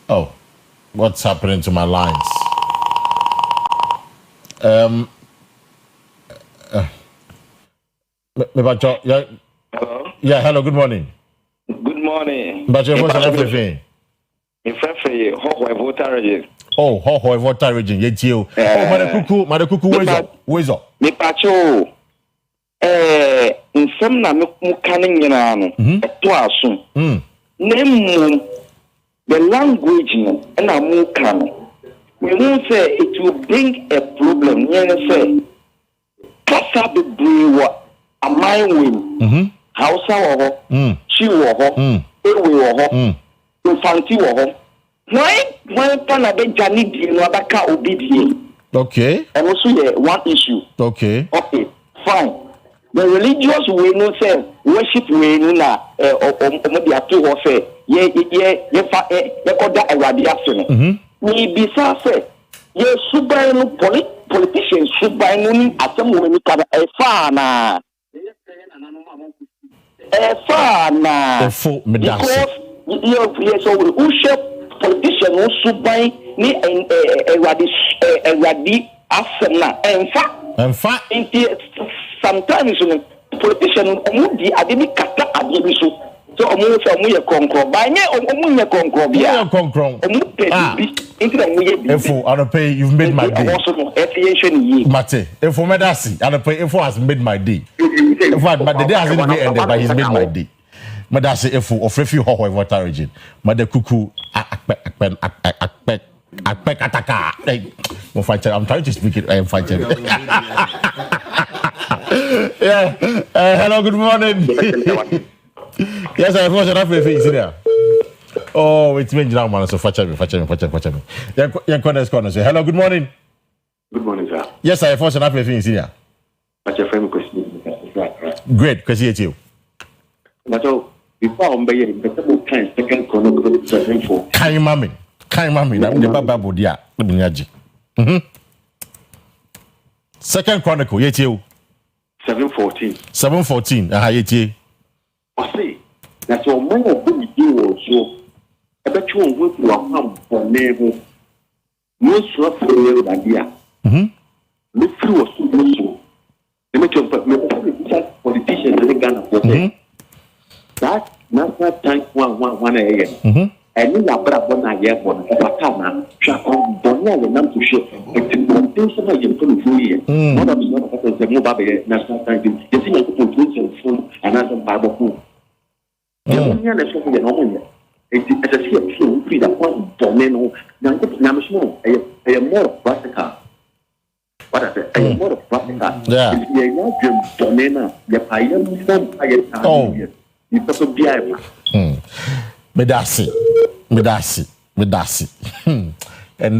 Oh. What's happening to my lines? Hello? Yeah, hello, good morning. Good morning. But your voice and everything. In fact, Hohoi voter region. Oh, Hohoi voter region. Yes, you. Oh, Madakuku, where's up? Me pacho. In some na mukaning yanano. Tuasun. Name the language and a mukan. We won't say it will bring a problem. You say, Kasa be brew a mind win. Hausa or she or Ewe or Infanti or why Panabe Janidi Nabaka obedient? Okay. And also one issue. Okay. Okay, fine. The religious way no say worship way no na dia to ho say ye koda awade aso no. Ni bisa say ye suban no politicians suban no ni atem wo ni kada e fa na. Because you so who shape politician no suban ni awade asem na en fa sometimes politicians omudi ademi kata ademi so omu say omu ye konkro ba nye omu nye konkro bia omu pedi into the muye bi Efo pay you've made my day Mate Efo medasi pay Efo has made my day Efo but the day hasn't even ended but he's made my day medasi Efo ofrefi ho water region made kuku akpek ataka I'm trying to speak it I'm fighting yeah hello good morning yes I was enough for there oh it's me now man so facha me yeah corner say hello good morning sir yes I was enough for there facha friend Kwesi great Kwesi at you but before on be the second chronicle 7:4 Kai mami na the Bible dia na binyaji second chronicle yet you 7:14 aha yet you I say that's all man of the do also I bet you won't go to for neighbor no so for the idea no free was so let me tell you politicians in Ghana for that national tank one again and in the Brabona airport, Bakana, Chakon, Bonia, the Nam to ship, and the Montation of the Full. One of the mobile national tank, you see, I put food and other Bible food. The only other something in Omonia. It's a few free that one domino, National, a more of Brassica. What I said, a more of Brassica. Yeah, you're not Domina, the Pioneer, it's also Bible. Medasi. And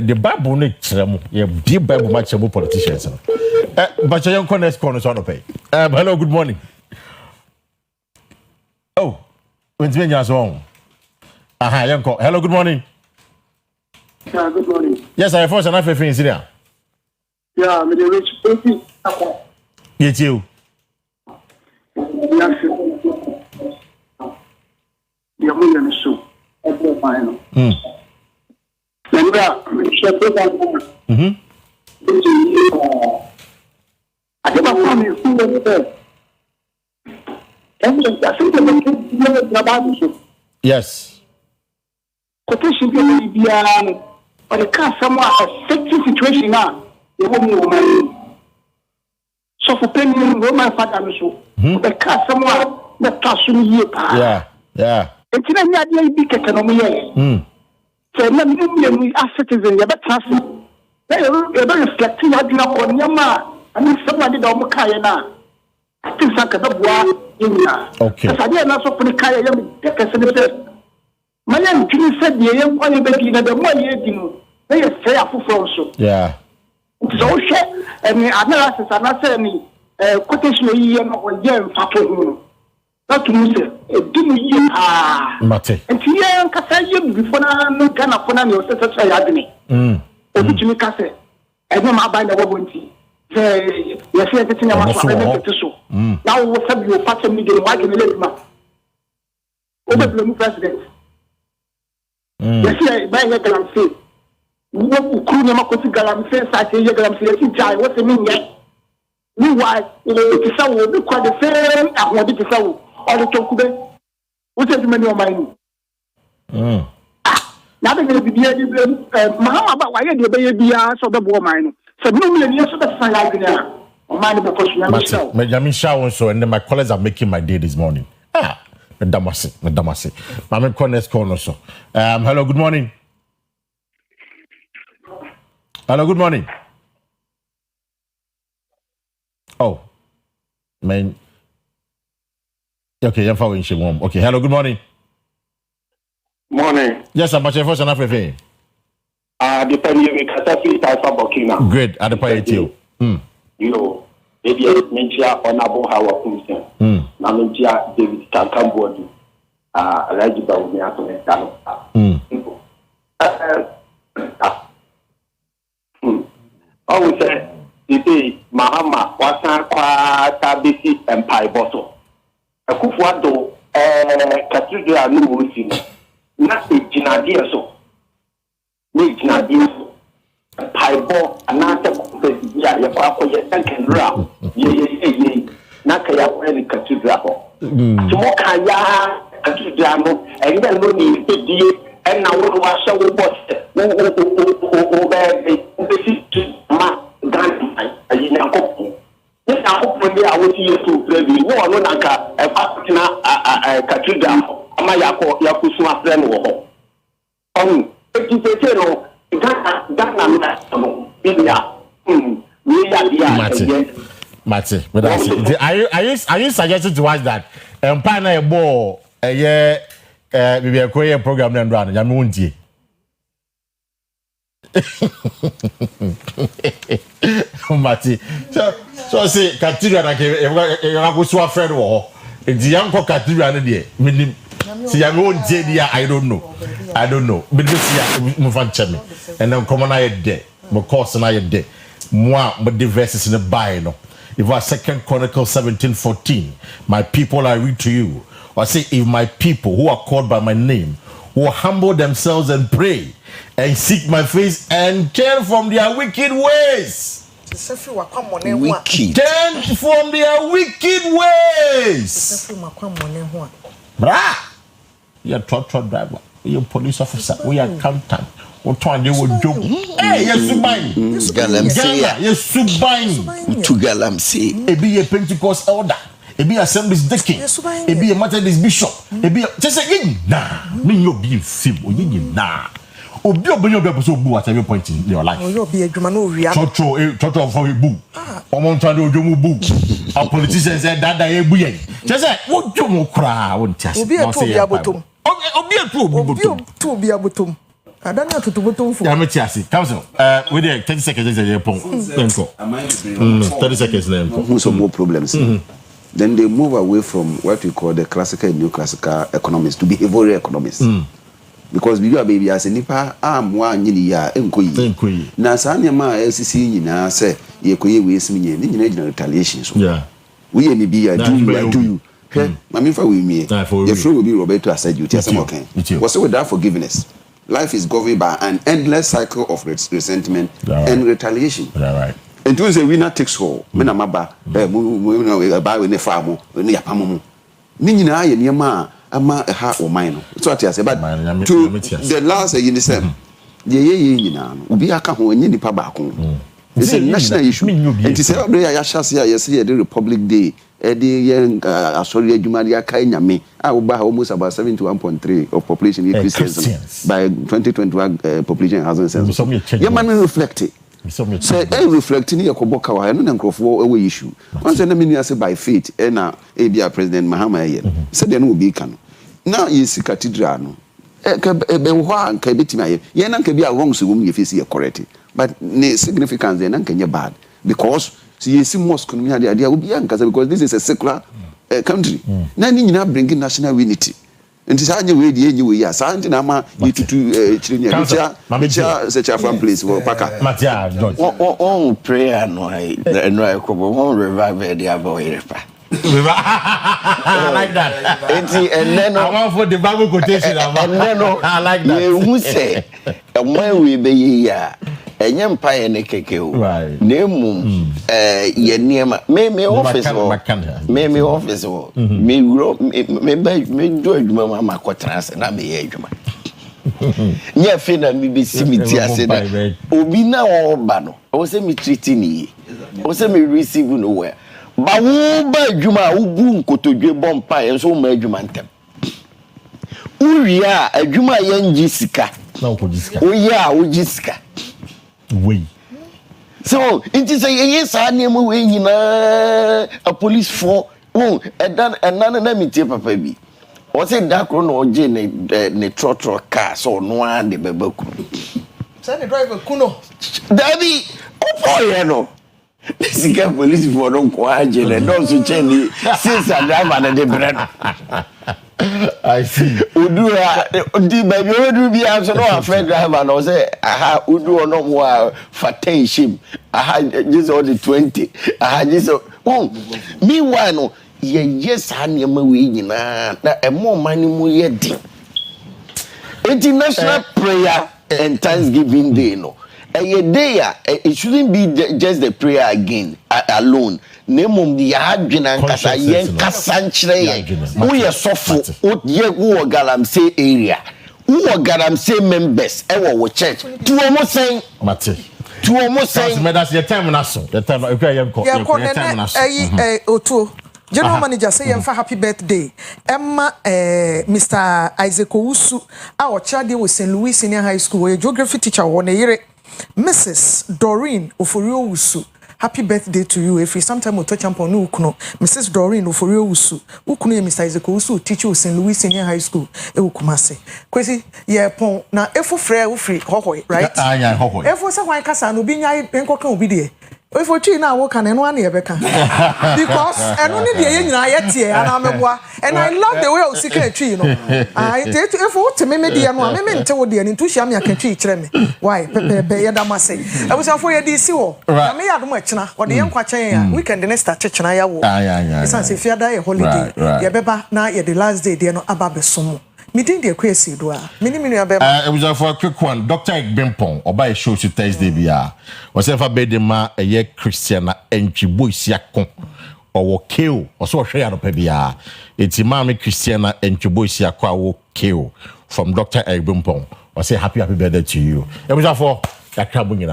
the Bible need chemu. Yeah, the Bible match chemu politicians. But your next corner is on pay. Hello, good morning. Oh, when's been your song? Aha, young hello, good morning. Yeah, good morning. Yes, I force enough things in there. Yeah, I'm the rich person. Yes, you. Yes. The woman is so. Every final. And I never found you food over there. Yes. Quotation be or the car somewhere affecting situation now. The woman. So for penny, my father so. The car somewhere that cash me. Yeah. It's not the big economy. So, let me as citizens, you better trust. They are reflecting what you are on your man. I mean, somebody don't look at now. I think I can okay. As I did not open the car, I am the my young king said, the young one baby, the more you they are fair for so. Yeah. So, and the analysis are not saying quotation or year for that means didn't you Mate. And here Casayo before no Ghana for no such a yardney. Originally Cassa. I know my bind the warranty. Yes, everything I must have to so. Now, what have you patched me the white and the late man? Over the president. Yes, I buy a galam say. What could you make galam say? I say, galam say, what's the meaning? Meanwhile, it is so quite the same. I wanted to say. Or the Tokube, what is the many of mine? Now they will be Mahama, but why are the baby ass of the woman? So, no million of the fire there. Or mind of the question. Benjamin Shaw so, and then my colleagues are making my day this morning. Damasi. I'm in corner so. Hello, good morning. Hello, good morning. Oh, man. Okay, you're following Shimon. Okay, hello, good morning. Morning. Yes, I'm much first and everything. Depending on the catastrophe type of Burkina. Great, at the party. You know, maybe Mentia or Nabo Hawa Kunsen. Namentia David Kankambodi. Alleged by me after the I would say, today, Mahama was a Tabisi Empire bottle. A Kufuado, Cathedral Nusin, not a Ginadia so. Make Ginadia Piebo, another second round. Ye, Nakaya, any cathedral. Tomokaya, cathedral, and then no need to be, and now we wash our boss. I will see you to play. No, no, Nanka, a partner, a cathedral, a Mayako, Yakusuma friend. It is a channel, Mate, but are you suggesting to us that Empire Ball a year we are a program and run Yamundi? Mate, so say cathedral like a friend war. It's young cathedral there. See, I won't I don't know. But this year, move on to me. And then come on, I day. But course, and I day. Moi, but the verses in the Bible. If I 2 Chronicles 17:14, my people I read to you. Or say, if my people who are called by my name will humble themselves and pray and seek my face and turn from their wicked ways. Wicked. Turn from their wicked ways. Brah! You're a truck driver. You're a police officer. We are accountant. What time they would do? Hey, yes, Subain. Galamsey. Yes, Subain. To Galamsey. It be a Pentecost elder. It be Assembly's deacon. It be a Methodist bishop. It be just a nah. Me no be film. Nah. Obi obinyo be so bu at every point in your life. You be a Jumano Ria. Chocho for a boo. Omon Tando Jomu boo. A politician said that I bu yen. Just say, what you mo cry won't just. Obi a to be a bottom. Obi a to be a bottom. I don't know to bottom for. Yametiasi. Council. With 30 seconds in your pong. 30 seconds then. Who's more problems? Then they move away from what we call the classical and neoclassical economists to behavioral economists. Because we are baby as a nipa one year enkoyi na sanya ma LCC nyina say ye koye we esimi nye ni nyina retaliation so we ye bi ya do you mami fa we mi ye flow will be Roberto Asiedua ti asem okay was without forgiveness. Life is governed by an endless cycle of resentment and retaliation. Right. And to say winner takes all me na maba mu ba we ne fa mo ne yapamo ni nyina ye niema ama ha o mine no so ati ase but to the last UNICEF ye nyina no obi aka ho enye nipa ba ko it's a national issue and to say obre ya shase ya say the Republic Day the asori adwuma ya kai nyame a wo ba almost about 71.3 of population Christians by 2021 population housing census ye man reflect it. So reflecting your koboka wa no nkrofo ewe issue once na mini ase by faith na ebia president Mahama ye said they no be kan now is cathedral no be ho anka betima ye na nka bia wrong so wom ye face ye correct but the significance na nka nye bad because see you see mosque no me dia obi anka because this is a secular country na ni nyina bring national unity. And this is we the anyway ya santi na ma yitutu chirinya mecha such a fun place for paka Matia George on prayer no I on revive the Oyerepa. I like that. And then I want for the Bible quotation. And then I like that. Who say when we be ya enye mpaye ne keke o na emu ye niema me office o me wuro me do adwuma ma kotrans na me ye adwuma nye fe na me be simiti ase na obi na oba no o se me treat ni o se me receive no where ba wo ba adwuma wo bu nkotodwe bompaye so ma adwuma ntem uria adwuma ye nji sika na ko jisika o ya o jisika way. So it is a yes, I name away a police for and none of me tip a baby. What's it that chrono or jane ne trotro car so no one the babaku. Send the driver kuno. Daddy, oh no. This is police for don't quiet and don't switch any since I drive and the bread. I see. Udu the baby would be answer no afraid driver no say aha udu no more for 10 ship. Aha just all the 20. Aha just meanwhile no yes anyama we nyina na e more money mu ye di. International prayer and Thanksgiving Day no. A day, it shouldn't be just the prayer again alone. Name the Hadjin and Kasayen Kasanchre. We are soft, who are Galamsey area. Who are Galamsey members, our church. To almost saying, to almost saying, that's your time, the time Oto. General manager say happy birthday. Emma Mr. Isaac Owusu, our child was St. Louis Senior High School, a geography teacher one year. Mrs. Doreen Oforio Wusu, happy birthday to you. If you sometime will touch upon Ukuno, Mrs. Doreen Oforio Wusu, Ukuno, Mr. Isaac Wusu, teacher St. Louis Senior High School, Eukumase. Kwesi, yeah, pon, na efo frere ufri, hohoi, right? Yeah, hohoi. Efo sa why kasa no bi nya enkoka obi de. If we try now, work and one year because I don't need the yet here and I'm a boy, and I love the way of secret tree. You know, I take to effort to me, dear, no, I mean, tell the intuition I can treat me. Why, Pepe, I must say, I was afraid of this. I may have much now, or the young quatrain, we can the next touch and I will. It's as if you die a holiday. Yabeba, now you're the last day, dear, no, about the sumo. Meeting the Kwesi Asiedua. It was for a quick one. Dr. Ekbimpong, or by a show to Thursday, was ever bedema a year Christian and Chibuisiakon or kill or so share of Pebia. It's Imami Christiana and Chibuisiakwa will kill from Dr. Ekbimpong. Or say happy birthday to you. It was for that trouble in